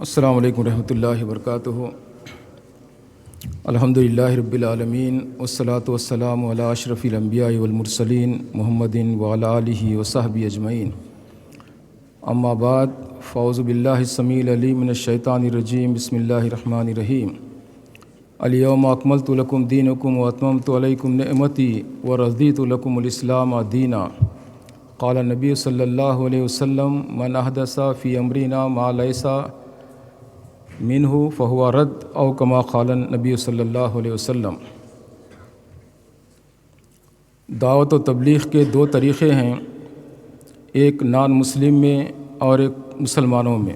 السلام علیکم ورحمۃ اللہ وبرکاتہ۔ الحمدللہ رب العالمین والصلاة والسلام علی اشرف الانبیاء والمرسلین محمد وعلی آلہ وصحبہ اجمعین، اما بعد فاعوذ باللہ السمیع العلیم من الشیطان الرجیم، بسم اللہ الرحمن الرحیم۔ الیوم اکملت لکم دینکم واتممت علیکم نعمتی ورضیت لکم الاسلام دینا۔ قال النبی صلی اللہ علیہ وسلم من احدث فی امرنا ما لیس منہ فہو رد او کما قال النبی صلی اللہ علیہ وسلم۔ دعوت و تبلیغ کے دو طریقے ہیں، ایک نان مسلم میں اور ایک مسلمانوں میں۔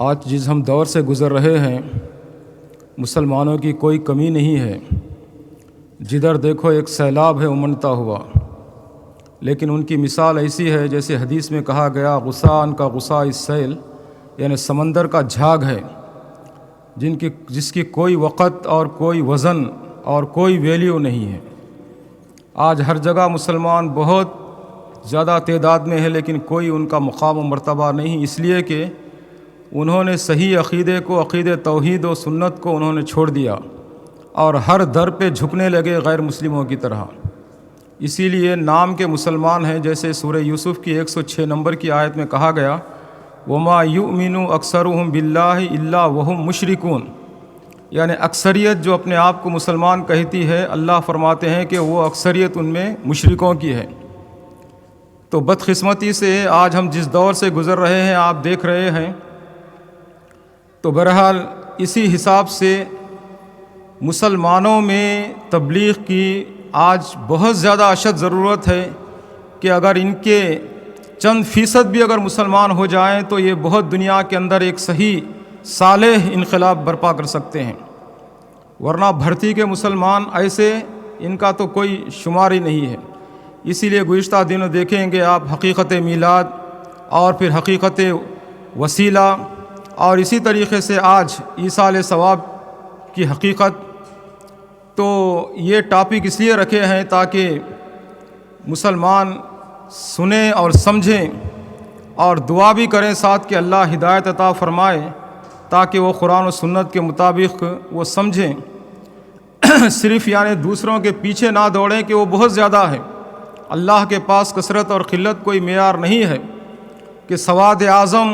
آج جس ہم دور سے گزر رہے ہیں، مسلمانوں کی کوئی کمی نہیں ہے، جدھر دیکھو ایک سیلاب ہے امنڈتا ہوا، لیکن ان کی مثال ایسی ہے جیسے حدیث میں کہا گیا غصان کا غصہ السیل، یعنی سمندر کا جھاگ ہے جس کی کوئی وقت اور کوئی وزن اور کوئی ویلیو نہیں ہے۔ آج ہر جگہ مسلمان بہت زیادہ تعداد میں ہے، لیکن کوئی ان کا مقام و مرتبہ نہیں، اس لیے کہ انہوں نے صحیح عقیدے کو، عقید توحید و سنت کو انہوں نے چھوڑ دیا اور ہر در پہ جھکنے لگے غیر مسلموں کی طرح۔ اسی لیے نام کے مسلمان ہیں، جیسے سورہ یوسف کی 106 نمبر کی آیت میں کہا گیا وما یؤمن اکثرهم باللہ الا وهم مشرکون، یعنی اکثریت جو اپنے آپ کو مسلمان کہتی ہے، اللہ فرماتے ہیں کہ وہ اکثریت ان میں مشرکوں کی ہے۔ تو بدقسمتی سے آج ہم جس دور سے گزر رہے ہیں آپ دیکھ رہے ہیں، تو بہرحال اسی حساب سے مسلمانوں میں تبلیغ کی آج بہت زیادہ اشد ضرورت ہے کہ اگر ان کے چند فیصد بھی اگر مسلمان ہو جائیں تو یہ بہت دنیا کے اندر ایک صحیح صالح انقلاب برپا کر سکتے ہیں، ورنہ بھرتی کے مسلمان ایسے ان کا تو کوئی شمار ہی نہیں ہے۔ اسی لیے گزشتہ دنوں دیکھیں گے آپ حقیقت میلاد اور پھر حقیقت وسیلہ، اور اسی طریقے سے آج ایصال ثواب کی حقیقت، تو یہ ٹاپک اس لیے رکھے ہیں تاکہ مسلمان سنیں اور سمجھیں اور دعا بھی کریں ساتھ کہ اللہ ہدایت عطا فرمائے تاکہ وہ قرآن و سنت کے مطابق وہ سمجھیں، صرف یعنی دوسروں کے پیچھے نہ دوڑیں کہ وہ بہت زیادہ ہے۔ اللہ کے پاس کثرت اور قلت کوئی معیار نہیں ہے کہ سواد اعظم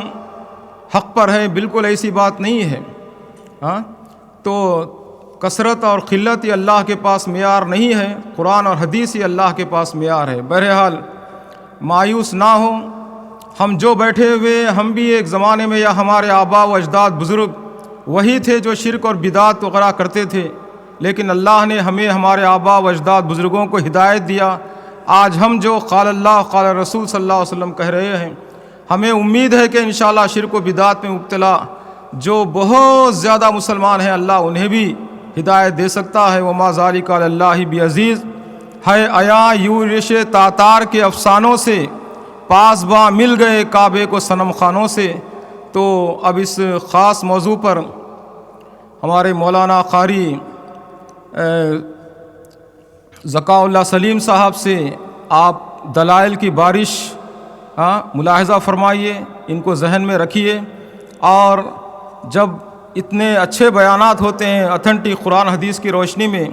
حق پر ہے، بالکل ایسی بات نہیں ہے۔ تو کثرت اور قلت یہ اللہ کے پاس معیار نہیں ہے، قرآن اور حدیث یہ اللہ کے پاس معیار ہے۔ بہرحال مایوس نہ ہوں، ہم جو بیٹھے ہوئے ہم بھی ایک زمانے میں یا ہمارے آباء و اجداد بزرگ وہی تھے جو شرک اور بدعت وغیرہ کرتے تھے، لیکن اللہ نے ہمیں ہمارے آباء و اجداد بزرگوں کو ہدایت دیا۔ آج ہم جو قال اللہ قال رسول صلی اللہ علیہ وسلم کہہ رہے ہیں، ہمیں امید ہے کہ انشاءاللہ شرک و بدعت میں مبتلا جو بہت زیادہ مسلمان ہیں اللہ انہیں بھی ہدایت دے سکتا ہے۔ وما ذالک علی اللہ بعزیز ہے عیا یورش تاتار کے افسانوں سے، پاس با مل گئے کعبے کو صنم خانوں سے۔ تو اب اس خاص موضوع پر ہمارے مولانا قاری ذکاء اللہ سلیم صاحب سے آپ دلائل کی بارش ملاحظہ فرمائیے، ان کو ذہن میں رکھیے، اور جب اتنے اچھے بیانات ہوتے ہیں اتھینٹک قرآن حدیث کی روشنی میں،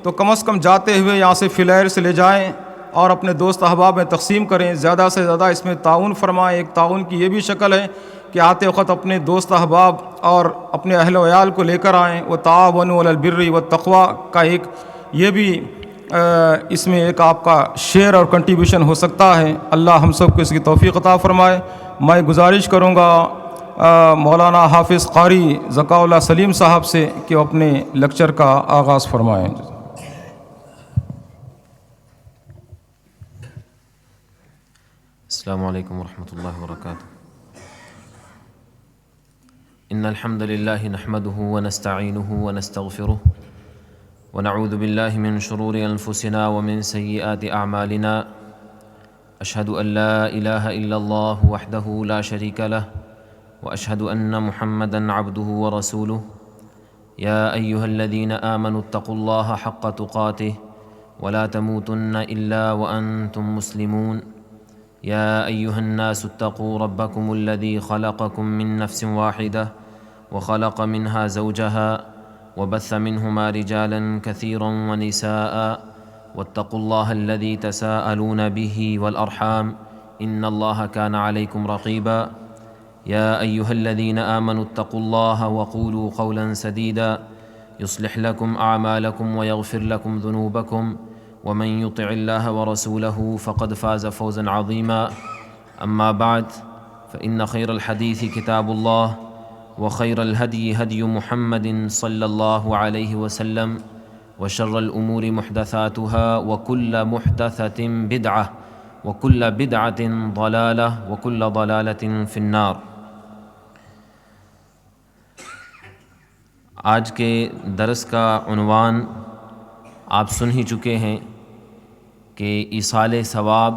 تو کم از کم جاتے ہوئے یہاں سے فلائر سے لے جائیں اور اپنے دوست احباب میں تقسیم کریں، زیادہ سے زیادہ اس میں تعاون فرمائیں۔ ایک تعاون کی یہ بھی شکل ہے کہ آتے وقت اپنے دوست احباب اور اپنے اہل و عیال کو لے کر آئیں۔ وہ تعاونوا علی البر والتقوی کا ایک یہ بھی اس میں ایک آپ کا شیئر اور کنٹریبیوشن ہو سکتا ہے۔ اللہ ہم سب کو اس کی توفیق عطا فرمائے۔ میں گزارش کروں گا مولانا حافظ قاری ذکاء اللہ سلیم صاحب سے کہ وہ اپنے لیکچر کا آغاز فرمائیں۔ السلام علیکم ورحمۃ اللہ وبرکاتہ۔ ان الحمد للہ نحمده ونستعینه ونستغفره ونعوذ باللہ من شرور انفسنا ومن سیئات اعمالنا، اشهد ان لا الہ الا اللہ وحدہ لا شریک لہ واشهد ان محمدا عبده ورسولہ۔ یا ایہا الذین آمنوا اتقوا اللہ حق تقاته ولا تموتن الا وانتم مسلمون۔ يا أيها الناس اتقوا ربكم الذي خلقكم من نفس واحدة وخلق منها زوجها وبث منهما رجالا كثيرا ونساء واتقوا الله الذي تساءلون به والأرحام إن الله كان عليكم رقيبا يا أيها الذين آمنوا اتقوا الله وقولوا قولا سديدا يصلح لكم أعمالكم ويغفر لكم ذنوبكم ومن يطع الله ورسوله فقد فاز فوزا عظيما أما بعد فإن خير الحديث كتاب الله وخير الهدي هدي محمد صلى الله عليه وسلم وشر الأمور محدثاتها وكل محدثة بدعة وكل بدعة ضلالة وكل ضلالة في النار۔ آج کے درس کا عنوان آپ سن ہی چکے ہیں کہ ایصال ثواب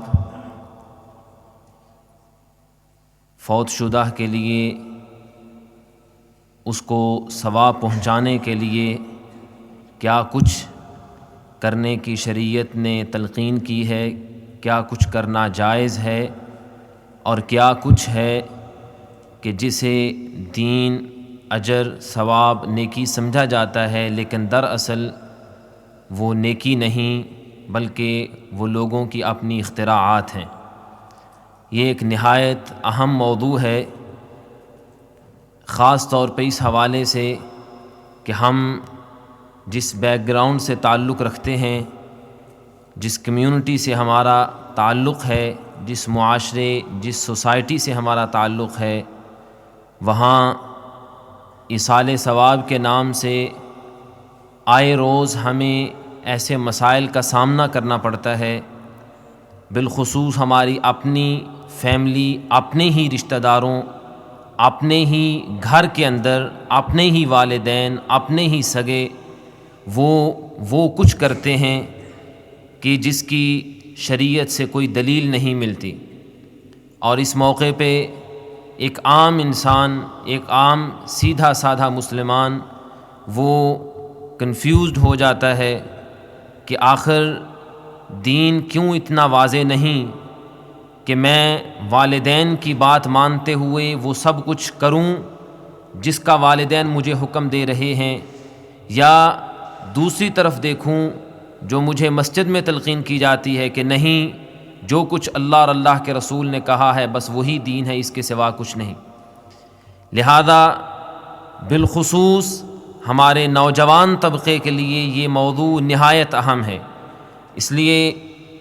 فوت شدہ کے لیے اس کو ثواب پہنچانے کے لیے کیا کچھ کرنے کی شریعت نے تلقین کی ہے، کیا کچھ کرنا جائز ہے، اور کیا کچھ ہے کہ جسے دین، اجر، ثواب، نیکی سمجھا جاتا ہے لیکن دراصل وہ نیکی نہیں بلکہ وہ لوگوں کی اپنی اختراعات ہیں۔ یہ ایک نہایت اہم موضوع ہے، خاص طور پہ اس حوالے سے کہ ہم جس بیک گراؤنڈ سے تعلق رکھتے ہیں، جس کمیونٹی سے ہمارا تعلق ہے، جس معاشرے، جس سوسائٹی سے ہمارا تعلق ہے، وہاں ایصال ثواب کے نام سے آئے روز ہمیں ایسے مسائل کا سامنا کرنا پڑتا ہے، بالخصوص ہماری اپنی فیملی، اپنے ہی رشتہ داروں، اپنے ہی گھر کے اندر، اپنے ہی والدین، اپنے ہی سگے وہ کچھ کرتے ہیں کہ جس کی شریعت سے کوئی دلیل نہیں ملتی، اور اس موقع پہ ایک عام انسان، ایک عام سیدھا سادھا مسلمان وہ کنفیوزڈ ہو جاتا ہے کہ آخر دین کیوں اتنا واضح نہیں کہ میں والدین کی بات مانتے ہوئے وہ سب کچھ کروں جس کا والدین مجھے حکم دے رہے ہیں، یا دوسری طرف دیکھوں جو مجھے مسجد میں تلقین کی جاتی ہے کہ نہیں، جو کچھ اللہ اور اللہ کے رسول نے کہا ہے بس وہی دین ہے، اس کے سوا کچھ نہیں۔ لہذا بالخصوص ہمارے نوجوان طبقے کے لیے یہ موضوع نہایت اہم ہے، اس لیے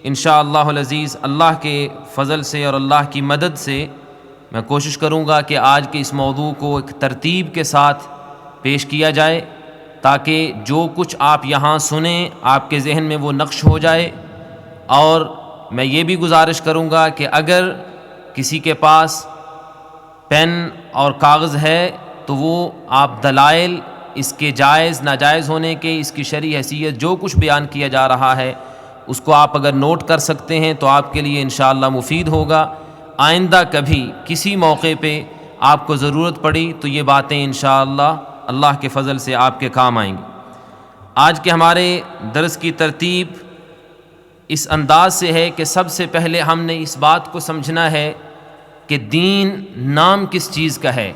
انشاءاللہ العزیز اللہ کے فضل سے اور اللہ کی مدد سے میں کوشش کروں گا کہ آج کے اس موضوع کو ایک ترتیب کے ساتھ پیش کیا جائے، تاکہ جو کچھ آپ یہاں سنیں آپ کے ذہن میں وہ نقش ہو جائے۔ اور میں یہ بھی گزارش کروں گا کہ اگر کسی کے پاس پین اور کاغذ ہے تو وہ آپ دلائل اس کے جائز ناجائز ہونے کے، اس کی شرعی حیثیت، جو کچھ بیان کیا جا رہا ہے اس کو آپ اگر نوٹ کر سکتے ہیں تو آپ کے لیے انشاءاللہ مفید ہوگا۔ آئندہ کبھی کسی موقع پہ آپ کو ضرورت پڑی تو یہ باتیں انشاءاللہ اللہ کے فضل سے آپ کے کام آئیں گی۔ آج کے ہمارے درس کی ترتیب اس انداز سے ہے کہ سب سے پہلے ہم نے اس بات کو سمجھنا ہے کہ دین نام کس چیز کا ہے،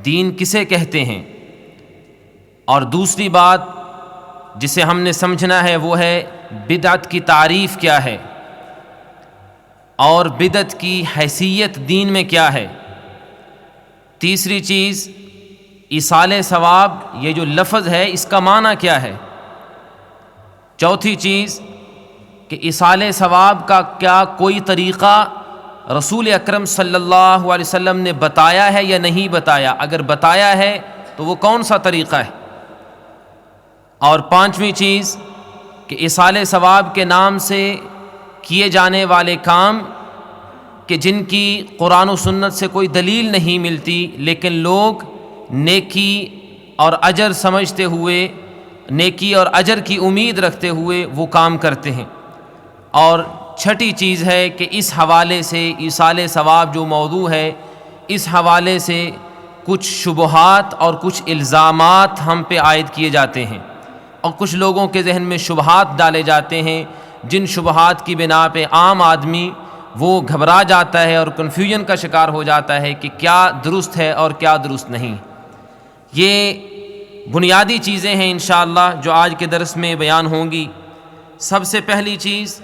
دین کسے کہتے ہیں، اور دوسری بات جسے ہم نے سمجھنا ہے وہ ہے بدعت کی تعریف کیا ہے، اور بدعت کی حیثیت دین میں کیا ہے۔ تیسری چیز ایصال ثواب، یہ جو لفظ ہے اس کا معنی کیا ہے۔ چوتھی چیز کہ ایصال ثواب کا کیا کوئی طریقہ رسول اکرم صلی اللہ علیہ وسلم نے بتایا ہے یا نہیں بتایا، اگر بتایا ہے تو وہ کون سا طریقہ ہے۔ اور پانچویں چیز کہ ایصال ثواب کے نام سے کیے جانے والے کام کہ جن کی قرآن و سنت سے کوئی دلیل نہیں ملتی لیکن لوگ نیکی اور اجر سمجھتے ہوئے، نیکی اور اجر کی امید رکھتے ہوئے وہ کام کرتے ہیں۔ اور چھٹی چیز ہے کہ اس حوالے سے ایصال ثواب جو موضوع ہے، اس حوالے سے کچھ شبہات اور کچھ الزامات ہم پہ عائد کیے جاتے ہیں، اور کچھ لوگوں کے ذہن میں شبہات ڈالے جاتے ہیں جن شبہات کی بنا پہ عام آدمی وہ گھبرا جاتا ہے اور کنفیوژن کا شکار ہو جاتا ہے کہ کیا درست ہے اور کیا درست نہیں۔ یہ بنیادی چیزیں ہیں انشاءاللہ جو آج کے درس میں بیان ہوں گی۔ سب سے پہلی چیز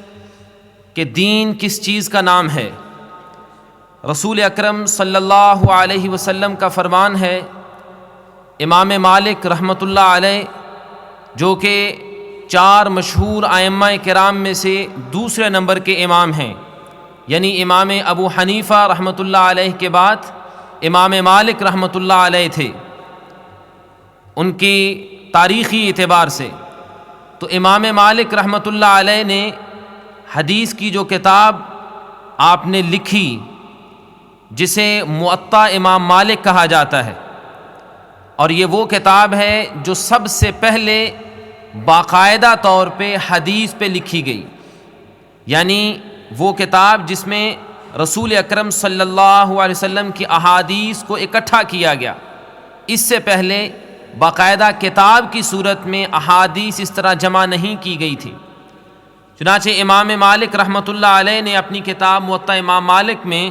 کہ دین کس چیز کا نام ہے۔ رسول اکرم صلی اللہ علیہ وسلم کا فرمان ہے، امام مالک رحمۃ اللہ علیہ جو کہ 4 مشہور ائمہ کرام میں سے دوسرے نمبر کے امام ہیں، یعنی امام ابو حنیفہ رحمۃ اللہ علیہ کے بعد امام مالک رحمۃ اللہ علیہ تھے ان کی تاریخی اعتبار سے۔ تو امام مالک رحمۃ اللہ علیہ نے حدیث کی جو کتاب آپ نے لکھی جسے موطا امام مالک کہا جاتا ہے، اور یہ وہ کتاب ہے جو سب سے پہلے باقاعدہ طور پہ حدیث پہ لکھی گئی، یعنی وہ کتاب جس میں رسول اکرم صلی اللہ علیہ وسلم کی احادیث کو اکٹھا کیا گیا۔ اس سے پہلے باقاعدہ کتاب کی صورت میں احادیث اس طرح جمع نہیں کی گئی تھی۔ چنانچہ امام مالک رحمۃ اللہ علیہ نے اپنی کتاب موطا امام مالک میں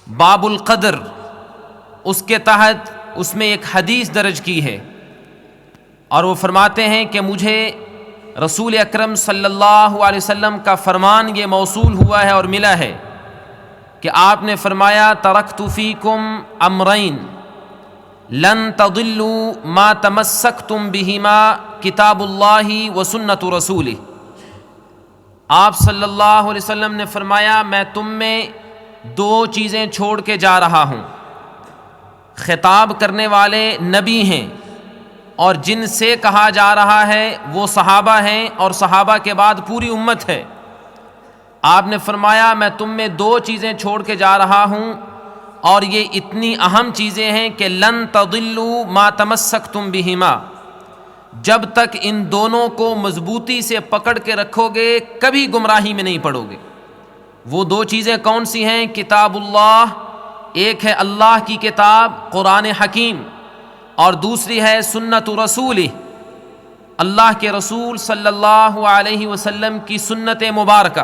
باب القدر، اس کے تحت اس میں ایک حدیث درج کی ہے، اور وہ فرماتے ہیں کہ مجھے رسول اکرم صلی اللہ علیہ وسلم کا فرمان یہ موصول ہوا ہے اور ملا ہے کہ آپ نے فرمایا ترکت فیکم امرین لن تضلوا ما تمسکتم بہما کتاب اللہ و سنت رسولہ۔ آپ صلی اللہ علیہ وسلم نے فرمایا میں تم میں 2 چیزیں چھوڑ کے جا رہا ہوں۔ خطاب کرنے والے نبی ہیں اور جن سے کہا جا رہا ہے وہ صحابہ ہیں، اور صحابہ کے بعد پوری امت ہے۔ آپ نے فرمایا میں تم میں 2 چیزیں چھوڑ کے جا رہا ہوں، اور یہ اتنی اہم چیزیں ہیں کہ لن تضلوا ما تمسکتم بہما، جب تک ان دونوں کو مضبوطی سے پکڑ کے رکھو گے کبھی گمراہی میں نہیں پڑو گے۔ وہ 2 چیزیں کون سی ہیں؟ کتاب اللہ، ایک ہے اللہ کی کتاب قرآن حکیم، اور دوسری ہے سنت رسول، اللہ کے رسول صلی اللہ علیہ وسلم کی سنت مبارکہ۔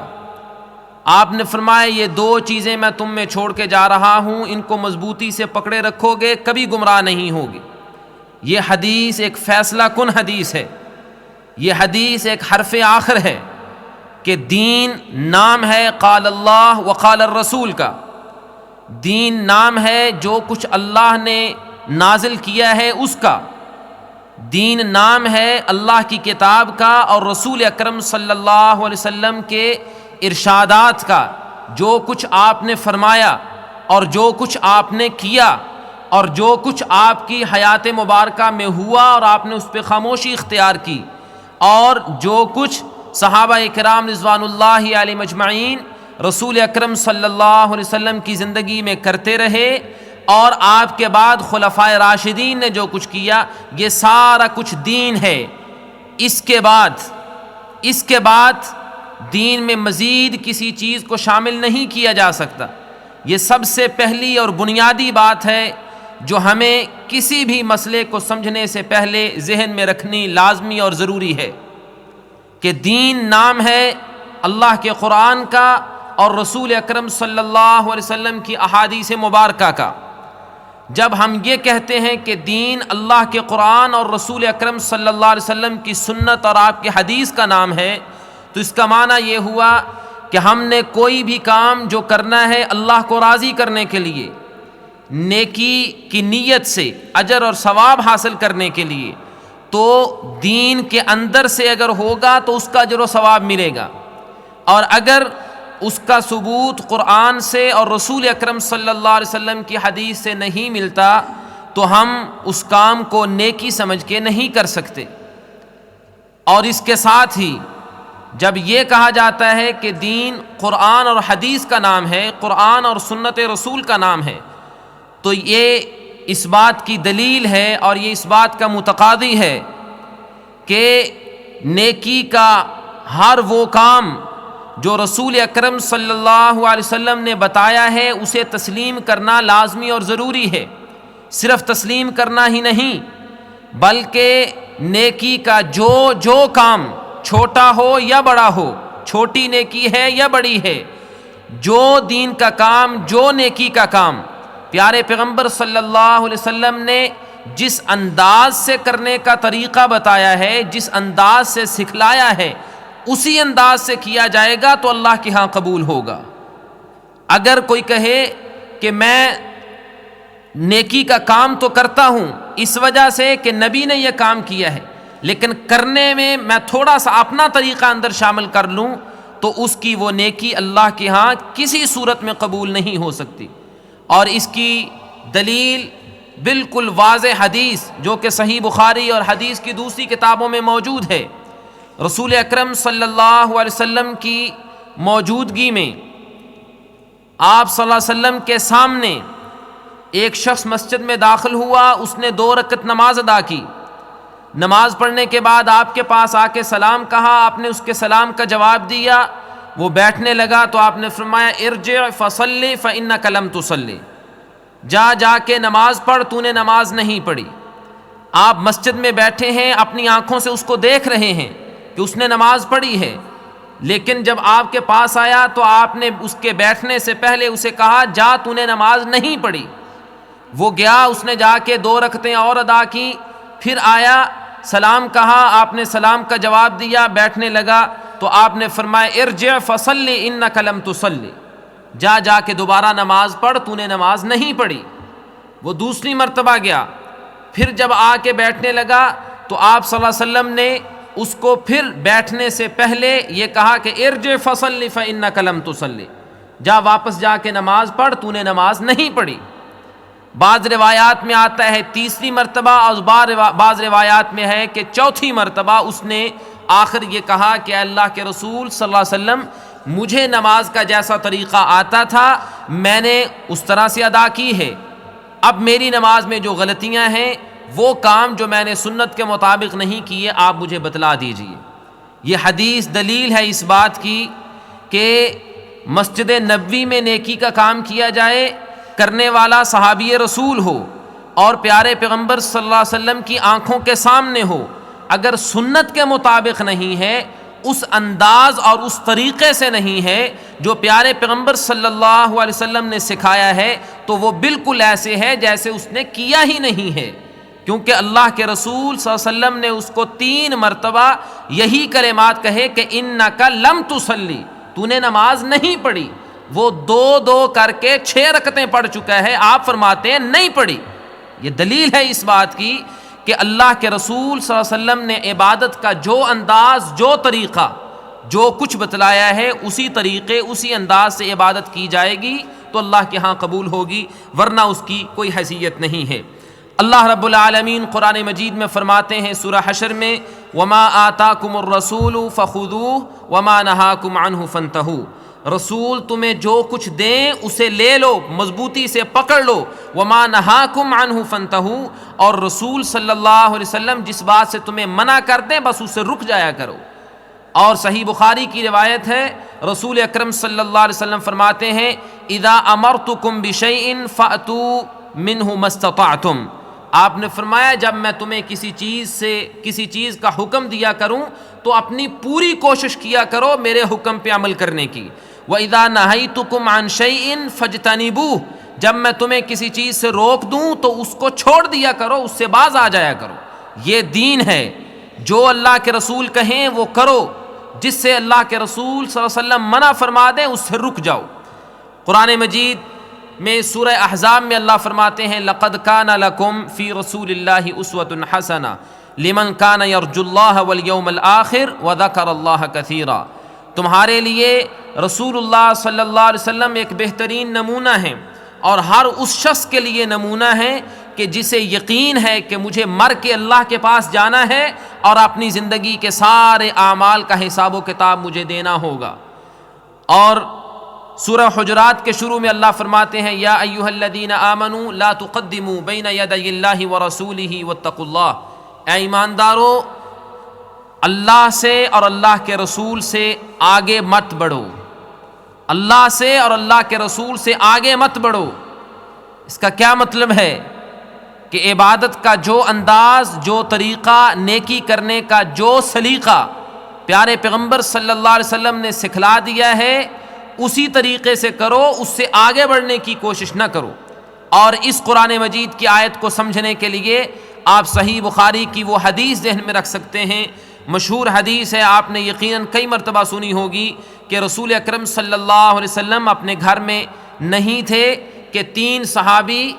آپ نے فرمایا یہ 2 چیزیں میں تم میں چھوڑ کے جا رہا ہوں، ان کو مضبوطی سے پکڑے رکھو گے کبھی گمراہ نہیں ہوگے۔ یہ حدیث ایک فیصلہ کن حدیث ہے، یہ حدیث ایک حرف آخر ہے کہ دین نام ہے قال اللہ و قال الرسول کا، دین نام ہے جو کچھ اللہ نے نازل کیا ہے اس کا، دین نام ہے اللہ کی کتاب کا اور رسول اکرم صلی اللہ علیہ وسلم کے ارشادات کا، جو کچھ آپ نے فرمایا اور جو کچھ آپ نے کیا اور جو کچھ آپ کی حیات مبارکہ میں ہوا اور آپ نے اس پہ خاموشی اختیار کی، اور جو کچھ صحابہ کرام رضوان اللہ علیہم اجمعین رسول اکرم صلی اللہ علیہ وسلم کی زندگی میں کرتے رہے، اور آپ کے بعد خلفائے راشدین نے جو کچھ کیا، یہ سارا کچھ دین ہے۔ اس کے بعد دین میں مزید کسی چیز کو شامل نہیں کیا جا سکتا۔ یہ سب سے پہلی اور بنیادی بات ہے جو ہمیں کسی بھی مسئلے کو سمجھنے سے پہلے ذہن میں رکھنی لازمی اور ضروری ہے کہ دین نام ہے اللہ کے قرآن کا اور رسول اکرم صلی اللہ علیہ وسلم کی احادیث مبارکہ کا۔ جب ہم یہ کہتے ہیں کہ دین اللہ کے قرآن اور رسول اکرم صلی اللہ علیہ وسلم کی سنت اور آپ کی حدیث کا نام ہے، تو اس کا معنی یہ ہوا کہ ہم نے کوئی بھی کام جو کرنا ہے اللہ کو راضی کرنے کے لیے، نیکی کی نیت سے اجر اور ثواب حاصل کرنے کے لیے، تو دین کے اندر سے اگر ہوگا تو اس کا اجر و ثواب ملے گا، اور اگر اس کا ثبوت قرآن سے اور رسول اکرم صلی اللہ علیہ وسلم کی حدیث سے نہیں ملتا تو ہم اس کام کو نیکی سمجھ کے نہیں کر سکتے۔ اور اس کے ساتھ ہی جب یہ کہا جاتا ہے کہ دین قرآن اور حدیث کا نام ہے، قرآن اور سنت رسول کا نام ہے، تو یہ اس بات کی دلیل ہے اور یہ اس بات کا متقاضی ہے کہ نیکی کا ہر وہ کام جو رسول اکرم صلی اللہ علیہ وسلم نے بتایا ہے اسے تسلیم کرنا لازمی اور ضروری ہے۔ صرف تسلیم کرنا ہی نہیں بلکہ نیکی کا جو کام چھوٹا ہو یا بڑا ہو، چھوٹی نیکی ہے یا بڑی ہے، جو دین کا کام، جو نیکی کا کام پیارے پیغمبر صلی اللہ علیہ وسلم نے جس انداز سے کرنے کا طریقہ بتایا ہے، جس انداز سے سکھلایا ہے، اسی انداز سے کیا جائے گا تو اللہ کے ہاں قبول ہوگا۔ اگر کوئی کہے کہ میں نیکی کا کام تو کرتا ہوں اس وجہ سے کہ نبی نے یہ کام کیا ہے، لیکن کرنے میں تھوڑا سا اپنا طریقہ اندر شامل کر لوں، تو اس کی وہ نیکی اللہ کے ہاں کسی صورت میں قبول نہیں ہو سکتی۔ اور اس کی دلیل بالکل واضح حدیث جو کہ صحیح بخاری اور حدیث کی دوسری کتابوں میں موجود ہے، رسول اکرم صلی اللہ علیہ وسلم کی موجودگی میں آپ صلی اللہ علیہ وسلم کے سامنے ایک شخص مسجد میں داخل ہوا، اس نے 2 رکعت نماز ادا کی۔ نماز پڑھنے کے بعد آپ کے پاس آ کے سلام کہا، آپ نے اس کے سلام کا جواب دیا، وہ بیٹھنے لگا تو آپ نے فرمایا ارجع فصلی فإنک لم تصلی، جا کے نماز پڑھ، تو نے نماز نہیں پڑھی۔ آپ مسجد میں بیٹھے ہیں، اپنی آنکھوں سے اس کو دیکھ رہے ہیں کہ اس نے نماز پڑھی ہے، لیکن جب آپ کے پاس آیا تو آپ نے اس کے بیٹھنے سے پہلے اسے کہا جا، تو نے نماز نہیں پڑھی۔ وہ گیا، اس نے جا کے 2 رکعتیں اور ادا کی، پھر آیا، سلام کہا، آپ نے سلام کا جواب دیا، بیٹھنے لگا تو آپ نے فرمایا ارجع فصلی انک لم تصلی، جا کے دوبارہ نماز پڑھ، تو نے نماز نہیں پڑھی۔ وہ دوسری مرتبہ گیا، پھر جب آ کے بیٹھنے لگا تو آپ صلی اللہ علیہ وسلم نے اس کو پھر بیٹھنے سے پہلے یہ کہا کہ ارجع فصلی فإنک لم تصلی، واپس جا کے نماز پڑھ، تو نے نماز نہیں پڑھی۔ بعض روایات میں آتا ہے 3ری مرتبہ، اور بعض روایات میں ہے کہ 4تھی مرتبہ اس نے آخر یہ کہا کہ اللہ کے رسول صلی اللہ علیہ وسلم مجھے نماز کا جیسا طریقہ آتا تھا میں نے اس طرح سے ادا کی ہے، اب میری نماز میں جو غلطیاں ہیں، وہ کام جو میں نے سنت کے مطابق نہیں کیے، آپ مجھے بتلا دیجئے۔ یہ حدیث دلیل ہے اس بات کی کہ مسجد نبوی میں نیکی کا کام کیا جائے، کرنے والا صحابی رسول ہو اور پیارے پیغمبر صلی اللہ علیہ وسلم کی آنکھوں کے سامنے ہو، اگر سنت کے مطابق نہیں ہے، اس انداز اور اس طریقے سے نہیں ہے جو پیارے پیغمبر صلی اللہ علیہ وسلم نے سکھایا ہے، تو وہ بالکل ایسے ہے جیسے اس نے کیا ہی نہیں ہے، کیونکہ اللہ کے رسول صلی اللہ علیہ وسلم نے اس کو 3 مرتبہ یہی کلمات کہے کہ انک لم تصلی، تو نے نماز نہیں پڑھی۔ وہ 2 کر کے 6 رکعتیں پڑھ چکا ہے، آپ فرماتے ہیں نہیں پڑھی۔ یہ دلیل ہے اس بات کی کہ اللہ کے رسول صلی اللہ علیہ وسلم نے عبادت کا جو انداز، جو طریقہ، جو کچھ بتلایا ہے، اسی طریقے، اسی انداز سے عبادت کی جائے گی تو اللہ کے ہاں قبول ہوگی، ورنہ اس کی کوئی حیثیت نہیں ہے۔ اللہ رب العالمین قرآن مجید میں فرماتے ہیں سورہ حشر میں وَمَا آتَاكُمُ الرَّسُولُ فَخُذُوهُ وَمَا نَهَاكُمْ عَنْهُ فَانْتَهُوا، رسول تمہیں جو کچھ دیں اسے لے لو، مضبوطی سے پکڑ لو، وَمَا نَهَاكُمْ عَنْهُ فَانْتَهُوا، اور رسول صلی اللہ علیہ وسلم جس بات سے تمہیں منع کر دیں بس اسے رک جایا کرو۔ اور صحیح بخاری کی روایت ہے، رسول اکرم صلی اللہ علیہ وسلم فرماتے ہیں اِذَا أَمَرْتُكُمْ بِشَيْءٍ فَأْتُوا مِنْهُ مَا اسْتَطَعْتُمْ، آپ نے فرمایا جب میں تمہیں کسی چیز کا حکم دیا کروں تو اپنی پوری کوشش کیا کرو میرے حکم پہ عمل کرنے کی۔ وَإِذَا نَهَيْتُكُمْ عَنْ شَيْءٍ فَاجْتَنِبُوهُ، جب میں تمہیں کسی چیز سے روک دوں تو اس کو چھوڑ دیا کرو، اس سے باز آ جایا کرو۔ یہ دین ہے، جو اللہ کے رسول کہیں وہ کرو، جس سے اللہ کے رسول صلی اللہ علیہ وسلم منع فرما دیں اس سے رک جاؤ۔ قرآن مجید میں سورہ احزاب میں اللہ فرماتے ہیں لَقَدْ كَانَ لَكُمْ فِي رَسُولِ اللَّهِ أُسْوَةٌ حَسَنَةٌ لِمَنْ كَانَ يَرْجُو اللَّهَ وَالْيَوْمَ الْآخِرَ وَذَكَرَ اللَّهَ كَثِيرًا، تمہارے لیے رسول اللہ صلی اللہ علیہ وسلم ایک بہترین نمونہ ہیں، اور ہر اس شخص کے لیے نمونہ ہے کہ جسے یقین ہے کہ مجھے مر کے اللہ کے پاس جانا ہے اور اپنی زندگی کے سارے اعمال کا حساب و کتاب مجھے دینا ہوگا۔ اور سورہ حجرات کے شروع میں اللہ فرماتے ہیں یا ایھا الذین آمنوا لا تقدموا بین یدی اللہ ورسولہ واتقوا اللہ، اے ایماندارو اللہ سے اور اللہ کے رسول سے آگے مت بڑھو، اللہ سے اور اللہ کے رسول سے آگے مت بڑھو۔ اس کا کیا مطلب ہے کہ عبادت کا جو انداز، جو طریقہ، نیکی کرنے کا جو سلیقہ پیارے پیغمبر صلی اللہ علیہ وسلم نے سکھلا دیا ہے، اسی طریقے سے کرو، اس سے آگے بڑھنے کی کوشش نہ کرو۔ اور اس قرآن مجید کی آیت کو سمجھنے کے لیے آپ صحیح بخاری کی وہ حدیث ذہن میں رکھ سکتے ہیں، مشہور حدیث ہے، آپ نے یقیناً کئی مرتبہ سنی ہوگی کہ رسول اکرم صلی اللہ علیہ وسلم اپنے گھر میں نہیں تھے کہ 3 صحابی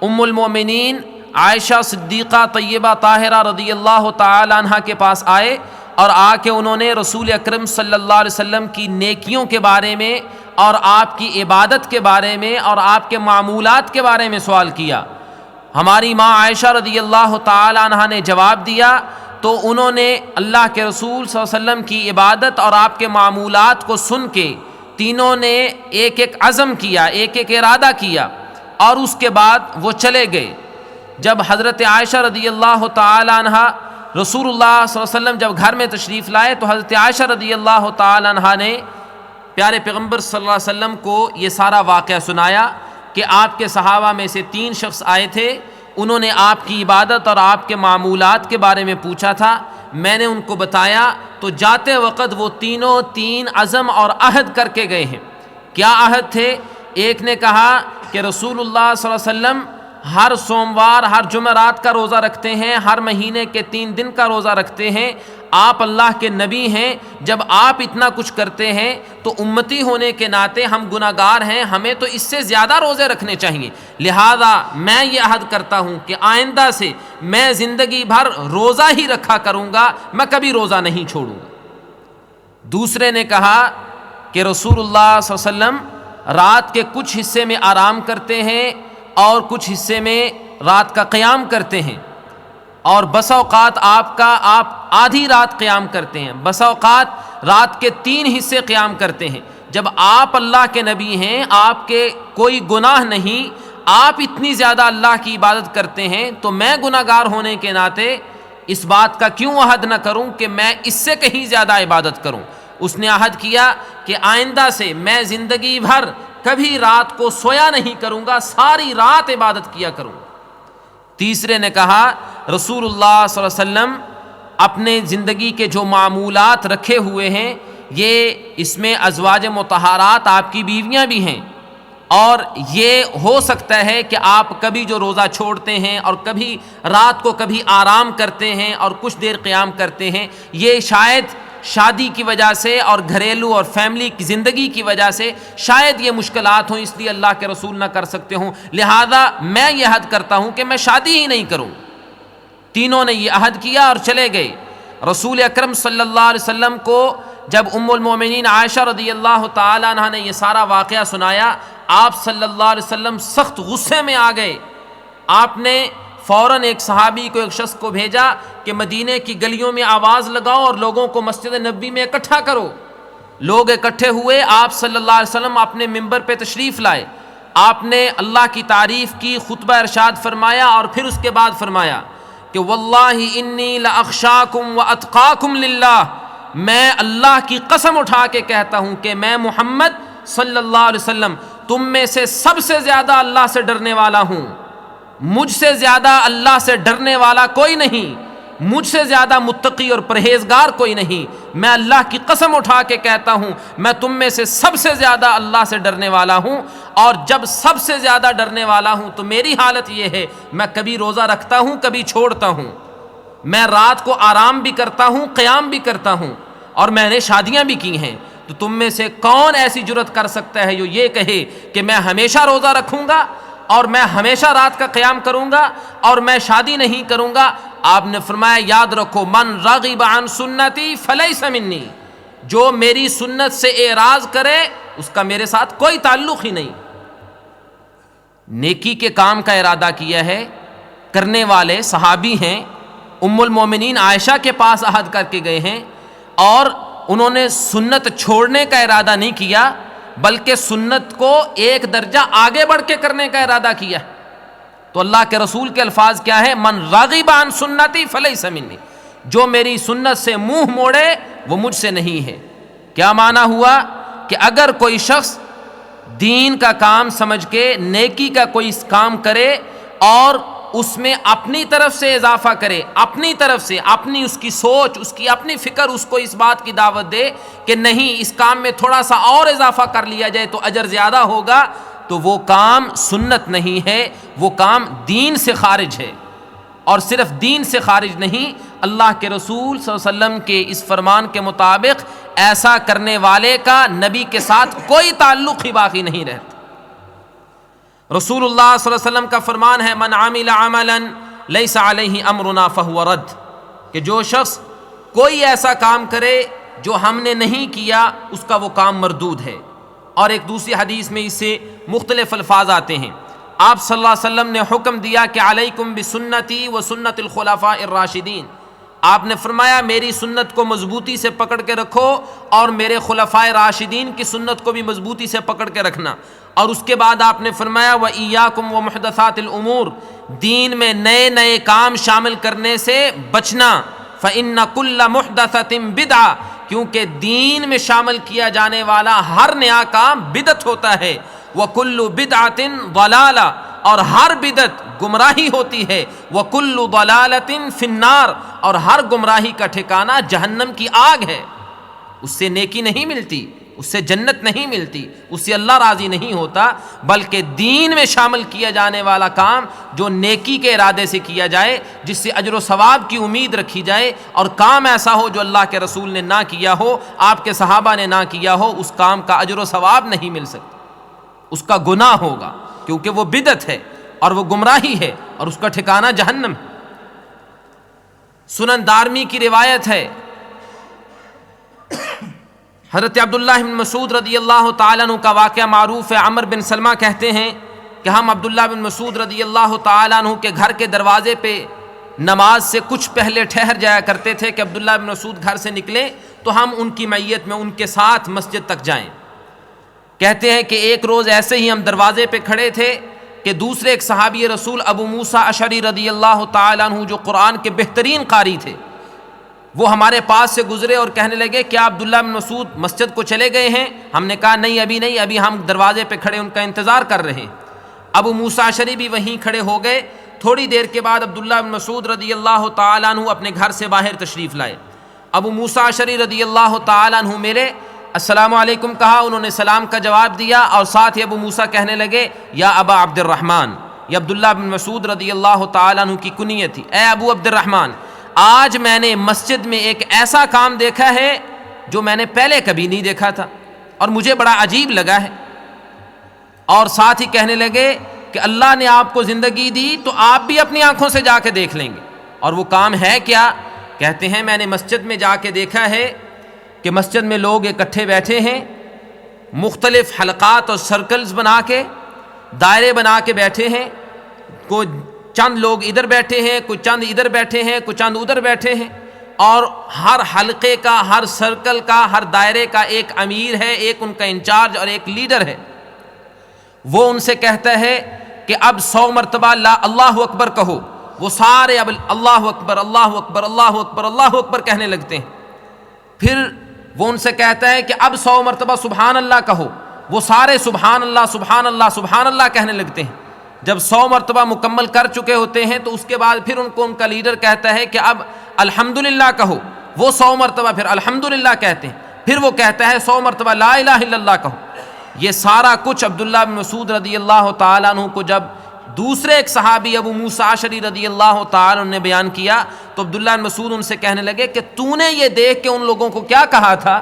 ام المومنین عائشہ صدیقہ طیبہ طاہرہ رضی اللہ تعالی عنہ کے پاس آئے اور آ کے انہوں نے رسول اکرم صلی اللہ علیہ وسلم کی نیکیوں کے بارے میں اور آپ کی عبادت کے بارے میں اور آپ کے معمولات کے بارے میں سوال کیا۔ ہماری ماں عائشہ رضی اللہ تعالی عنہ نے جواب دیا تو انہوں نے اللہ کے رسول صلی اللہ علیہ وسلم کی عبادت اور آپ کے معمولات کو سن کے تینوں نے ایک ایک عزم کیا، ایک ایک ارادہ کیا اور اس کے بعد وہ چلے گئے۔ جب حضرت عائشہ رضی اللہ تعالی عنہ رسول اللہ صلی اللہ علیہ وسلم جب گھر میں تشریف لائے تو حضرت عائشہ رضی اللہ تعالی عنہ نے پیارے پیغمبر صلی اللہ علیہ وسلم کو یہ سارا واقعہ سنایا کہ آپ کے صحابہ میں سے 3 شخص آئے تھے، انہوں نے آپ کی عبادت اور آپ کے معمولات کے بارے میں پوچھا تھا، میں نے ان کو بتایا تو جاتے وقت وہ تینوں 3 عزم اور عہد کر کے گئے ہیں۔ کیا عہد تھے؟ ایک نے کہا کہ رسول اللہ صلی اللہ علیہ وسلم ہر سوموار ہر جمعرات کا روزہ رکھتے ہیں، ہر مہینے کے 3 دن کا روزہ رکھتے ہیں، آپ اللہ کے نبی ہیں، جب آپ اتنا کچھ کرتے ہیں تو امتی ہونے کے ناطے ہم گناہگار ہیں، ہمیں تو اس سے زیادہ روزے رکھنے چاہیے، لہذا میں یہ عہد کرتا ہوں کہ آئندہ سے میں زندگی بھر روزہ ہی رکھا کروں گا، میں کبھی روزہ نہیں چھوڑوں گا۔ دوسرے نے کہا کہ رسول اللہ صلی اللہ علیہ وسلم رات کے کچھ حصے میں آرام کرتے ہیں اور کچھ حصے میں رات کا قیام کرتے ہیں، اور بسا اوقات آپ آدھی رات قیام کرتے ہیں، بسا اوقات رات کے 3 حصے قیام کرتے ہیں۔ جب آپ اللہ کے نبی ہیں، آپ کے کوئی گناہ نہیں، آپ اتنی زیادہ اللہ کی عبادت کرتے ہیں تو میں گناہگار ہونے کے ناطے اس بات کا کیوں عہد نہ کروں کہ میں اس سے کہیں زیادہ عبادت کروں۔ اس نے عہد کیا کہ آئندہ سے میں زندگی بھر کبھی رات کو سویا نہیں کروں گا، ساری رات عبادت کیا کروں گا۔ تیسرے نے کہا رسول اللہ صلی اللہ علیہ وسلم اپنے زندگی کے جو معمولات رکھے ہوئے ہیں، یہ اس میں ازواج مطہرات آپ کی بیویاں بھی ہیں، اور یہ ہو سکتا ہے کہ آپ کبھی جو روزہ چھوڑتے ہیں اور کبھی رات کو کبھی آرام کرتے ہیں اور کچھ دیر قیام کرتے ہیں، یہ شاید شادی کی وجہ سے اور گھریلو اور فیملی کی زندگی کی وجہ سے شاید یہ مشکلات ہوں، اس لیے اللہ کے رسول نہ کر سکتے ہوں، لہذا میں یہ عہد کرتا ہوں کہ میں شادی ہی نہیں کروں۔ تینوں نے یہ عہد کیا اور چلے گئے۔ رسول اکرم صلی اللہ علیہ وسلم کو جب ام المومنین عائشہ رضی اللہ تعالی عنہ نے یہ سارا واقعہ سنایا، آپ صلی اللہ علیہ وسلم سخت غصے میں آ گئے۔ آپ نے فوراً ایک صحابی کو، ایک شخص کو بھیجا کہ مدینے کی گلیوں میں آواز لگاؤ اور لوگوں کو مسجد نبوی میں اکٹھا کرو۔ لوگ اکٹھے ہوئے، آپ صلی اللہ علیہ وسلم اپنے ممبر پہ تشریف لائے، آپ نے اللہ کی تعریف کی، خطبہ ارشاد فرمایا اور پھر اس کے بعد فرمایا کہ واللہ انی لاخشاکم واتقاکم للہ، میں اللہ کی قسم اٹھا کے کہتا ہوں کہ میں محمد صلی اللہ علیہ وسلم تم میں سے سب سے زیادہ اللہ سے ڈرنے والا ہوں، مجھ سے زیادہ اللہ سے ڈرنے والا کوئی نہیں، مجھ سے زیادہ متقی اور پرہیزگار کوئی نہیں، میں اللہ کی قسم اٹھا کے کہتا ہوں میں تم میں سے سب سے زیادہ اللہ سے ڈرنے والا ہوں، اور جب سب سے زیادہ ڈرنے والا ہوں تو میری حالت یہ ہے میں کبھی روزہ رکھتا ہوں، کبھی چھوڑتا ہوں، میں رات کو آرام بھی کرتا ہوں، قیام بھی کرتا ہوں، اور میں نے شادیاں بھی کی ہیں، تو تم میں سے کون ایسی جرت کر سکتا ہے جو یہ کہے کہ میں ہمیشہ روزہ رکھوں گا اور میں ہمیشہ رات کا قیام کروں گا اور میں شادی نہیں کروں گا؟ آپ نے فرمایا یاد رکھو من رغب عن سنتی فلیس منی، جو میری سنت سے اعراض کرے اس کا میرے ساتھ کوئی تعلق ہی نہیں۔ نیکی کے کام کا ارادہ کیا ہے، کرنے والے صحابی ہیں، ام المومنین عائشہ کے پاس عہد کر کے گئے ہیں، اور انہوں نے سنت چھوڑنے کا ارادہ نہیں کیا بلکہ سنت کو ایک درجہ آگے بڑھ کے کرنے کا ارادہ کیا۔ تو اللہ کے رسول کے الفاظ کیا ہے؟ من راغب عن سنتی فلیس منی، جو میری سنت سے منہ موڑے وہ مجھ سے نہیں ہے۔ کیا معنی ہوا کہ اگر کوئی شخص دین کا کام سمجھ کے نیکی کا کوئی کام کرے اور اس میں اپنی طرف سے اضافہ کرے، اپنی طرف سے اپنی اس کی سوچ، اس کی اپنی فکر اس کو اس بات کی دعوت دے کہ نہیں اس کام میں تھوڑا سا اور اضافہ کر لیا جائے تو اجر زیادہ ہوگا، تو وہ کام سنت نہیں ہے، وہ کام دین سے خارج ہے۔ اور صرف دین سے خارج نہیں، اللہ کے رسول صلی اللہ علیہ وسلم کے اس فرمان کے مطابق ایسا کرنے والے کا نبی کے ساتھ کوئی تعلق ہی باقی نہیں رہتا۔ رسول اللہ صلی اللہ علیہ وسلم کا فرمان ہے من عمل عملا لیس علیہ امرنا فہو رد، کہ جو شخص کوئی ایسا کام کرے جو ہم نے نہیں کیا اس کا وہ کام مردود ہے۔ اور ایک دوسری حدیث میں اس سے مختلف الفاظ آتے ہیں۔ آپ صلی اللہ علیہ وسلم نے حکم دیا کہ علیکم بسنتی و سنت الخلفاء الراشدین، آپ نے فرمایا میری سنت کو مضبوطی سے پکڑ کے رکھو اور میرے خلفائے راشدین کی سنت کو بھی مضبوطی سے پکڑ کے رکھنا۔ اور اس کے بعد آپ نے فرمایا وَإِيَّاكُمْ وَمُحْدَثَاتِ الْأُمُورِ، دین میں نئے نئے کام شامل کرنے سے بچنا، فَإِنَّ كُلَّ مُحْدَثَةٍ بِدْعَةٍ، کیونکہ دین میں شامل کیا جانے والا ہر نیا کام بدعت ہوتا ہے، وَكُلُّ بِدْعَةٍ ضَلَالَةٍ، اور ہر بدعت گمراہی ہوتی ہے، وَكُلُّ ضَلَالَةٍ فِي النَّارِ، اور ہر گمراہی کا ٹھکانہ جہنم کی آگ ہے۔ اس سے نیکی نہیں ملتی، اس سے جنت نہیں ملتی، اس سے اللہ راضی نہیں ہوتا، بلکہ دین میں شامل کیا جانے والا کام جو نیکی کے ارادے سے کیا جائے، جس سے اجر و ثواب کی امید رکھی جائے، اور کام ایسا ہو جو اللہ کے رسول نے نہ کیا ہو، آپ کے صحابہ نے نہ کیا ہو، اس کام کا اجر و ثواب نہیں مل سکتا، اس کا گناہ ہوگا، کیونکہ وہ بدعت ہے اور وہ گمراہی ہے اور اس کا ٹھکانہ جہنم ہے۔ سنن دارمی کی روایت ہے، حضرت عبداللہ بن مسعود رضی اللہ تعالیٰ عنہ کا واقعہ معروف ہے۔ عمر بن سلمہ کہتے ہیں کہ ہم عبداللہ بن مسعود رضی اللہ تعالیٰ عنہ کے گھر کے دروازے پہ نماز سے کچھ پہلے ٹھہر جایا کرتے تھے کہ عبداللہ بن مسعود گھر سے نکلیں تو ہم ان کی معیت میں ان کے ساتھ مسجد تک جائیں۔ کہتے ہیں کہ ایک روز ایسے ہی ہم دروازے پہ کھڑے تھے کہ دوسرے ایک صحابی رسول ابو موسیٰ اشعری رضی اللہ تعالیٰ عنہ جو قرآن کے بہترین قاری تھے، وہ ہمارے پاس سے گزرے اور کہنے لگے کیا عبداللہ بن مسعود مسجد کو چلے گئے ہیں؟ ہم نے کہا نہیں ابھی نہیں، ابھی ہم دروازے پہ کھڑے ان کا انتظار کر رہے ہیں۔ ابو موسیٰ اشعری بھی وہیں کھڑے ہو گئے۔ تھوڑی دیر کے بعد عبداللہ بن مسعود رضی اللہ تعالیٰ عنہ اپنے گھر سے باہر تشریف لائے۔ ابو موسیٰ اشعری رضی اللہ تعالیٰ عنہ ملے، السلام علیکم کہا، انہوں نے سلام کا جواب دیا، اور ساتھ ہی ابو موسیٰ کہنے لگے یا ابا عبد الرحمن، یہ عبداللہ بن مسعود رضی اللہ تعالیٰ عنہ کی کنیت تھی، اے ابو عبد الرحمن، آج میں نے مسجد میں ایک ایسا کام دیکھا ہے جو میں نے پہلے کبھی نہیں دیکھا تھا اور مجھے بڑا عجیب لگا ہے۔ اور ساتھ ہی کہنے لگے کہ اللہ نے آپ کو زندگی دی تو آپ بھی اپنی آنکھوں سے جا کے دیکھ لیں گے۔ اور وہ کام ہے کیا؟ کہتے ہیں میں نے مسجد میں جا کے دیکھا ہے کہ مسجد میں لوگ اکٹھے بیٹھے ہیں، مختلف حلقات اور سرکلز بنا کے، دائرے بنا کے بیٹھے ہیں، کوئی چند لوگ ادھر بیٹھے ہیں، کوئی چند ادھر بیٹھے ہیں، کوئی چند ادھر بیٹھے ہیں، اور ہر حلقے کا، ہر سرکل کا، ہر دائرے کا ایک امیر ہے، ایک ان کا انچارج اور ایک لیڈر ہے۔ وہ ان سے کہتا ہے کہ اب 100 مرتبہ اللہ اکبر کہو۔ وہ سارے اب اللہ اکبر اللہ اکبر اللہ اکبر اللہ اکبر کہنے لگتے ہیں۔ پھر وہ ان سے کہتا ہے کہ اب 100 مرتبہ سبحان اللہ کہو۔ وہ سارے سبحان اللہ سبحان اللہ سبحان اللہ کہنے لگتے ہیں۔ جب 100 مرتبہ مکمل کر چکے ہوتے ہیں تو اس کے بعد پھر ان کو ان کا لیڈر کہتا ہے کہ اب الحمدللہ کہو۔ وہ 100 مرتبہ پھر الحمدللہ کہتے ہیں۔ پھر وہ کہتا ہے 100 مرتبہ لا الہ الا اللہ کہو۔ یہ سارا کچھ عبداللہ بن مسعود رضی اللہ تعالیٰ عنہ کو جب دوسرے ایک صحابی ابو موسیٰ اشعری رضی اللہ تعالیٰ عنہ نے بیان کیا تو عبداللہ بن مسعود ان سے کہنے لگے کہ تو نے یہ دیکھ کے ان لوگوں کو کیا کہا تھا؟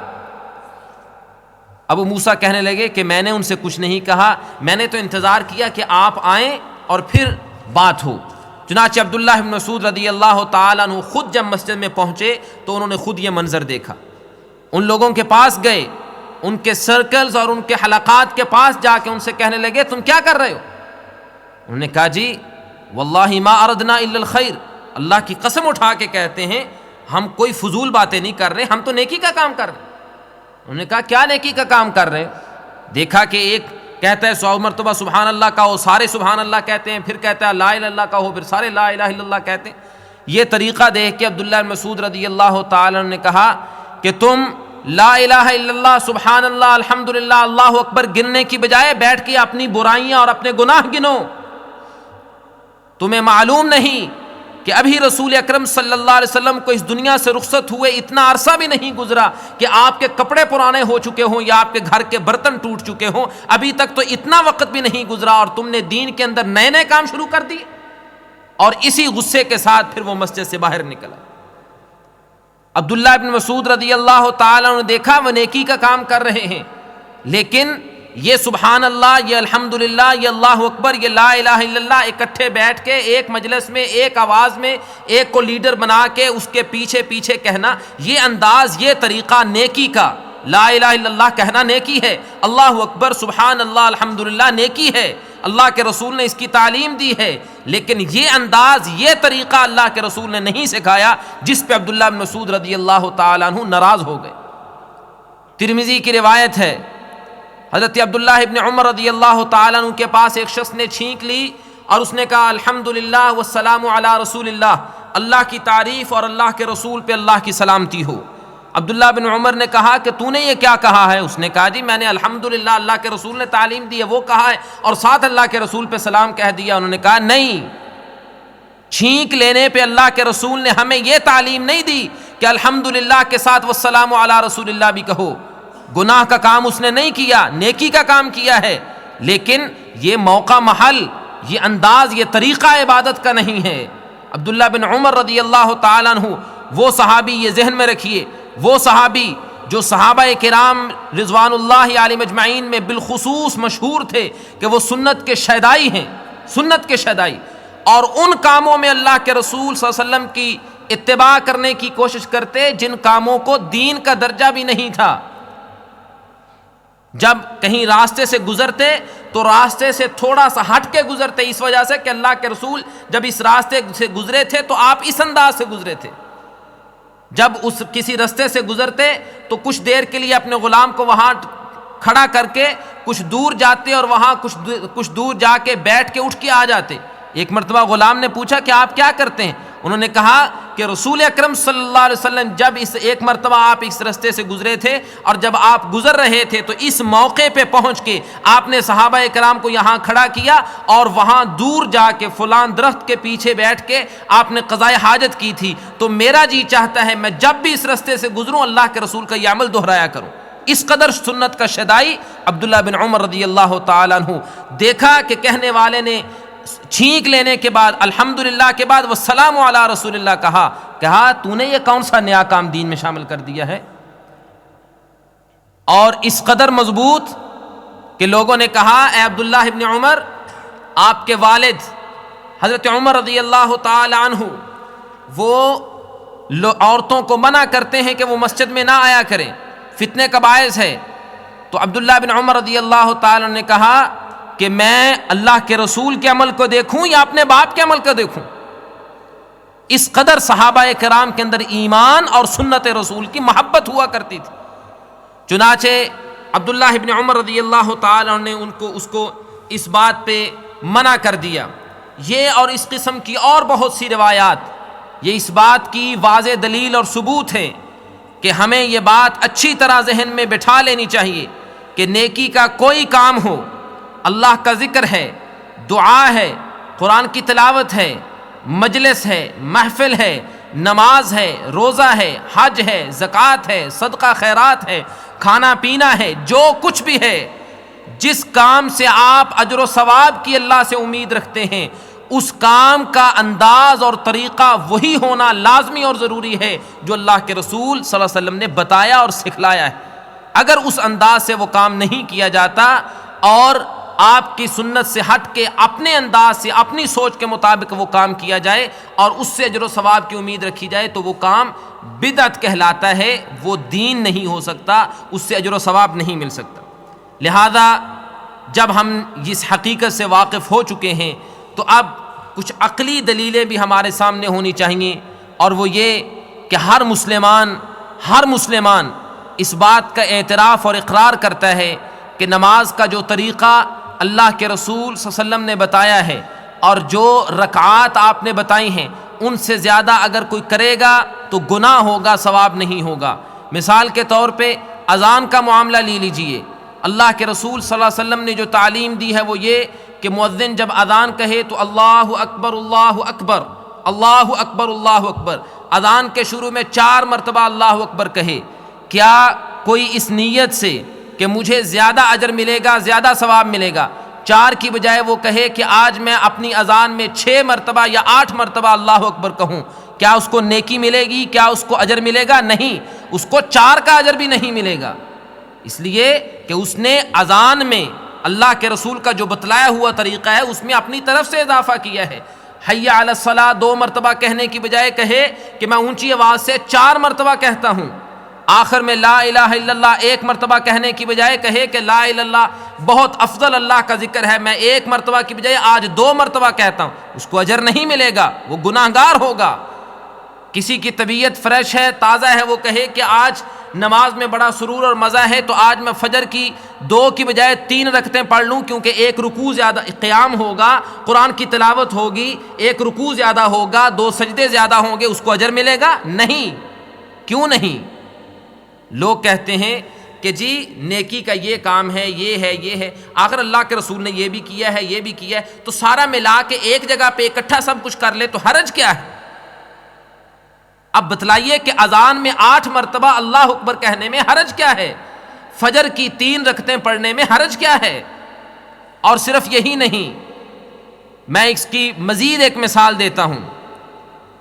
ابو موسیٰ کہنے لگے کہ میں نے ان سے کچھ نہیں کہا، میں نے تو انتظار کیا کہ آپ آئیں اور پھر بات ہو۔ چنانچہ عبداللہ بن مسعود رضی اللہ تعالیٰ عنہ خود جب مسجد میں پہنچے تو انہوں نے خود یہ منظر دیکھا۔ ان لوگوں کے پاس گئے، ان کے سرکلز اور ان کے حلقات کے پاس جا کے ان سے کہنے لگے تم کیا کر رہے ہو؟ انہوں نے کہا جی واللہ ما اردنا الا الخیر، اللہ کی قسم اٹھا کے کہتے ہیں ہم کوئی فضول باتیں نہیں کر رہے، ہم تو نیکی کا کام کر رہے ہیں۔ انہوں نے کہا کیا نیکی کا کام کر رہے ہیں؟ دیکھا کہ ایک کہتا ہے 100 مرتبہ سبحان اللہ کہو، سارے سبحان اللہ کہتے ہیں، پھر کہتا ہے لا الہ الا اللہ کہو، پھر سارے لا الہ الا اللہ کہتے ہیں۔ یہ طریقہ دیکھ کے عبداللہ بن مسعود رضی اللہ تعالی عنہ نے کہا کہ تم لا الہ الا اللہ سبحان اللہ الحمدللہ اللہ اکبر گننے کی بجائے بیٹھ کے اپنی برائیاں اور اپنے گناہ گنو۔ تمہیں معلوم نہیں کہ ابھی رسول اکرم صلی اللہ علیہ وسلم کو اس دنیا سے رخصت ہوئے اتنا عرصہ بھی نہیں گزرا کہ آپ کے کپڑے پرانے ہو چکے ہوں یا آپ کے گھر کے برتن ٹوٹ چکے ہوں، ابھی تک تو اتنا وقت بھی نہیں گزرا اور تم نے دین کے اندر نئے نئے کام شروع کر دیے۔ اور اسی غصے کے ساتھ پھر وہ مسجد سے باہر نکلا۔ عبداللہ ابن مسعود رضی اللہ تعالیٰ نے دیکھا وہ نیکی کا کام کر رہے ہیں، لیکن یہ سبحان اللہ، یہ الحمدللہ، یہ اللہ اکبر، یہ لا الہ الا اللہ اکٹھے بیٹھ کے ایک مجلس میں ایک آواز میں ایک کو لیڈر بنا کے اس کے پیچھے پیچھے کہنا، یہ انداز، یہ طریقہ نیکی کا، لا الہ الا اللہ کہنا نیکی ہے، اللہ اکبر سبحان اللہ الحمدللہ نیکی ہے، اللہ کے رسول نے اس کی تعلیم دی ہے، لیکن یہ انداز، یہ طریقہ اللہ کے رسول نے نہیں سکھایا، جس پہ عبداللہ بن مسعود رضی اللہ تعالیٰ عنہ ناراض ہو گئے۔ ترمذی کی روایت ہے، حضرت عبداللہ ابن عمر رضی اللہ تعالیٰ عنہ کے پاس ایک شخص نے چھینک لی اور اس نے کہا الحمدللہ والسلام علی رسول اللہ، اللہ کی تعریف اور اللہ کے رسول پہ اللہ کی سلامتی ہو۔ عبداللہ بن عمر نے کہا کہ تو نے یہ کیا کہا ہے؟ اس نے کہا جی میں نے الحمدللہ اللہ کے رسول نے تعلیم دی ہے وہ کہا ہے اور ساتھ اللہ کے رسول پہ سلام کہہ دیا۔ انہوں نے کہا نہیں، چھینک لینے پہ اللہ کے رسول نے ہمیں یہ تعلیم نہیں دی کہ الحمدللہ کے ساتھ والسلام علی رسول اللہ بھی کہو۔ گناہ کا کام اس نے نہیں کیا، نیکی کا کام کیا ہے، لیکن یہ موقع محل، یہ انداز، یہ طریقہ عبادت کا نہیں ہے۔ عبداللہ بن عمر رضی اللہ تعالیٰ عنہ وہ صحابی، یہ ذہن میں رکھیے، وہ صحابی جو صحابہ کرام رضوان اللہ علیہم اجمعین میں بالخصوص مشہور تھے کہ وہ سنت کے شیدائی ہیں، سنت کے شیدائی، اور ان کاموں میں اللہ کے رسول صلی اللہ علیہ وسلم کی اتباع کرنے کی کوشش کرتے جن کاموں کو دین کا درجہ بھی نہیں تھا۔ جب کہیں راستے سے گزرتے تو راستے سے تھوڑا سا ہٹ کے گزرتے، اس وجہ سے کہ اللہ کے رسول جب اس راستے سے گزرے تھے تو آپ اس انداز سے گزرے تھے۔ جب اس کسی راستے سے گزرتے تو کچھ دیر کے لیے اپنے غلام کو وہاں کھڑا کر کے کچھ دور جاتے اور وہاں کچھ دور جا کے بیٹھ کے اٹھ کے آ جاتے۔ ایک مرتبہ غلام نے پوچھا کہ آپ کیا کرتے ہیں؟ انہوں نے کہا کہ رسول اکرم صلی اللہ علیہ وسلم جب ایک مرتبہ آپ اس راستے سے گزرے تھے اور جب آپ گزر رہے تھے تو اس موقع پہ پہنچ کے آپ نے صحابہ کرام کو یہاں کھڑا کیا اور وہاں دور جا کے فلان درخت کے پیچھے بیٹھ کے آپ نے قضائے حاجت کی تھی، تو میرا جی چاہتا ہے میں جب بھی اس راستے سے گزروں اللہ کے رسول کا یہ عمل دہرایا کروں۔ اس قدر سنت کا شیدائی عبداللہ بن عمر رضی اللہ تعالیٰ عنہ۔ دیکھا کہ کہنے والے نے چھینک لینے کے بعد الحمدللہ کے بعد والسلام علی رسول اللہ کہا تو نے یہ کون سا نیا کام دین میں شامل کر دیا ہے؟ اور اس قدر مضبوط کہ لوگوں نے کہا اے عبداللہ ابن عمر، آپ کے والد حضرت عمر رضی اللہ تعالی عنہ وہ عورتوں کو منع کرتے ہیں کہ وہ مسجد میں نہ آیا کریں، فتنے کا باعث ہے۔ تو عبداللہ بن عمر رضی اللہ تعالی عنہ نے کہا کہ میں اللہ کے رسول کے عمل کو دیکھوں یا اپنے باپ کے عمل کو دیکھوں؟ اس قدر صحابہ کرام کے اندر ایمان اور سنت رسول کی محبت ہوا کرتی تھی۔ چنانچہ عبداللہ ابن عمر رضی اللہ تعالیٰ نے اس کو اس بات پہ منع کر دیا۔ یہ اور اس قسم کی اور بہت سی روایات یہ اس بات کی واضح دلیل اور ثبوت ہے کہ ہمیں یہ بات اچھی طرح ذہن میں بٹھا لینی چاہیے کہ نیکی کا کوئی کام ہو، اللہ کا ذکر ہے، دعا ہے، قرآن کی تلاوت ہے، مجلس ہے، محفل ہے، نماز ہے، روزہ ہے، حج ہے، زکوٰۃ ہے، صدقہ خیرات ہے، کھانا پینا ہے، جو کچھ بھی ہے، جس کام سے آپ اجر و ثواب کی اللہ سے امید رکھتے ہیں اس کام کا انداز اور طریقہ وہی ہونا لازمی اور ضروری ہے جو اللہ کے رسول صلی اللہ علیہ وسلم نے بتایا اور سکھلایا ہے۔ اگر اس انداز سے وہ کام نہیں کیا جاتا اور آپ کی سنت سے ہٹ کے اپنے انداز سے اپنی سوچ کے مطابق وہ کام کیا جائے اور اس سے اجر و ثواب کی امید رکھی جائے تو وہ کام بدعت کہلاتا ہے، وہ دین نہیں ہو سکتا، اس سے اجر و ثواب نہیں مل سکتا۔ لہذا جب ہم اس حقیقت سے واقف ہو چکے ہیں تو اب کچھ عقلی دلیلیں بھی ہمارے سامنے ہونی چاہیے، اور وہ یہ کہ ہر مسلمان اس بات کا اعتراف اور اقرار کرتا ہے کہ نماز کا جو طریقہ اللہ کے رسول صلی اللہ علیہ وسلم نے بتایا ہے اور جو رکعات آپ نے بتائی ہیں ان سے زیادہ اگر کوئی کرے گا تو گناہ ہوگا، ثواب نہیں ہوگا۔ مثال کے طور پہ اذان کا معاملہ لے لیجئے، اللہ کے رسول صلی اللہ علیہ وسلم نے جو تعلیم دی ہے وہ یہ کہ مؤذن جب اذان کہے تو اللہ اکبر اللہ اکبر اللہ اکبر اللہ اکبر، اذان کے شروع میں 4 مرتبہ اللہ اکبر کہے۔ کیا کوئی اس نیت سے کہ مجھے زیادہ اجر ملے گا، زیادہ ثواب ملے گا، 4 کی بجائے وہ کہے کہ آج میں اپنی اذان میں 6 مرتبہ یا 8 مرتبہ اللہ اکبر کہوں، کیا اس کو نیکی ملے گی؟ کیا اس کو اجر ملے گا؟ نہیں، اس کو 4 کا اجر بھی نہیں ملے گا، اس لیے کہ اس نے اذان میں اللہ کے رسول کا جو بتلایا ہوا طریقہ ہے اس میں اپنی طرف سے اضافہ کیا ہے۔ حی علی الصلاۃ 2 مرتبہ کہنے کی بجائے کہے کہ میں اونچی آواز سے 4 مرتبہ کہتا ہوں۔ آخر میں لا الہ الا اللہ 1 مرتبہ کہنے کی بجائے کہے کہ لا الہ الا اللہ بہت افضل اللہ کا ذکر ہے، میں 1 مرتبہ کی بجائے آج 2 مرتبہ کہتا ہوں، اس کو اجر نہیں ملے گا، وہ گناہگار ہوگا۔ کسی کی طبیعت فریش ہے، تازہ ہے، وہ کہے کہ آج نماز میں بڑا سرور اور مزہ ہے تو آج میں فجر کی 2 کی بجائے 3 رکعتیں پڑھ لوں، کیونکہ 1 رکوع زیادہ قیام ہوگا، قرآن کی تلاوت ہوگی، 1 رکوع زیادہ ہوگا، 2 سجدے زیادہ ہوں گے، اس کو اجر ملے گا؟ نہیں۔ کیوں نہیں؟ لوگ کہتے ہیں کہ جی نیکی کا یہ کام ہے، یہ ہے، آخر اللہ کے رسول نے یہ بھی کیا ہے، یہ بھی کیا ہے، تو سارا ملا کے ایک جگہ پہ اکٹھا سب کچھ کر لے تو حرج کیا ہے؟ اب بتلائیے کہ اذان میں 8 مرتبہ اللہ اکبر کہنے میں حرج کیا ہے؟ فجر کی 3 رکعتیں پڑھنے میں حرج کیا ہے؟ اور صرف یہی نہیں، میں اس کی مزید ایک مثال دیتا ہوں۔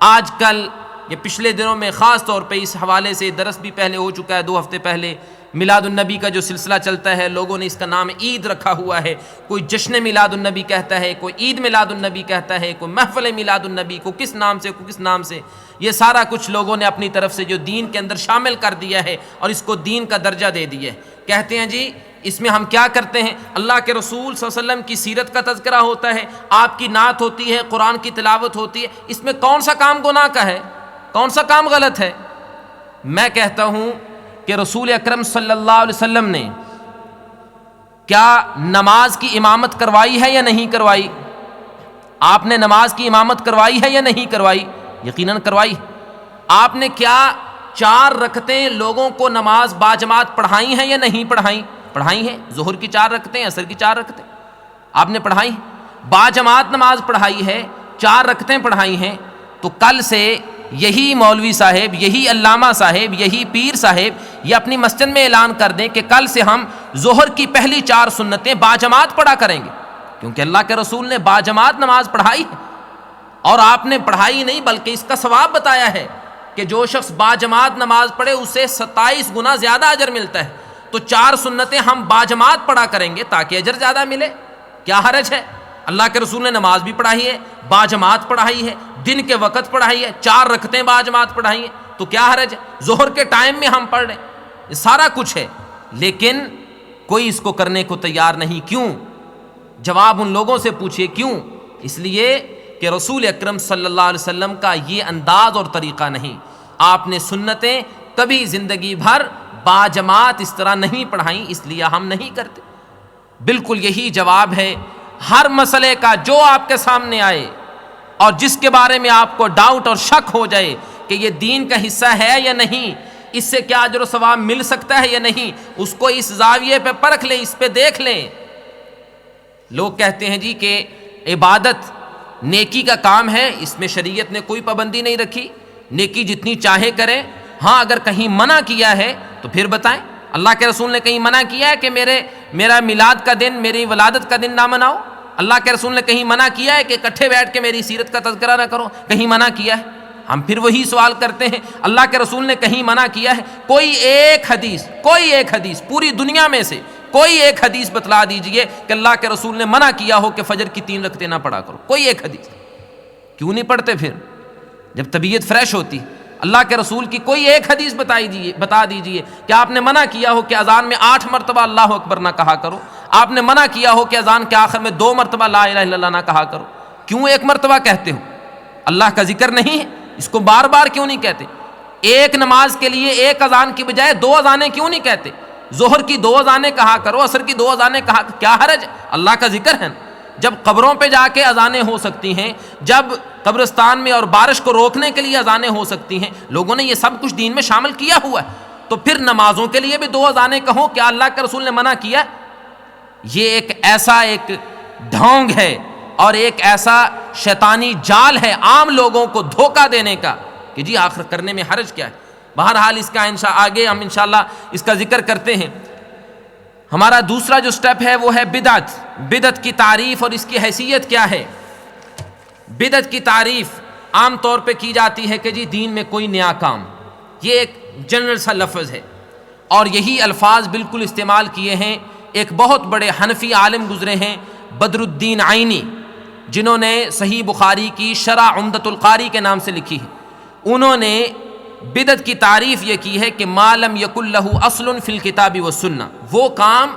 آج کل یہ پچھلے دنوں میں خاص طور پہ اس حوالے سے درس بھی پہلے ہو چکا ہے، 2 ہفتے پہلے میلاد النبی کا جو سلسلہ چلتا ہے، لوگوں نے اس کا نام عید رکھا ہوا ہے، کوئی جشن میلاد النبی کہتا ہے، کوئی عید میلاد النبی کہتا ہے، کوئی محفل میلاد النبی، کو کس نام سے، کو کس نام سے، یہ سارا کچھ لوگوں نے اپنی طرف سے جو دین کے اندر شامل کر دیا ہے اور اس کو دین کا درجہ دے دیا ہے۔ کہتے ہیں جی اس میں ہم کیا کرتے ہیں؟ اللہ کے رسول صلی اللہ علیہ وسلم کی سیرت کا تذکرہ ہوتا ہے، آپ کی نعت ہوتی ہے، قرآن کی تلاوت ہوتی ہے، اس میں کون سا کام گناہ کا ہے؟ کون سا کام غلط ہے؟ میں کہتا ہوں کہ رسول اکرم صلی اللہ علیہ وسلم نے کیا نماز کی امامت کروائی ہے یا نہیں کروائی؟ آپ نے نماز کی امامت کروائی ہے یا نہیں کروائی؟ یقیناً کروائی۔ آپ نے کیا 4 رکعتیں لوگوں کو نماز باجماعت پڑھائی ہیں یا نہیں پڑھائی؟ پڑھائی ہیں، ظہر کی 4 رکعتیں، عصر کی 4 رکعتیں آپ نے پڑھائی ہیں، باجماعت نماز پڑھائی ہے، 4 رکعتیں پڑھائی ہیں۔ تو کل سے یہی مولوی صاحب، یہی علامہ صاحب، یہی پیر صاحب یہ اپنی مسجد میں اعلان کر دیں کہ کل سے ہم ظہر کی پہلی 4 سنتیں باجماعت پڑھا کریں گے، کیونکہ اللہ کے رسول نے باجماعت نماز پڑھائی ہے، اور آپ نے پڑھائی نہیں بلکہ اس کا ثواب بتایا ہے کہ جو شخص باجماعت نماز پڑھے اسے 27 گنا زیادہ اجر ملتا ہے۔ تو 4 سنتیں ہم باجماعت پڑھا کریں گے تاکہ اجر زیادہ ملے، کیا حرج ہے؟ اللہ کے رسول نے نماز بھی پڑھائی ہے، باجماعت پڑھائی ہے، دن کے وقت پڑھائی ہے، 4 رکعتیں باجماعت پڑھائی ہیں، تو کیا حرج ہے؟ ظہر کے ٹائم میں ہم پڑھ رہے ہیں، یہ سارا کچھ ہے، لیکن کوئی اس کو کرنے کو تیار نہیں۔ کیوں؟ جواب ان لوگوں سے پوچھئے کیوں؟ اس لیے کہ رسول اکرم صلی اللہ علیہ وسلم کا یہ انداز اور طریقہ نہیں، آپ نے سنتیں کبھی زندگی بھر باجماعت اس طرح نہیں پڑھائیں، اس لیے ہم نہیں کرتے۔ بالکل یہی جواب ہے ہر مسئلے کا جو آپ کے سامنے آئے اور جس کے بارے میں آپ کو ڈاؤٹ اور شک ہو جائے کہ یہ دین کا حصہ ہے یا نہیں، اس سے کیا اجر و ثواب مل سکتا ہے یا نہیں، اس کو اس زاویے پہ پرکھ لیں، اس پہ دیکھ لیں۔ لوگ کہتے ہیں جی کہ عبادت نیکی کا کام ہے، اس میں شریعت نے کوئی پابندی نہیں رکھی، نیکی جتنی چاہے کریں، ہاں اگر کہیں منع کیا ہے تو پھر بتائیں۔ اللہ کے رسول نے کہیں منع کیا ہے کہ میرا میلاد کا دن، میری ولادت کا دن نہ مناؤ؟ اللہ کے رسول نے کہیں منع کیا ہے کہ اکٹھے بیٹھ کے میری سیرت کا تذکرہ نہ کرو؟ کہیں منع کیا ہے؟ ہم پھر وہی سوال کرتے ہیں، اللہ کے رسول نے کہیں منع کیا ہے؟ کوئی ایک حدیث پوری دنیا میں سے کوئی ایک حدیث بتلا دیجئے کہ اللہ کے رسول نے منع کیا ہو کہ فجر کی 3 رکعتیں نہ پڑھا کرو، کوئی ایک حدیث۔ کیوں نہیں پڑھتے پھر جب طبیعت فریش ہوتی؟ اللہ کے رسول کی کوئی ایک حدیث بتا دیجئے کہ آپ نے منع کیا ہو کہ اذان میں 8 مرتبہ اللہ اکبر نہ کہا کرو، آپ نے منع کیا ہو کہ اذان کے آخر میں 2 مرتبہ لا الہ الا اللہ نہ کہا کرو، کیوں 1 مرتبہ کہتے ہو؟ اللہ کا ذکر نہیں ہے، اس کو بار بار کیوں نہیں کہتے؟ ایک نماز کے لیے ایک اذان کی بجائے 2 اذانیں کیوں نہیں کہتے؟ ظہر کی 2 اذانیں کہا کرو، عصر کی 2 اذانیں کہا، کیا حرج؟ اللہ کا ذکر ہے۔ جب قبروں پہ جا کے اذانیں ہو سکتی ہیں، جب قبرستان میں اور بارش کو روکنے کے لیے اذانیں ہو سکتی ہیں، لوگوں نے یہ سب کچھ دین میں شامل کیا ہوا ہے، تو پھر نمازوں کے لیے بھی 2 اذانیں کہو، کیا اللہ کے رسول نے منع کیا؟ یہ ایک ایسا ایک ڈھونگ ہے اور ایک ایسا شیطانی جال ہے عام لوگوں کو دھوکہ دینے کا کہ جی آخر کرنے میں حرج کیا ہے۔ بہرحال اس کا آگے ہم انشاءاللہ اس کا ذکر کرتے ہیں۔ ہمارا دوسرا جو سٹیپ ہے وہ ہے بدعت۔ بدعت کی تعریف اور اس کی حیثیت کیا ہے؟ بدعت کی تعریف عام طور پہ کی جاتی ہے کہ جی دین میں کوئی نیا کام، یہ ایک جنرل سا لفظ ہے، اور یہی الفاظ بالکل استعمال کیے ہیں ایک بہت بڑے حنفی عالم گزرے ہیں بدر الدین عینی، جنہوں نے صحیح بخاری کی شرح عمدۃ القاری کے نام سے لکھی ہے۔ انہوں نے بدعت کی تعریف یہ کی ہے کہ ما لم یکن لہ اصل فی الکتاب والسنہ، وہ کام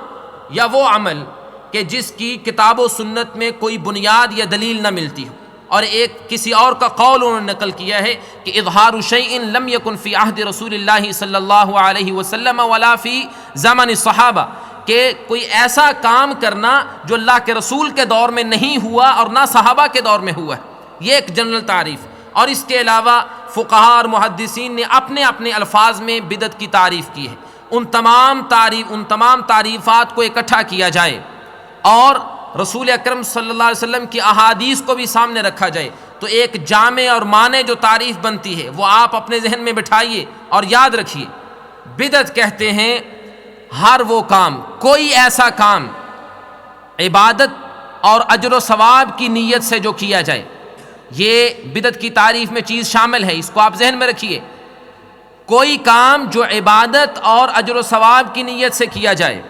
یا وہ عمل کہ جس کی کتاب و سنت میں کوئی بنیاد یا دلیل نہ ملتی ہو۔ اور ایک کسی اور کا قول انہوں نے نقل کیا ہے کہ اظہار شیء لم یکن فی عہد رسول اللہ صلی اللہ علیہ وسلم ولا فی زمن الصحابہ، کہ کوئی ایسا کام کرنا جو اللہ کے رسول کے دور میں نہیں ہوا اور نہ صحابہ کے دور میں ہوا ہے، یہ ایک جنرل تعریف۔ اور اس کے علاوہ فقہاء اور محدثین نے اپنے اپنے الفاظ میں بدعت کی تعریف کی ہے۔ ان تمام تعریفات کو اکٹھا کیا جائے اور رسول اکرم صلی اللہ علیہ وسلم کی احادیث کو بھی سامنے رکھا جائے تو ایک جامع اور معنی جو تعریف بنتی ہے وہ آپ اپنے ذہن میں بٹھائیے اور یاد رکھیے۔ بدعت کہتے ہیں ہر وہ کام، کوئی ایسا کام عبادت اور اجر و ثواب کی نیت سے جو کیا جائے، یہ بدعت کی تعریف میں چیز شامل ہے، اس کو آپ ذہن میں رکھیے۔ کوئی کام جو عبادت اور اجر و ثواب کی نیت سے کیا جائے،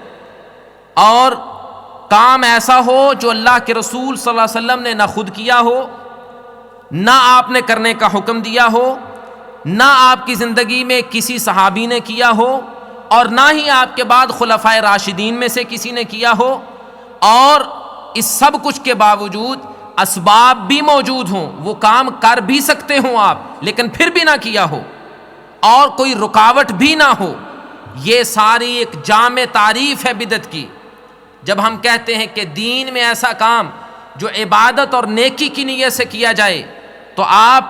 اور کام ایسا ہو جو اللہ کے رسول صلی اللہ علیہ وسلم نے نہ خود کیا ہو، نہ آپ نے کرنے کا حکم دیا ہو، نہ آپ کی زندگی میں کسی صحابی نے کیا ہو، اور نہ ہی آپ کے بعد خلفائے راشدین میں سے کسی نے کیا ہو، اور اس سب کچھ کے باوجود اسباب بھی موجود ہوں، وہ کام کر بھی سکتے ہوں آپ، لیکن پھر بھی نہ کیا ہو، اور کوئی رکاوٹ بھی نہ ہو، یہ ساری ایک جامع تعریف ہے بدعت کی۔ جب ہم کہتے ہیں کہ دین میں ایسا کام جو عبادت اور نیکی کی نیت سے کیا جائے تو آپ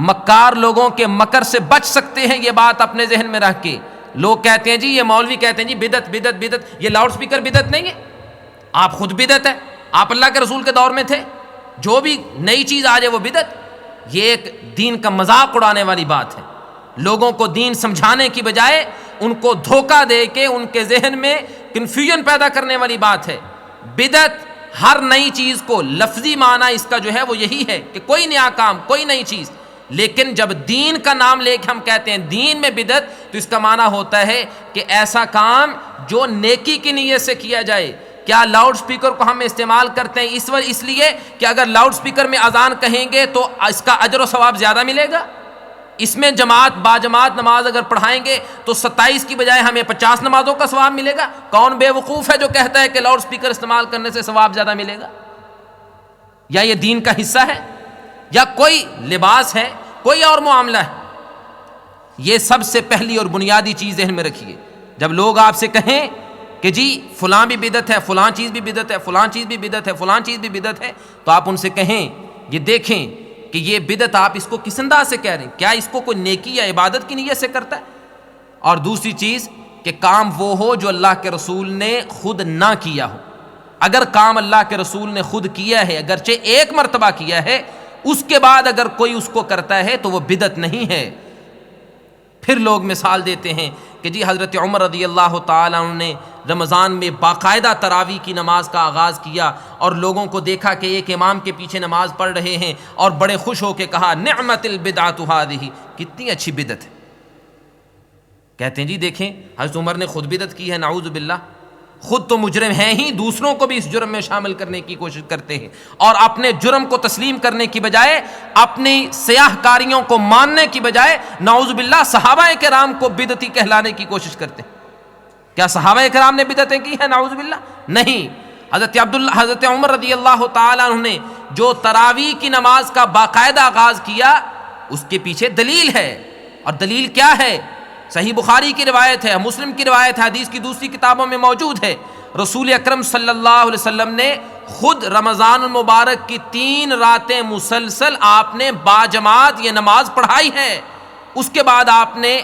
مکار لوگوں کے مکر سے بچ سکتے ہیں، یہ بات اپنے ذہن میں رکھ کے۔ لوگ کہتے ہیں جی، یہ مولوی کہتے ہیں جی بدعت بدعت بدعت، یہ لاؤڈ سپیکر بدعت نہیں ہے، آپ خود بدعت ہے، آپ اللہ کے رسول کے دور میں تھے، جو بھی نئی چیز آ جائے وہ بدعت۔ یہ ایک دین کا مذاق اڑانے والی بات ہے، لوگوں کو دین سمجھانے کی بجائے ان کو دھوکہ دے کے ان کے ذہن میں کنفیوژن پیدا کرنے والی بات ہے۔ بدعت ہر نئی چیز کو، لفظی معنی اس کا جو ہے وہ یہی ہے کہ کوئی نیا کام، کوئی نئی چیز، لیکن جب دین کا نام لے کے ہم کہتے ہیں دین میں بدعت تو اس کا معنی ہوتا ہے کہ ایسا کام جو نیکی کی نیت سے کیا جائے۔ کیا لاؤڈ سپیکر کو ہم استعمال کرتے ہیں اس لیے کہ اگر لاؤڈ سپیکر میں اذان کہیں گے تو اس کا اجر و ثواب زیادہ ملے گا؟ اس میں باجماعت نماز اگر پڑھائیں گے تو 27 کی بجائے ہمیں 50 نمازوں کا ثواب ملے گا؟ کون بے وقوف ہے جو کہتا ہے کہ لاؤڈ سپیکر استعمال کرنے سے ثواب زیادہ ملے گا؟ یا یہ دین کا حصہ ہے، یا کوئی لباس ہے، کوئی اور معاملہ ہے؟ یہ سب سے پہلی اور بنیادی چیز ذہن میں رکھیے۔ جب لوگ آپ سے کہیں کہ جی فلاں بھی بدعت ہے، فلاں چیز بھی بدعت ہے، فلاں چیز بھی بدعت ہے، فلاں چیز بھی بدعت ہے، تو آپ ان سے کہیں یہ دیکھیں کہ یہ بدعت آپ اس کو کس انداز سے کہہ رہے ہیں، کیا اس کو کوئی نیکی یا عبادت کی نیت سے کرتا ہے؟ اور دوسری چیز کہ کام وہ ہو جو اللہ کے رسول نے خود نہ کیا ہو۔ اگر کام اللہ کے رسول نے خود کیا ہے، اگرچہ ایک مرتبہ کیا ہے، اس کے بعد اگر کوئی اس کو کرتا ہے تو وہ بدعت نہیں ہے۔ پھر لوگ مثال دیتے ہیں کہ جی حضرت عمر رضی اللہ تعالیٰ عنہ نے رمضان میں باقاعدہ تراویح کی نماز کا آغاز کیا اور لوگوں کو دیکھا کہ ایک امام کے پیچھے نماز پڑھ رہے ہیں اور بڑے خوش ہو کے کہا نعمت البدعۃ ھذہ، کتنی اچھی بدعت ہے۔ کہتے ہیں جی دیکھیں حضرت عمر نے خود بدعت کی ہے، نعوذ باللہ، خود تو مجرم ہیں ہی، دوسروں کو بھی اس جرم میں شامل کرنے کی کوشش کرتے ہیں، اور اپنے جرم کو تسلیم کرنے کی بجائے، اپنی سیاہ کاریوں کو ماننے کی بجائے نعوذ باللہ صحابہ کرام کو بدعتی کہلانے کی کوشش کرتے ہیں۔ کیا صحابہ کرام نے بدعتیں کی ہیں؟ نعوذ باللہ نہیں۔ حضرت عمر رضی اللہ تعالیٰ عنہ نے جو تراویح کی نماز کا باقاعدہ آغاز کیا اس کے پیچھے دلیل ہے، اور دلیل کیا ہے؟ صحیح بخاری کی روایت ہے، مسلم کی روایت ہے، حدیث کی دوسری کتابوں میں موجود ہے۔ رسول اکرم صلی اللہ علیہ وسلم نے خود رمضان المبارک کی 3 راتیں مسلسل آپ نے باجماعت یہ نماز پڑھائی ہے۔ اس کے بعد آپ نے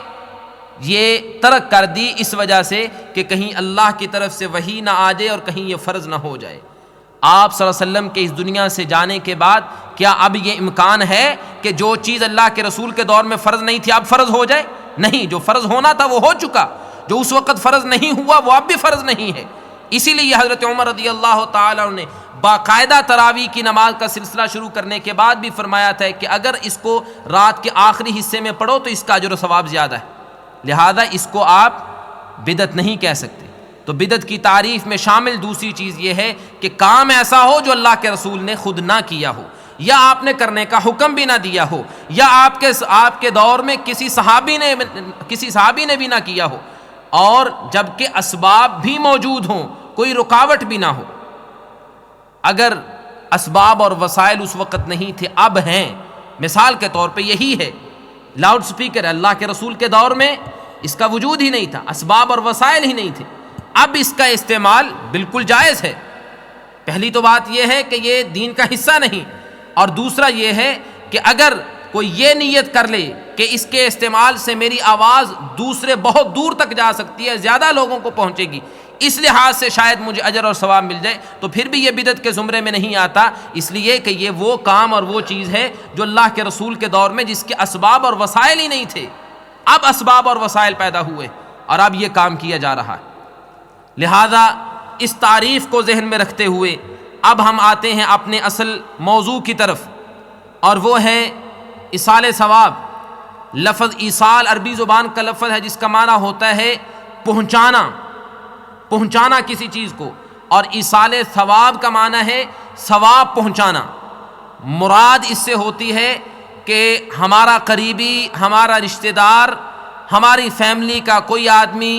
یہ ترک کر دی اس وجہ سے کہ کہیں اللہ کی طرف سے وحی نہ آ جائے اور کہیں یہ فرض نہ ہو جائے۔ آپ صلی اللہ علیہ وسلم کے اس دنیا سے جانے کے بعد کیا اب یہ امکان ہے کہ جو چیز اللہ کے رسول کے دور میں فرض نہیں تھی اب فرض ہو جائے؟ نہیں، جو فرض ہونا تھا وہ ہو چکا، جو اس وقت فرض نہیں ہوا وہ اب بھی فرض نہیں ہے۔ اسی لیے حضرت عمر رضی اللہ تعالیٰ عنہ نے باقاعدہ تراویح کی نماز کا سلسلہ شروع کرنے کے بعد بھی فرمایا تھا کہ اگر اس کو رات کے آخری حصے میں پڑھو تو اس کا اجر و ثواب زیادہ ہے، لہذا اس کو آپ بدعت نہیں کہہ سکتے۔ تو بدعت کی تعریف میں شامل دوسری چیز یہ ہے کہ کام ایسا ہو جو اللہ کے رسول نے خود نہ کیا ہو، یا آپ نے کرنے کا حکم بھی نہ دیا ہو، یا آپ کے دور میں کسی صحابی نے بھی نہ کیا ہو، اور جبکہ اسباب بھی موجود ہوں، کوئی رکاوٹ بھی نہ ہو۔ اگر اسباب اور وسائل اس وقت نہیں تھے، اب ہیں، مثال کے طور پہ یہی ہے، لاؤڈ سپیکر اللہ کے رسول کے دور میں اس کا وجود ہی نہیں تھا، اسباب اور وسائل ہی نہیں تھے، اب اس کا استعمال بالکل جائز ہے۔ پہلی تو بات یہ ہے کہ یہ دین کا حصہ نہیں، اور دوسرا یہ ہے کہ اگر کوئی یہ نیت کر لے کہ اس کے استعمال سے میری آواز دوسرے بہت دور تک جا سکتی ہے، زیادہ لوگوں کو پہنچے گی، اس لحاظ سے شاید مجھے اجر اور ثواب مل جائے، تو پھر بھی یہ بدعت کے زمرے میں نہیں آتا، اس لیے کہ یہ وہ کام اور وہ چیز ہے جو اللہ کے رسول کے دور میں جس کے اسباب اور وسائل ہی نہیں تھے، اب اسباب اور وسائل پیدا ہوئے اور اب یہ کام کیا جا رہا ہے۔ لہذا اس تعریف کو ذہن میں رکھتے ہوئے اب ہم آتے ہیں اپنے اصل موضوع کی طرف، اور وہ ہے ایصال ثواب۔ لفظ ایصال عربی زبان کا لفظ ہے جس کا معنی ہوتا ہے پہنچانا کسی چیز کو، اور ایصال ثواب کا معنی ہے ثواب پہنچانا۔ مراد اس سے ہوتی ہے کہ ہمارا قریبی، ہمارا رشتہ دار، ہماری فیملی کا کوئی آدمی،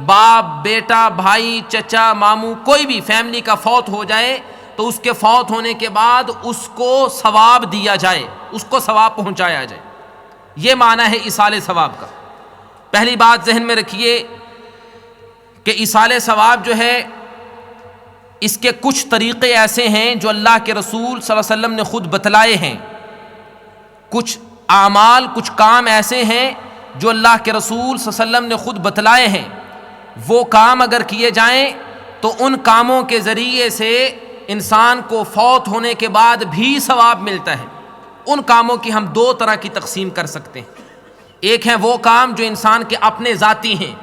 باپ، بیٹا، بھائی، چچا، ماموں، کوئی بھی فیملی کا فوت ہو جائے تو اس کے فوت ہونے کے بعد اس کو ثواب دیا جائے، اس کو ثواب پہنچایا جائے، یہ معنی ہے ایصال ثواب کا۔ پہلی بات ذہن میں رکھیے کہ ایصال ثواب جو ہے اس کے کچھ طریقے ایسے ہیں جو اللہ کے رسول صلی اللہ علیہ وسلم نے خود بتلائے ہیں، کچھ اعمال، کچھ کام ایسے ہیں جو اللہ کے رسول صلی اللہ علیہ وسلم نے خود بتلائے ہیں، وہ کام اگر کیے جائیں تو ان کاموں کے ذریعے سے انسان کو فوت ہونے کے بعد بھی ثواب ملتا ہے۔ ان کاموں کی ہم دو طرح کی تقسیم کر سکتے ہیں، ایک ہے وہ کام جو انسان کے اپنے ذاتی ہیں،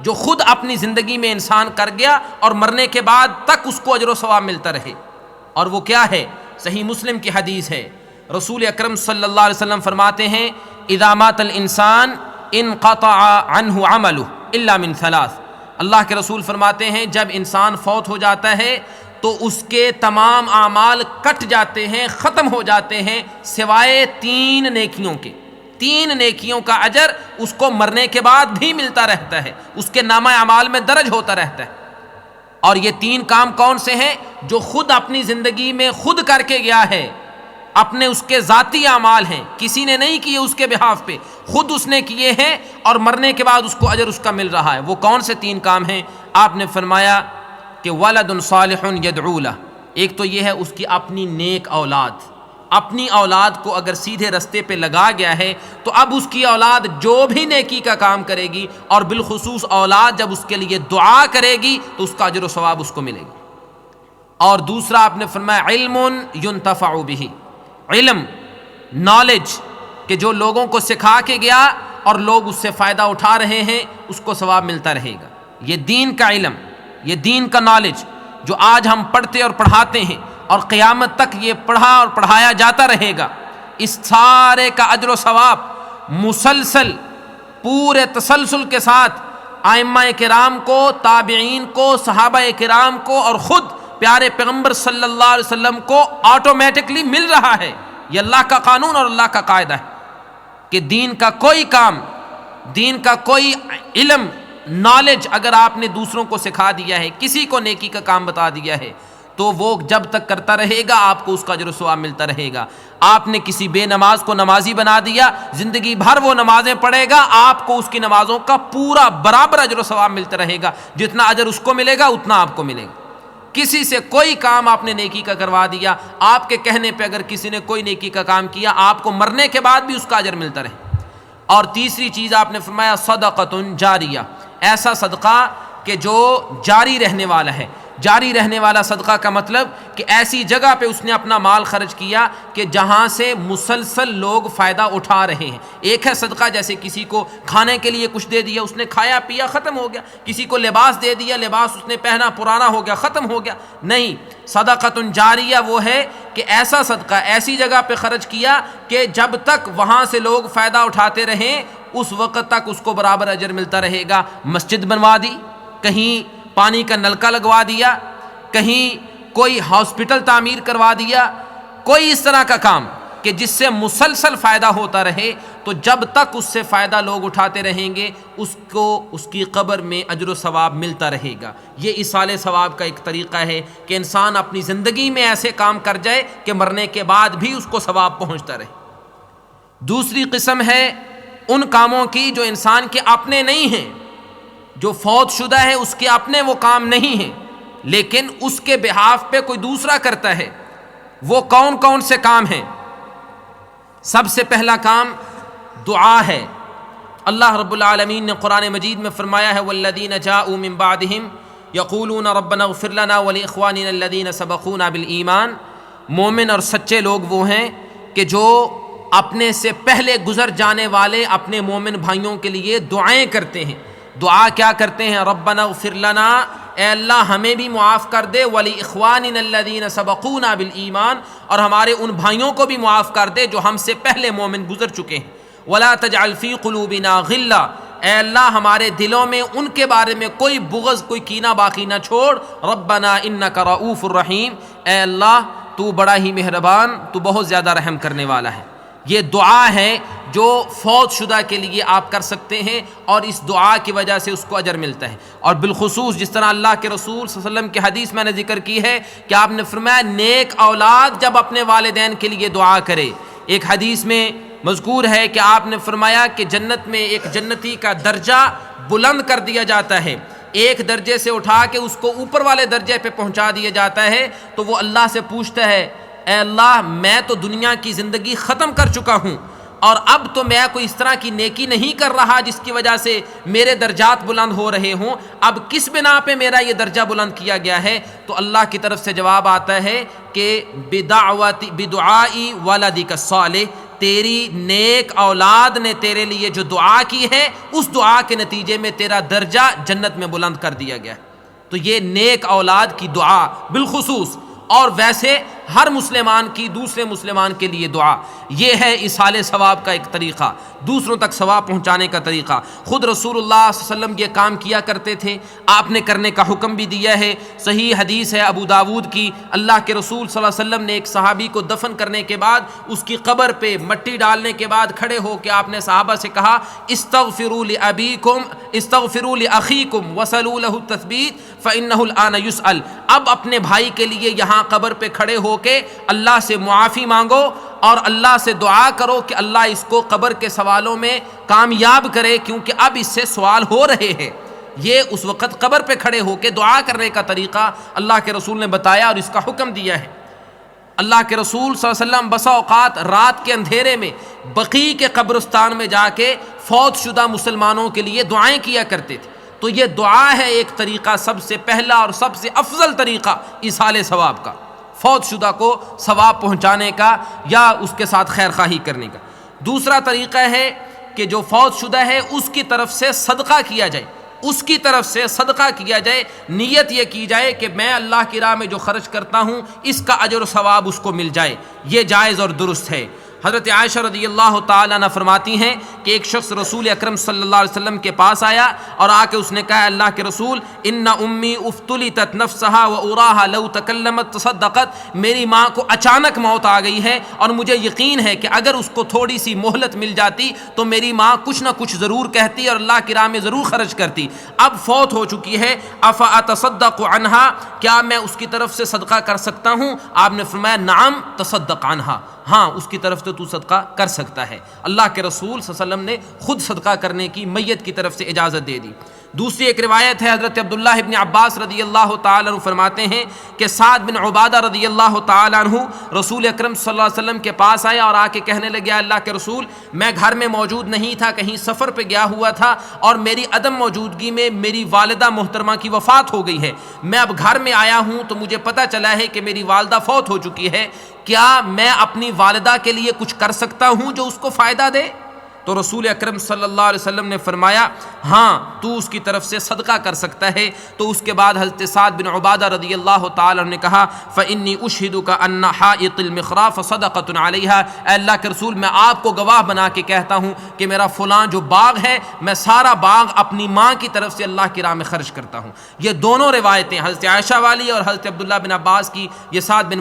جو خود اپنی زندگی میں انسان کر گیا اور مرنے کے بعد تک اس کو اجر و ثواب ملتا رہے، اور وہ کیا ہے؟ صحیح مسلم کی حدیث ہے، رسول اکرم صلی اللہ علیہ وسلم فرماتے ہیں اذا مات الانسان انقطع عنہ عملہ الا من ثلاث۔ اللہ کے رسول فرماتے ہیں جب انسان فوت ہو جاتا ہے تو اس کے تمام اعمال کٹ جاتے ہیں، ختم ہو جاتے ہیں، سوائے 3 نیکیوں کے۔ 3 نیکیوں کا اجر اس کو مرنے کے بعد بھی ملتا رہتا ہے، اس کے نامہ اعمال میں درج ہوتا رہتا ہے۔ اور یہ 3 کام کون سے ہیں؟ جو خود اپنی زندگی میں خود کر کے گیا ہے، اپنے اس کے ذاتی اعمال ہیں، کسی نے نہیں کیے اس کے بہاف پہ، خود اس نے کیے ہیں اور مرنے کے بعد اس کو اجر اس کا مل رہا ہے۔ وہ کون سے 3 کام ہیں؟ آپ نے فرمایا کہ ولد صالح یدعو لہ، ایک تو یہ ہے اس کی اپنی نیک اولاد، اپنی اولاد کو اگر سیدھے رستے پہ لگا گیا ہے تو اب اس کی اولاد جو بھی نیکی کا کام کرے گی، اور بالخصوص اولاد جب اس کے لیے دعا کرے گی تو اس کا اجر و ثواب اس کو ملے گا۔ اور دوسرا آپ نے فرمایا علم ینتفع بہ، علم، نالج، کہ جو لوگوں کو سکھا کے گیا اور لوگ اس سے فائدہ اٹھا رہے ہیں، اس کو ثواب ملتا رہے گا۔ یہ دین کا علم، یہ دین کا نالج جو آج ہم پڑھتے اور پڑھاتے ہیں اور قیامت تک یہ پڑھا اور پڑھایا جاتا رہے گا، اس سارے کا اجر و ثواب مسلسل پورے تسلسل کے ساتھ ائمہ کرام کو، تابعین کو، صحابہ کرام کو اور خود پیارے پیغمبر صلی اللہ علیہ وسلم کو آٹومیٹکلی مل رہا ہے۔ یہ اللہ کا قانون اور اللہ کا قاعدہ ہے کہ دین کا کوئی کام، دین کا کوئی علم، نالج اگر آپ نے دوسروں کو سکھا دیا ہے، کسی کو نیکی کا کام بتا دیا ہے، تو وہ جب تک کرتا رہے گا آپ کو اس کا اجر و ثواب ملتا رہے گا۔ آپ نے کسی بے نماز کو نمازی بنا دیا، زندگی بھر وہ نمازیں پڑھے گا، آپ کو اس کی نمازوں کا پورا برابر اجر و ثواب ملتا رہے گا، جتنا اجر اس کو ملے گا اتنا آپ کو ملے گا۔ کسی سے کوئی کام آپ نے نیکی کا کروا دیا، آپ کے کہنے پہ اگر کسی نے کوئی نیکی کا کام کیا، آپ کو مرنے کے بعد بھی اس کا اجر ملتا رہے۔ اور تیسری چیز آپ نے فرمایا صدقۃ جاریہ، ایسا صدقہ کہ جو جاری رہنے والا ہے۔ جاری رہنے والا صدقہ کا مطلب کہ ایسی جگہ پہ اس نے اپنا مال خرچ کیا کہ جہاں سے مسلسل لوگ فائدہ اٹھا رہے ہیں۔ ایک ہے صدقہ جیسے کسی کو کھانے کے لیے کچھ دے دیا، اس نے کھایا پیا ختم ہو گیا، کسی کو لباس دے دیا، لباس اس نے پہنا پرانا ہو گیا ختم ہو گیا، نہیں، صدقۃ جاریہ وہ ہے کہ ایسا صدقہ ایسی جگہ پہ خرچ کیا کہ جب تک وہاں سے لوگ فائدہ اٹھاتے رہیں اس وقت تک اس کو برابر اجر ملتا رہے گا۔ مسجد بنوا دی، کہیں پانی کا نلکا لگوا دیا، کہیں کوئی ہاسپٹل تعمیر کروا دیا، کوئی اس طرح کا کام کہ جس سے مسلسل فائدہ ہوتا رہے، تو جب تک اس سے فائدہ لوگ اٹھاتے رہیں گے اس کو اس کی قبر میں اجر و ثواب ملتا رہے گا۔ یہ ایصال ثواب کا ایک طریقہ ہے کہ انسان اپنی زندگی میں ایسے کام کر جائے کہ مرنے کے بعد بھی اس کو ثواب پہنچتا رہے۔ دوسری قسم ہے ان کاموں کی جو انسان کے اپنے نہیں ہیں، جو فوت شدہ ہے اس کے اپنے وہ کام نہیں ہیں، لیکن اس کے بہاف پہ کوئی دوسرا کرتا ہے۔ وہ کون کون سے کام ہیں؟ سب سے پہلا کام دعا ہے۔ اللہ رب العالمین نے قرآن مجید میں فرمایا ہے والذین جاءوا من بعدہم یقولون ربنا اغفر لنا ولاخواننا الذین سبقونا بالایمان، مومن اور سچے لوگ وہ ہیں کہ جو اپنے سے پہلے گزر جانے والے اپنے مومن بھائیوں کے لیے دعائیں کرتے ہیں۔ دعا کیا کرتے ہیں؟ ربنا اغفر لنا، اے اللہ ہمیں بھی معاف کر دے، ولاخواننا الذین سبقونا بالایمان، اور ہمارے ان بھائیوں کو بھی معاف کر دے جو ہم سے پہلے مومن گزر چکے ہیں۔ ولا تجعل فی قلوبنا غلا، اے اللہ ہمارے دلوں میں ان کے بارے میں کوئی بغض کوئی کینہ باقی نہ چھوڑ۔ ربنا انک رؤوف الرحیم، اے اللہ تو بڑا ہی مہربان، تو بہت زیادہ رحم کرنے والا ہے۔ یہ دعا ہے جو فوت شدہ کے لیے آپ کر سکتے ہیں، اور اس دعا کی وجہ سے اس کو اجر ملتا ہے۔ اور بالخصوص جس طرح اللہ کے رسول صلی اللہ علیہ وسلم کی حدیث میں نے ذکر کی ہے کہ آپ نے فرمایا نیک اولاد جب اپنے والدین کے لیے دعا کرے۔ ایک حدیث میں مذکور ہے کہ آپ نے فرمایا کہ جنت میں ایک جنتی کا درجہ بلند کر دیا جاتا ہے، ایک درجے سے اٹھا کے اس کو اوپر والے درجے پہ پہنچا دیا جاتا ہے، تو وہ اللہ سے پوچھتا ہے اے اللہ میں تو دنیا کی زندگی ختم کر چکا ہوں، اور اب تو میں کوئی اس طرح کی نیکی نہیں کر رہا جس کی وجہ سے میرے درجات بلند ہو رہے ہوں، اب کس بنا پہ میرا یہ درجہ بلند کیا گیا ہے؟ تو اللہ کی طرف سے جواب آتا ہے کہ بدعائی ولدک الصالح، تیری نیک اولاد نے تیرے لیے جو دعا کی ہے اس دعا کے نتیجے میں تیرا درجہ جنت میں بلند کر دیا گیا۔ تو یہ نیک اولاد کی دعا بالخصوص، اور ویسے ہر مسلمان کی دوسرے مسلمان کے لیے دعا، یہ ہے ایصال ثواب کا ایک طریقہ، دوسروں تک ثواب پہنچانے کا طریقہ۔ خود رسول اللہ صلی اللہ علیہ وسلم یہ کام کیا کرتے تھے، آپ نے کرنے کا حکم بھی دیا ہے۔ صحیح حدیث ہے ابو داود کی، اللہ کے رسول صلی اللہ علیہ وسلم نے ایک صحابی کو دفن کرنے کے بعد اس کی قبر پہ مٹی ڈالنے کے بعد کھڑے ہو کے آپ نے صحابہ سے کہا استغفروا لابیکم استغفروا لاخیکم وصلوا له التثبیت فانه الان یسأل، اب اپنے بھائی کے لیے یہاں قبر پہ کھڑے ہو کے اللہ سے معافی مانگو اور اللہ سے دعا کرو کہ اللہ اس کو قبر کے سوالوں میں کامیاب کرے، کیونکہ اب اس سے سوال ہو رہے ہیں۔ یہ اس وقت قبر پہ کھڑے ہو کے دعا کرنے کا طریقہ اللہ کے رسول نے بتایا اور اس کا حکم دیا ہے۔ اللہ کے رسول صلی اللہ علیہ وسلم بسا اوقات رات کے اندھیرے میں بقیع کے قبرستان میں جا کے فوت شدہ مسلمانوں کے لیے دعائیں کیا کرتے تھے۔ تو یہ دعا ہے ایک طریقہ، سب سے پہلا اور سب سے افضل طریقہ ایصال ثواب کا، فوت شدہ کو ثواب پہنچانے کا یا اس کے ساتھ خیر خواہی کرنے کا۔ دوسرا طریقہ ہے کہ جو فوت شدہ ہے اس کی طرف سے صدقہ کیا جائے، اس کی طرف سے صدقہ کیا جائے، نیت یہ کی جائے کہ میں اللہ کی راہ میں جو خرچ کرتا ہوں اس کا اجر و ثواب اس کو مل جائے، یہ جائز اور درست ہے۔ حضرت عائشہ رضی اللہ تعالیٰ عنہ فرماتی ہیں کہ ایک شخص رسول اکرم صلی اللہ علیہ وسلم کے پاس آیا اور آ کے اس نے کہا اللہ کے رسول ان امی افتلتت نفسها واراها لو تکلمت تصدقت، میری ماں کو اچانک موت آ گئی ہے اور مجھے یقین ہے کہ اگر اس کو تھوڑی سی مہلت مل جاتی تو میری ماں کچھ نہ کچھ ضرور کہتی اور اللہ کی راہ میں ضرور خرچ کرتی، اب فوت ہو چکی ہے، افاتصدق عنها، کیا میں اس کی طرف سے صدقہ کر سکتا ہوں؟ آپ نے فرمایا نعم تصدق عنها، ہاں اس کی طرف سے تو صدقہ کر سکتا ہے۔ اللہ کے رسول صلی اللہ علیہ وسلم نے خود صدقہ کرنے کی میت کی طرف سے اجازت دے دی۔ دوسری ایک روایت ہے، حضرت عبداللہ ابن عباس رضی اللہ تعالیٰ عنہ فرماتے ہیں کہ سعد بن عبادہ رضی اللہ تعالیٰ عنہ رسول اکرم صلی اللہ علیہ وسلم کے پاس آئے اور آ کے کہنے لگے، اللہ کے رسول، میں گھر میں موجود نہیں تھا، کہیں سفر پہ گیا ہوا تھا، اور میری عدم موجودگی میں میری والدہ محترمہ کی وفات ہو گئی ہے، میں اب گھر میں آیا ہوں تو مجھے پتہ چلا ہے کہ میری والدہ فوت ہو چکی ہے، کیا میں اپنی والدہ کے لیے کچھ کر سکتا ہوں جو اس کو فائدہ دے؟ تو رسول اکرم صلی اللہ علیہ وسلم نے فرمایا، ہاں تو اس کی طرف سے صدقہ کر سکتا ہے۔ تو اس کے بعد حضرت سعد بن عبادہ رضی اللہ تعالیٰ نے کہا، فإنی اشہدک ان حائط المخراف صدقۃ علیہا، اے اللہ کے رسول، میں آپ کو گواہ بنا کے کہتا ہوں کہ میرا فلاں جو باغ ہے، میں سارا باغ اپنی ماں کی طرف سے اللہ کی راہ میں خرچ کرتا ہوں۔ یہ دونوں روایتیں حضرت عائشہ والی اور حضرت عبداللہ بن عباس کی، یہ سعد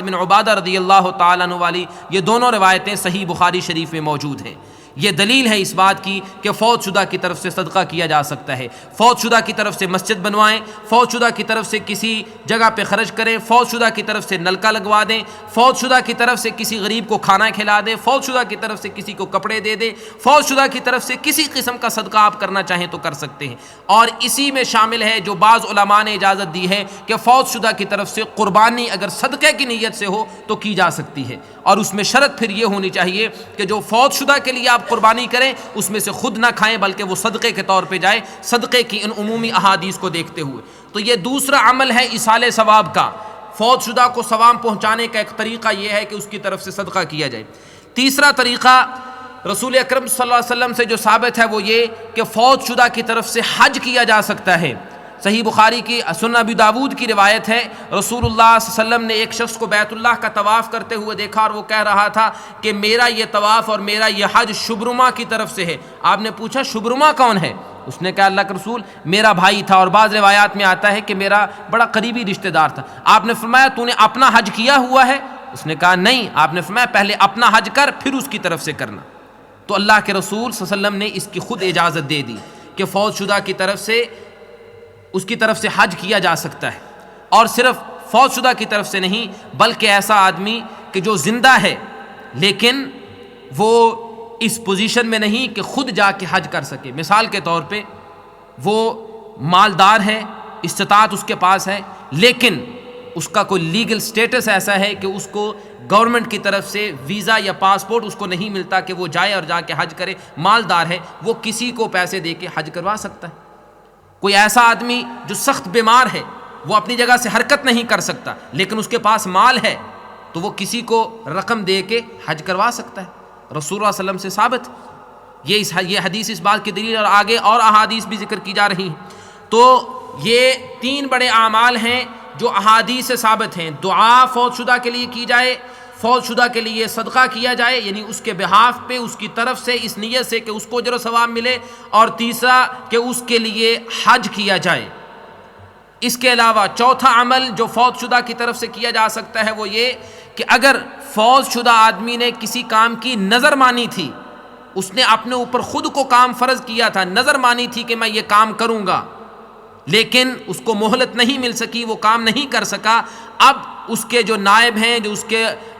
بن عبادہ رضی اللہ تعالیٰ عنہ والی، یہ دونوں روایتیں صحیح بخاری شریف میں موجود ہیں۔ یہ دلیل ہے اس بات کی کہ فوت شدہ کی طرف سے صدقہ کیا جا سکتا ہے۔ فوت شدہ کی طرف سے مسجد بنوائیں، فوت شدہ کی طرف سے کسی جگہ پہ خرچ کریں، فوت شدہ کی طرف سے نلکا لگوا دیں، فوت شدہ کی طرف سے کسی غریب کو کھانا کھلا دیں، فوت شدہ کی طرف سے کسی کو کپڑے دے دیں، فوت شدہ کی طرف سے کسی قسم کا صدقہ آپ کرنا چاہیں تو کر سکتے ہیں۔ اور اسی میں شامل ہے جو بعض علماء نے اجازت دی ہے کہ فوت شدہ کی طرف سے قربانی اگر صدقے کی نیت سے ہو تو کی جا سکتی ہے، اور اس میں شرط پھر یہ ہونی چاہیے کہ جو فوت شدہ کے لیے آپ قربانی کریں اس میں سے خود نہ کھائیں بلکہ وہ صدقے کے طور پہ جائے، صدقے کی ان عمومی احادیث کو دیکھتے ہوئے۔ تو یہ دوسرا عمل ہے ایصال ثواب کا، فوت شدہ کو ثواب پہنچانے کا ایک طریقہ یہ ہے کہ اس کی طرف سے صدقہ کیا جائے۔ تیسرا طریقہ رسول اکرم صلی اللہ علیہ وسلم سے جو ثابت ہے وہ یہ کہ فوت شدہ کی طرف سے حج کیا جا سکتا ہے۔ صحیح بخاری کی سنن ابی داود کی روایت ہے، رسول اللہ صلی اللہ علیہ وسلم نے ایک شخص کو بیت اللہ کا طواف کرتے ہوئے دیکھا اور وہ کہہ رہا تھا کہ میرا یہ طواف اور میرا یہ حج شبرما کی طرف سے ہے۔ آپ نے پوچھا شبرما کون ہے؟ اس نے کہا اللہ کے رسول میرا بھائی تھا، اور بعض روایات میں آتا ہے کہ میرا بڑا قریبی رشتہ دار تھا۔ آپ نے فرمایا تو نے اپنا حج کیا ہوا ہے؟ اس نے کہا نہیں۔ آپ نے فرمایا پہلے اپنا حج کر پھر اس کی طرف سے کرنا۔ تو اللہ کے رسول صلی اللہ علیہ وسلم نے اس کی خود اجازت دے دی کہ فوت شدہ کی طرف سے اس کی طرف سے حج کیا جا سکتا ہے، اور صرف فوت شدہ کی طرف سے نہیں بلکہ ایسا آدمی کہ جو زندہ ہے لیکن وہ اس پوزیشن میں نہیں کہ خود جا کے حج کر سکے۔ مثال کے طور پہ وہ مالدار ہے، استطاعت اس کے پاس ہے، لیکن اس کا کوئی لیگل سٹیٹس ایسا ہے کہ اس کو گورنمنٹ کی طرف سے ویزا یا پاسپورٹ اس کو نہیں ملتا کہ وہ جائے اور جا کے حج کرے، مالدار ہے، وہ کسی کو پیسے دے کے حج کروا سکتا ہے۔ کوئی ایسا آدمی جو سخت بیمار ہے، وہ اپنی جگہ سے حرکت نہیں کر سکتا لیکن اس کے پاس مال ہے، تو وہ کسی کو رقم دے کے حج کروا سکتا ہے۔ رسول اللہ صلی اللہ علیہ وسلم سے ثابت یہ حدیث اس بات کی دلیل، اور آگے اور احادیث بھی ذکر کی جا رہی ہیں۔ تو یہ تین بڑے اعمال ہیں جو احادیث سے ثابت ہیں۔ دعا فوت شدہ کے لیے کی جائے، فوت شدہ کے لیے صدقہ کیا جائے یعنی اس کے بہاف پہ اس کی طرف سے اس نیت سے کہ اس کو اجر و ثواب ملے، اور تیسرا کہ اس کے لیے حج کیا جائے۔ اس کے علاوہ چوتھا عمل جو فوت شدہ کی طرف سے کیا جا سکتا ہے وہ یہ کہ اگر فوت شدہ آدمی نے کسی کام کی نظر مانی تھی، اس نے اپنے اوپر خود کو کام فرض کیا تھا، نظر مانی تھی کہ میں یہ کام کروں گا، لیکن اس کو مہلت نہیں مل سکی، وہ کام نہیں کر سکا، اب اس کے جو نائب ہیں، جو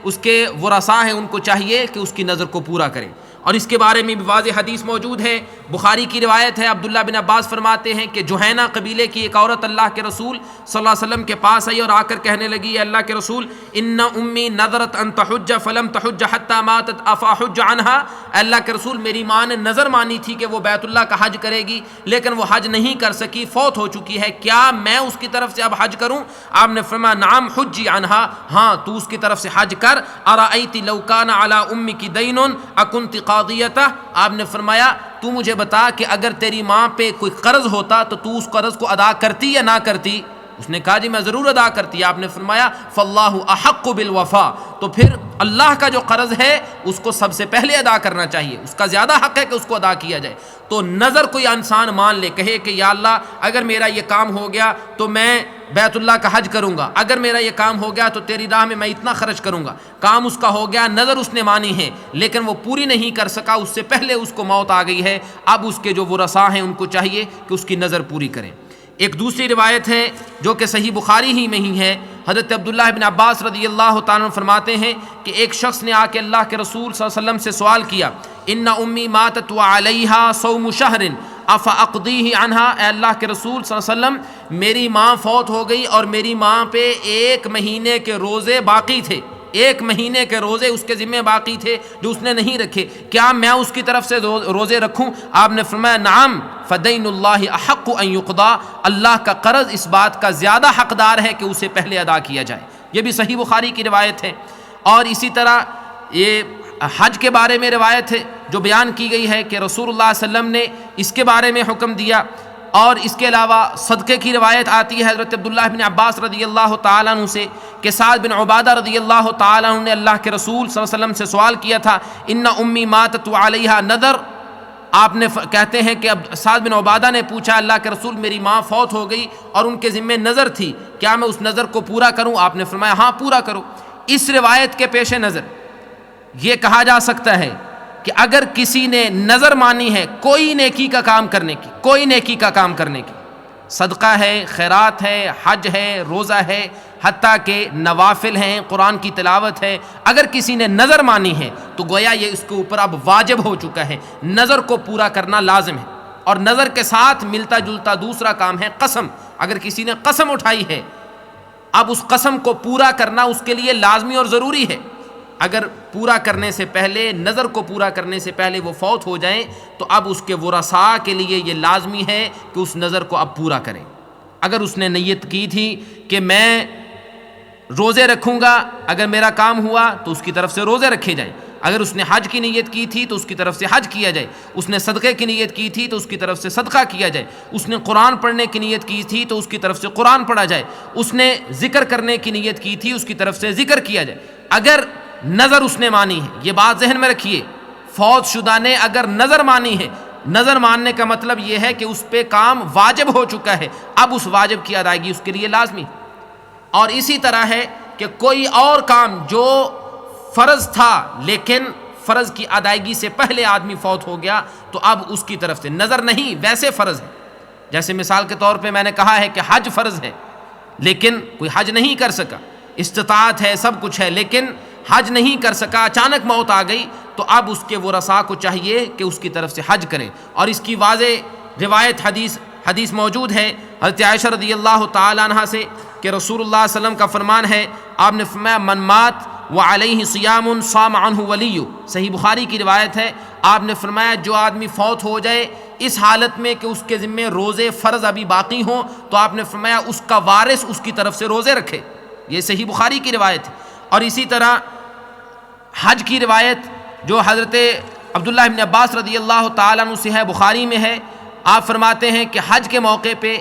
اس کے ورثاء ہیں، ان کو چاہیے کہ اس کی نظر کو پورا کریں۔ اور اس کے بارے میں بھی واضح حدیث موجود ہے، بخاری کی روایت ہے، عبداللہ بن عباس فرماتے ہیں کہ جوہینہ قبیلے کی ایک عورت اللہ کے رسول صلی اللہ علیہ وسلم کے پاس آئی اور آ کر کہنے لگی، اے اللہ کے رسول ان امی نذرت ان تحج فلم تحج حتی ماتت افاحج عنہا، اے اللہ کے رسول میری ماں نے نظر مانی تھی کہ وہ بیت اللہ کا حج کرے گی لیکن وہ حج نہیں کر سکی، فوت ہو چکی ہے، کیا میں اس کی طرف سے اب حج کروں؟ آپ نے فرمایا نعم حجی عنہا، ہاں تو اس کی طرف سے حج کر، ارأیت لو کان علی امک دین اکنت قاضیتہ، آپ نے فرمایا تو مجھے بتا کہ اگر تیری ماں پہ کوئی قرض ہوتا تو تو اس قرض کو ادا کرتی یا نہ کرتی؟ اس نے کہا جی میں ضرور ادا کرتی۔ آپ نے فرمایا فاللہ احق بالوفا، تو پھر اللہ کا جو قرض ہے اس کو سب سے پہلے ادا کرنا چاہیے، اس کا زیادہ حق ہے کہ اس کو ادا کیا جائے۔ تو نظر کوئی انسان مان لے، کہے کہ یا اللہ اگر میرا یہ کام ہو گیا تو میں بیت اللہ کا حج کروں گا، اگر میرا یہ کام ہو گیا تو تیری راہ میں اتنا خرچ کروں گا، کام اس کا ہو گیا، نظر اس نے مانی ہے لیکن وہ پوری نہیں کر سکا، اس سے پہلے اس کو موت آ گئی ہے، اب اس کے جو ورثاء ہیں ان کو چاہیے کہ اس کی نظر پوری کریں۔ ایک دوسری روایت ہے جو کہ صحیح بخاری ہی میں ہی ہے، حضرت عبداللہ بن عباس رضی اللہ تعالیٰ عنہ فرماتے ہیں کہ ایک شخص نے آ کے اللہ کے رسول صلی اللہ علیہ وسلم سے سوال کیا، ان امی ماتت وعلیہا صوم شہر افاقضیہ عنہا، اے اللہ کے رسول صلی اللہ علیہ وسلم میری ماں فوت ہو گئی اور میری ماں پہ 1 مہینے کے روزے باقی تھے، 1 مہینے کے روزے اس کے ذمہ باقی تھے جو اس نے نہیں رکھے، کیا میں اس کی طرف سے روزے رکھوں؟ آپ نے فرمایا نعم فدین اللہ احق ان یقضی، اللہ کا قرض اس بات کا زیادہ حقدار ہے کہ اسے پہلے ادا کیا جائے۔ یہ بھی صحیح بخاری کی روایت ہے۔ اور اسی طرح یہ حج کے بارے میں روایت ہے جو بیان کی گئی ہے کہ رسول اللہ صلی اللہ علیہ وسلم نے اس کے بارے میں حکم دیا۔ اور اس کے علاوہ صدقے کی روایت آتی ہے حضرت عبداللہ بن عباس رضی اللہ تعالیٰ عنہ سے کہ سعد بن عبادہ رضی اللہ تعالیٰ عنہ نے اللہ کے رسول صلی اللہ علیہ وسلم سے سوال کیا تھا، ان امی ماتت علیہا نذر، آپ نے کہتے ہیں کہ اب سعد بن عبادہ نے پوچھا اللہ کے رسول میری ماں فوت ہو گئی اور ان کے ذمہ نذر تھی، کیا میں اس نذر کو پورا کروں؟ آپ نے فرمایا ہاں پورا کرو۔ اس روایت کے پیش نظر یہ کہا جا سکتا ہے کہ اگر کسی نے نظر مانی ہے کوئی نیکی کا کام کرنے کی، کوئی نیکی کا کام کرنے کی، صدقہ ہے، خیرات ہے، حج ہے، روزہ ہے، حتیٰ کہ نوافل ہیں، قرآن کی تلاوت ہے، اگر کسی نے نظر مانی ہے تو گویا یہ اس کے اوپر اب واجب ہو چکا ہے، نظر کو پورا کرنا لازم ہے۔ اور نظر کے ساتھ ملتا جلتا دوسرا کام ہے قسم، اگر کسی نے قسم اٹھائی ہے اب اس قسم کو پورا کرنا اس کے لیے لازمی اور ضروری ہے۔ اگر پورا کرنے سے پہلے، نظر کو پورا کرنے سے پہلے وہ فوت ہو جائیں تو اب اس کے ورثاء کے لیے یہ لازمی ہے کہ اس نظر کو اب پورا کریں۔ اگر اس نے نیت کی تھی کہ میں روزے رکھوں گا، اگر میرا کام ہوا تو اس کی طرف سے روزے رکھے جائیں، اگر اس نے حج کی نیت کی تھی تو اس کی طرف سے حج کیا جائے، اس نے صدقے کی نیت کی تھی تو اس کی طرف سے صدقہ کیا جائے، اس نے قرآن پڑھنے کی نیت کی تھی تو اس کی طرف سے قرآن پڑھا جائے، اس نے ذکر کرنے کی نیت کی تھی اس کی طرف سے ذکر کیا جائے۔ اگر نظر اس نے مانی ہے، یہ بات ذہن میں رکھیے، فوت شدہ نے اگر نظر مانی ہے، نظر ماننے کا مطلب یہ ہے کہ اس پہ کام واجب ہو چکا ہے، اب اس واجب کی ادائیگی اس کے لیے لازمی۔ اور اسی طرح ہے کہ کوئی اور کام جو فرض تھا لیکن فرض کی ادائیگی سے پہلے آدمی فوت ہو گیا تو اب اس کی طرف سے نظر نہیں، ویسے فرض ہے۔ جیسے مثال کے طور پہ میں نے کہا ہے کہ حج فرض ہے لیکن کوئی حج نہیں کر سکا، استطاعت ہے، سب کچھ ہے، لیکن حج نہیں کر سکا، اچانک موت آ گئی تو اب اس کے ورثاء کو چاہیے کہ اس کی طرف سے حج کریں۔ اور اس کی واضح روایت حدیث موجود ہے حضرت عائشہ رضی اللہ تعالی عنہا سے کہ رسول اللہ صلی اللہ علیہ وسلم کا فرمان ہے، آپ نے فرمایا من مات وعلیہ صیام صام عنہ ولی، صحیح بخاری کی روایت ہے، آپ نے فرمایا جو آدمی فوت ہو جائے اس حالت میں کہ اس کے ذمے روزے فرض ابھی باقی ہوں تو آپ نے فرمایا اس کا وارث اس کی طرف سے روزے رکھے، یہ صحیح بخاری کی روایت ہے۔ اور اسی طرح حج کی روایت جو حضرت عبداللہ بن عباس رضی اللہ تعالیٰ عنہ سے ہے، بخاری میں ہے، آپ فرماتے ہیں کہ حج کے موقع پہ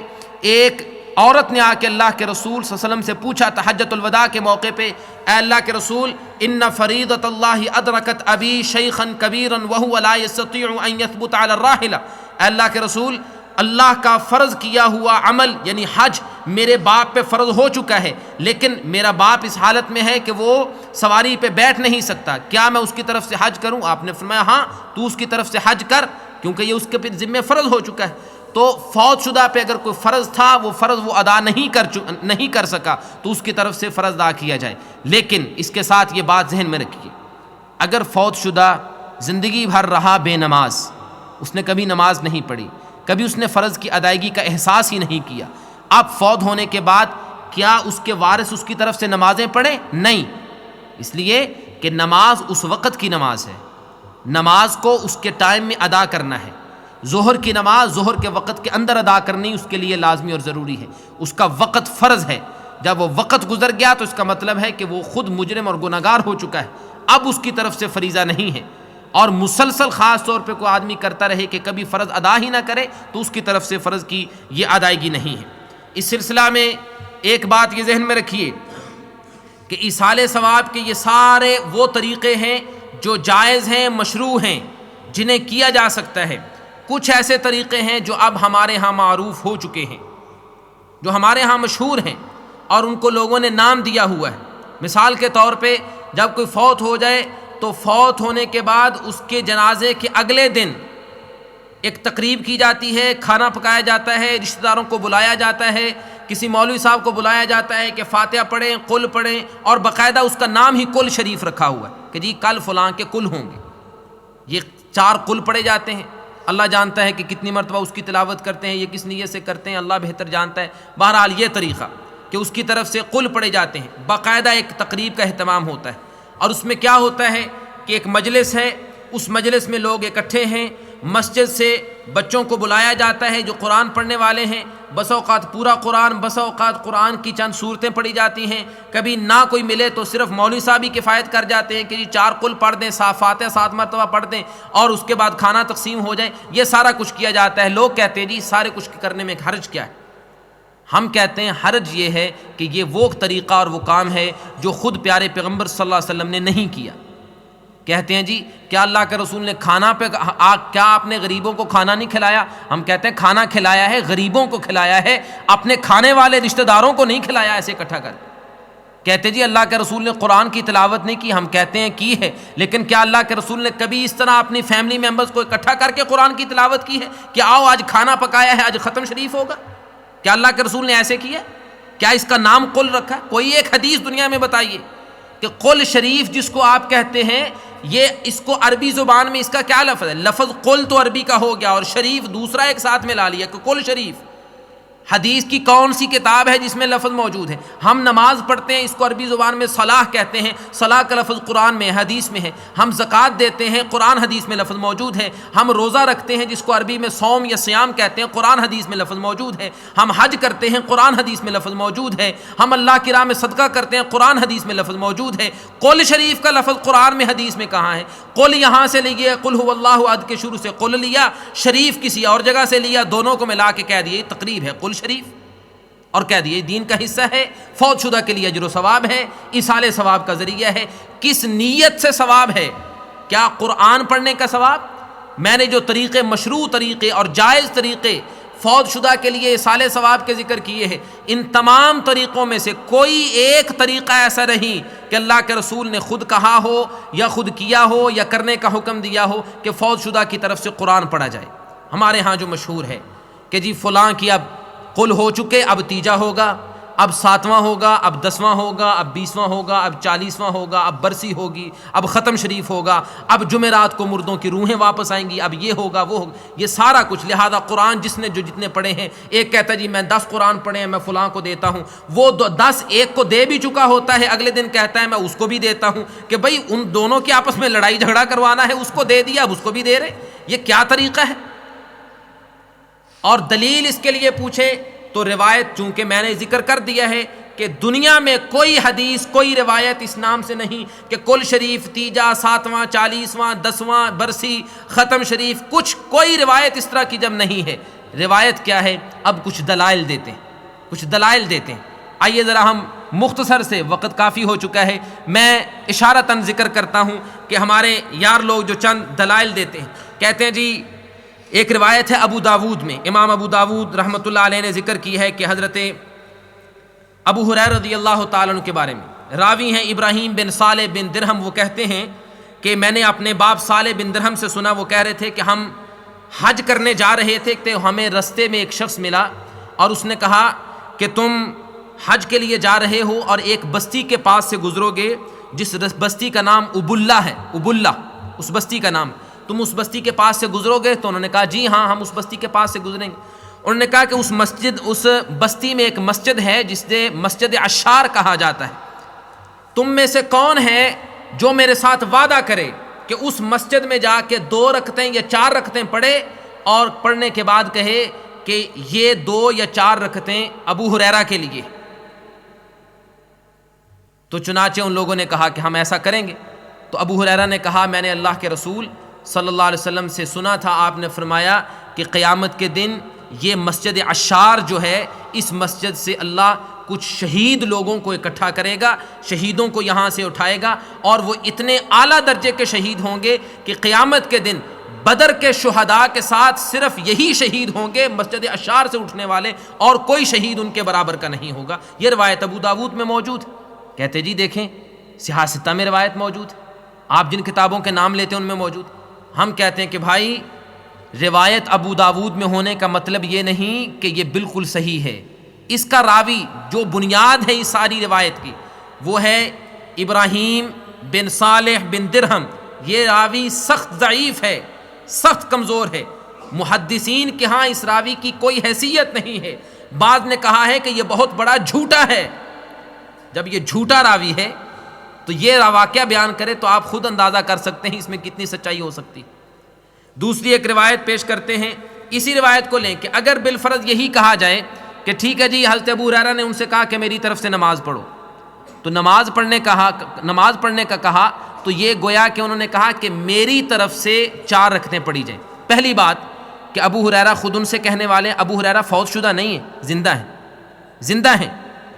ایک عورت نے آ کے اللہ کے رسول صلی اللہ علیہ وسلم سے پوچھا تھا حجۃ الوداع کے موقع پہ، اے اللہ کے رسول ان فریضۃ اللہ ادرکت ابی شیخا کبیرا وهو لا يستطيع ان يثبت على الراحلہ، اے اللہ کے رسول اللہ کا فرض کیا ہوا عمل یعنی حج میرے باپ پہ فرض ہو چکا ہے لیکن میرا باپ اس حالت میں ہے کہ وہ سواری پہ بیٹھ نہیں سکتا، کیا میں اس کی طرف سے حج کروں؟ آپ نے فرمایا ہاں تو اس کی طرف سے حج کر، کیونکہ یہ اس کے ذمہ فرض ہو چکا ہے۔ تو فوت شدہ پہ اگر کوئی فرض تھا وہ فرض وہ ادا نہیں کر سکا تو اس کی طرف سے فرض ادا کیا جائے، لیکن اس کے ساتھ یہ بات ذہن میں رکھیے اگر فوت شدہ زندگی بھر رہا بے نماز، اس نے کبھی نماز نہیں پڑھی، کبھی اس نے فرض کی ادائیگی کا احساس ہی نہیں کیا، اب فوت ہونے کے بعد کیا اس کے وارث اس کی طرف سے نمازیں پڑھیں؟ نہیں، اس لیے کہ نماز اس وقت کی نماز ہے، نماز کو اس کے ٹائم میں ادا کرنا ہے، ظہر کی نماز ظہر کے وقت کے اندر ادا کرنی اس کے لیے لازمی اور ضروری ہے، اس کا وقت فرض ہے، جب وہ وقت گزر گیا تو اس کا مطلب ہے کہ وہ خود مجرم اور گناہگار ہو چکا ہے، اب اس کی طرف سے فریضہ نہیں ہے۔ اور مسلسل خاص طور پہ کوئی آدمی کرتا رہے کہ کبھی فرض ادا ہی نہ کرے تو اس کی طرف سے فرض کی یہ ادائیگی نہیں ہے۔ اس سلسلہ میں ایک بات یہ ذہن میں رکھیے کہ ایصال ثواب کے یہ سارے وہ طریقے ہیں جو جائز ہیں، مشروع ہیں، جنہیں کیا جا سکتا ہے۔ کچھ ایسے طریقے ہیں جو اب ہمارے ہاں معروف ہو چکے ہیں، جو ہمارے ہاں مشہور ہیں اور ان کو لوگوں نے نام دیا ہوا ہے۔ مثال کے طور پہ جب کوئی فوت ہو جائے تو فوت ہونے کے بعد اس کے جنازے کے اگلے دن ایک تقریب کی جاتی ہے، کھانا پکایا جاتا ہے، رشتہ داروں کو بلایا جاتا ہے، کسی مولوی صاحب کو بلایا جاتا ہے کہ فاتحہ پڑھیں، قل پڑھیں، اور باقاعدہ اس کا نام ہی قل شریف رکھا ہوا ہے کہ جی کل فلاں کے قل ہوں گے، یہ 4 قل پڑھے جاتے ہیں، اللہ جانتا ہے کہ کتنی مرتبہ اس کی تلاوت کرتے ہیں، یہ کس نیت سے کرتے ہیں، اللہ بہتر جانتا ہے۔ بہرحال یہ طریقہ کہ اس کی طرف سے قل پڑھے جاتے ہیں، باقاعدہ ایک تقریب کا اہتمام ہوتا ہے، اور اس میں کیا ہوتا ہے کہ ایک مجلس ہے، اس مجلس میں لوگ اکٹھے ہیں، مسجد سے بچوں کو بلایا جاتا ہے جو قرآن پڑھنے والے ہیں، بس اوقات پورا قرآن، بس اوقات قرآن کی چند صورتیں پڑھی جاتی ہیں، کبھی نہ کوئی ملے تو صرف مولوی صاحب ہی کفایت کر جاتے ہیں کہ جی 4 قل پڑھ دیں، فاتحہ 7 مرتبہ پڑھ دیں، اور اس کے بعد کھانا تقسیم ہو جائے، یہ سارا کچھ کیا جاتا ہے۔ لوگ کہتے ہیں جی سارے کچھ کرنے میں حرج کیا ہے؟ ہم کہتے ہیں حرج یہ ہے کہ یہ وہ طریقہ اور وہ کام ہے جو خود پیارے پیغمبر صلی اللہ علیہ وسلم نے نہیں کیا۔ کہتے ہیں جی کیا اللہ کے رسول نے کھانا پہ کیا آپ نے غریبوں کو کھانا نہیں کھلایا؟ ہم کہتے ہیں کھانا کھلایا ہے، غریبوں کو کھلایا ہے، اپنے کھانے والے رشتہ داروں کو نہیں کھلایا ایسے اکٹھا کر۔ کہتے جی اللہ کے رسول نے قرآن کی تلاوت نہیں کی، ہم کہتے ہیں کی ہے، لیکن کیا اللہ کے رسول نے کبھی اس طرح اپنی فیملی ممبرز کو اکٹھا کر کے قرآن کی تلاوت کی ہے کہ آؤ آج کھانا پکایا ہے، آج ختم شریف ہوگا؟ کیا اللہ کے رسول نے ایسے کیا؟ کیا اس کا نام قل رکھا ہے؟ کوئی ایک حدیث دنیا میں بتائیے کہ قل شریف جس کو آپ کہتے ہیں، یہ اس کو عربی زبان میں اس کا کیا لفظ ہے؟ لفظ قل تو عربی کا ہو گیا اور شریف دوسرا ایک ساتھ میں لا لیا کہ قل شریف۔ حدیث کی کون سی کتاب ہے جس میں لفظ موجود ہے؟ ہم نماز پڑھتے ہیں، اس کو عربی زبان میں صلاح کہتے ہیں، صلاح کا لفظ قرآن میں حدیث میں ہے۔ ہم زکوٰۃ دیتے ہیں، قرآن حدیث میں لفظ موجود ہے۔ ہم روزہ رکھتے ہیں جس کو عربی میں صوم یا صیام کہتے ہیں، قرآن حدیث میں لفظ موجود ہے۔ ہم حج کرتے ہیں، قرآن حدیث میں لفظ موجود ہے۔ ہم اللہ کی راہ میں صدقہ کرتے ہیں، قرآن حدیث میں لفظ موجود ہے۔ قل شریف کا لفظ قرآن میں حدیث میں کہاں ہے؟ قل یہاں سے لیے، قل هو اللہ احد کے شروع سے قل لیا، شریف کسی اور جگہ سے لیا، دونوں کو ملا کے کہہ دیے تقریب ہے قل شریف، اور کہہ دیے دین کا حصہ ہے، فوت شدہ کے لیے اجر و ثواب ہے، ایصال ثواب کا ذریعہ ہے۔ کس نیت سے ثواب ہے؟ کیا قرآن پڑھنے کا ثواب؟ میں نے جو طریقے، مشروع طریقے اور جائز طریقے فوت شدہ کے لیے ایصال ثواب کے ذکر کیے ہیں، ان تمام طریقوں میں سے کوئی ایک طریقہ ایسا نہیں کہ اللہ کے رسول نے خود کہا ہو یا خود کیا ہو یا کرنے کا حکم دیا ہو کہ فوت شدہ کی طرف سے قرآن پڑھا جائے۔ ہمارے ہاں جو مشہور ہے کہ جی فلاں کی اب قل ہو چکے، اب تیجا ہوگا، اب 7واں ہوگا، اب 10واں ہوگا، اب 20واں ہوگا، اب 40واں ہوگا، اب برسی ہوگی، اب ختم شریف ہوگا، اب جمعرات کو مردوں کی روحیں واپس آئیں گی، اب یہ ہوگا وہ ہوگا، یہ سارا کچھ۔ لہذا قرآن جس نے جو جتنے پڑھے ہیں، ایک کہتا ہے جی میں 10 قرآن پڑھے ہیں، میں فلاں کو دیتا ہوں، وہ 10 ایک کو دے بھی چکا ہوتا ہے، اگلے دن کہتا ہے میں اس کو بھی دیتا ہوں، کہ بھئی ان دونوں کے آپس میں لڑائی جھگڑا کروانا ہے، اس کو دے دیا اب اس کو بھی دے رہے، یہ کیا طریقہ ہے؟ اور دلیل اس کے لیے پوچھے تو روایت، چونکہ میں نے ذکر کر دیا ہے کہ دنیا میں کوئی حدیث، کوئی روایت اس نام سے نہیں کہ کل شریف، تیجا، 7واں، 40واں، 10واں، برسی، ختم شریف، کوئی روایت اس طرح کی جب نہیں ہے۔ روایت کیا ہے؟ اب کچھ دلائل دیتے ہیں، کچھ دلائل دیتے ہیں۔ آئیے ذرا ہم مختصر سے، وقت کافی ہو چکا ہے، میں اشارتاً ذکر کرتا ہوں کہ ہمارے یار لوگ جو چند دلائل دیتے ہیں، کہتے ہیں جی ایک روایت ہے ابو داود میں، امام ابو داود رحمۃ اللہ علیہ نے ذکر کی ہے کہ حضرت ابو ہریرہ رضی اللہ تعالیٰ عنہ کے بارے میں، راوی ہیں ابراہیم بن صالح بن درہم، وہ کہتے ہیں کہ میں نے اپنے باپ صالح بن درہم سے سنا، وہ کہہ رہے تھے کہ ہم حج کرنے جا رہے تھے تو ہمیں رستے میں ایک شخص ملا اور اس نے کہا کہ تم حج کے لیے جا رہے ہو اور ایک بستی کے پاس سے گزرو گے جس بستی کا نام ابلہ ہے، ابلہ اس بستی کا نام، تم اس بستی کے پاس سے گزرو گے؟ تو انہوں نے کہا جی ہاں ہم اس بستی کے پاس سے گزریں گے۔ انہوں نے کہا کہ اس بستی میں ایک مسجد ہے جسے مسجد عشار کہا جاتا ہے، تم میں سے کون ہے جو میرے ساتھ وعدہ کرے کہ اس مسجد میں جا کے 2 رکعتیں یا 4 رکعتیں پڑھے اور پڑھنے کے بعد کہے کہ یہ 2 یا 4 رکعتیں ابو ہریرہ کے لیے؟ تو چنانچہ ان لوگوں نے کہا کہ ہم ایسا کریں گے۔ تو ابو ہریرہ نے کہا میں نے اللہ کے رسول صلی اللہ علیہ وسلم سے سنا تھا، آپ نے فرمایا کہ قیامت کے دن یہ مسجد عشار جو ہے، اس مسجد سے اللہ کچھ شہید لوگوں کو اکٹھا کرے گا، شہیدوں کو یہاں سے اٹھائے گا، اور وہ اتنے اعلیٰ درجے کے شہید ہوں گے کہ قیامت کے دن بدر کے شہداء کے ساتھ صرف یہی شہید ہوں گے مسجد عشار سے اٹھنے والے، اور کوئی شہید ان کے برابر کا نہیں ہوگا۔ یہ روایت ابو داود میں موجود ہے۔ کہتے جی دیکھیں سیاہ ستہ میں روایت موجود ہے، آپ جن کتابوں کے نام لیتے ہیں ان میں موجود۔ ہم کہتے ہیں کہ بھائی روایت ابو داود میں ہونے کا مطلب یہ نہیں کہ یہ بالکل صحیح ہے، اس کا راوی جو بنیاد ہے اس ساری روایت کی وہ ہے ابراہیم بن صالح بن درہم، یہ راوی سخت ضعیف ہے، سخت کمزور ہے، محدثین کے ہاں اس راوی کی کوئی حیثیت نہیں ہے. بعض نے کہا ہے کہ یہ بہت بڑا جھوٹا ہے. جب یہ جھوٹا راوی ہے تو یہ واقعہ بیان کرے تو آپ خود اندازہ کر سکتے ہیں اس میں کتنی سچائی ہو سکتی. دوسری ایک روایت پیش کرتے ہیں, اسی روایت کو لیں کہ اگر بالفرض یہی کہا جائے کہ ٹھیک ہے جی حضرت ابو ہریرہ نے ان سے کہا کہ میری طرف سے نماز پڑھو, تو نماز پڑھنے کا کہا تو یہ گویا کہ انہوں نے کہا کہ میری طرف سے 4 رکعتیں پڑھی جائیں. پہلی بات کہ ابو ہریرہ خود ان سے کہنے والے, ابو ہریرہ فوت شدہ نہیں ہیں, زندہ ہیں,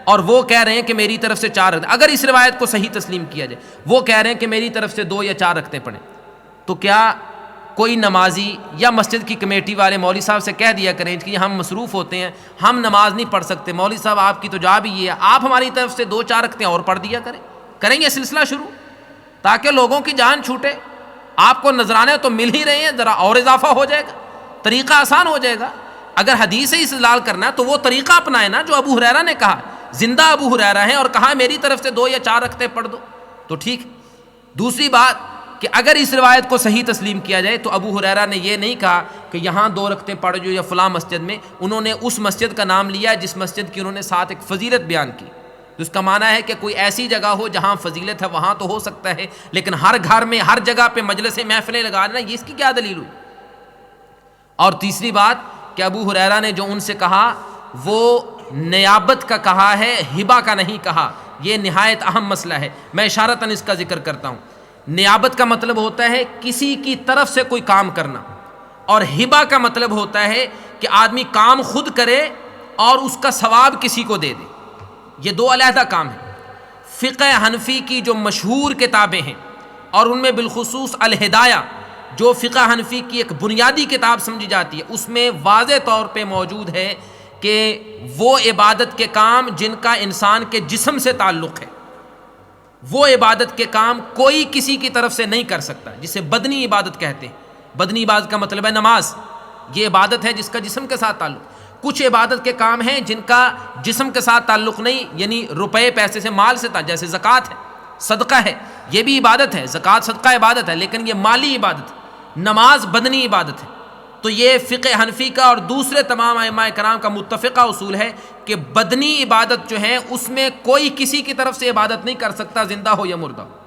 اور وہ کہہ رہے ہیں کہ میری طرف سے 4 رکعتیں. اگر اس روایت کو صحیح تسلیم کیا جائے, وہ کہہ رہے ہیں کہ میری طرف سے 2 یا 4 رکعتیں پڑھیں, تو کیا کوئی نمازی یا مسجد کی کمیٹی والے مولوی صاحب سے کہہ دیا کریں کہ ہم مصروف ہوتے ہیں, ہم نماز نہیں پڑھ سکتے, مولوی صاحب آپ کی تو جاب ہی ہے, آپ ہماری طرف سے 2-4 رکعتیں اور پڑھ دیا کریں گے سلسلہ شروع, تاکہ لوگوں کی جان چھوٹے. آپ کو نذرانے تو مل ہی رہے ہیں, ذرا اور اضافہ ہو جائے گا, طریقہ آسان ہو جائے گا. اگر حدیث سے استدلال کرنا ہے تو وہ طریقہ اپنائے نا جو ابو ہریرہ نے کہا, زندہ ابو ہریرہ ہیں اور کہا میری طرف سے 2 یا 4 رکعتیں پڑھ دو, تو ٹھیک. دوسری بات کہ اگر اس روایت کو صحیح تسلیم کیا جائے تو ابو ہریرہ نے یہ نہیں کہا کہ یہاں 2 رکعتیں پڑھ جو یا فلاں مسجد میں, انہوں نے اس مسجد کا نام لیا جس مسجد کی انہوں نے ساتھ ایک فضیلت بیان کی. تو اس کا معنی ہے کہ کوئی ایسی جگہ ہو جہاں فضیلت ہے وہاں تو ہو سکتا ہے, لیکن ہر گھر میں ہر جگہ پہ مجلس محفلیں لگا دینا, یہ اس کی کیا دلیل ہوئی. اور تیسری بات کہ ابو ہریرہ نے جو ان سے کہا وہ نیابت کا کہا ہے, ہبہ کا نہیں کہا. یہ نہایت اہم مسئلہ ہے, میں اشارتاً اس کا ذکر کرتا ہوں. نیابت کا مطلب ہوتا ہے کسی کی طرف سے کوئی کام کرنا, اور ہبہ کا مطلب ہوتا ہے کہ آدمی کام خود کرے اور اس کا ثواب کسی کو دے دے. یہ 2 علیحدہ کام ہیں. فقہ حنفی کی جو مشہور کتابیں ہیں, اور ان میں بالخصوص الہدایہ جو فقہ حنفی کی ایک بنیادی کتاب سمجھی جاتی ہے, اس میں واضح طور پہ موجود ہے کہ وہ عبادت کے کام جن کا انسان کے جسم سے تعلق ہے, وہ عبادت کے کام کوئی کسی کی طرف سے نہیں کر سکتا, جسے بدنی عبادت کہتے ہیں. بدنی عبادت کا مطلب ہے نماز, یہ عبادت ہے جس کا جسم کے ساتھ تعلق. کچھ عبادت کے کام ہیں جن کا جسم کے ساتھ تعلق نہیں, یعنی روپے پیسے سے مال سے تعلق, جیسے زکوٰۃ ہے, صدقہ ہے, یہ بھی عبادت ہے, زکوٰۃ صدقہ عبادت ہے, لیکن یہ مالی عبادت ہے. نماز بدنی عبادت ہے. تو یہ فقہ حنفی کا اور دوسرے تمام ائمہ کرام کا متفقہ اصول ہے کہ بدنی عبادت جو ہے اس میں کوئی کسی کی طرف سے عبادت نہیں کر سکتا, زندہ ہو یا مردہ ہو.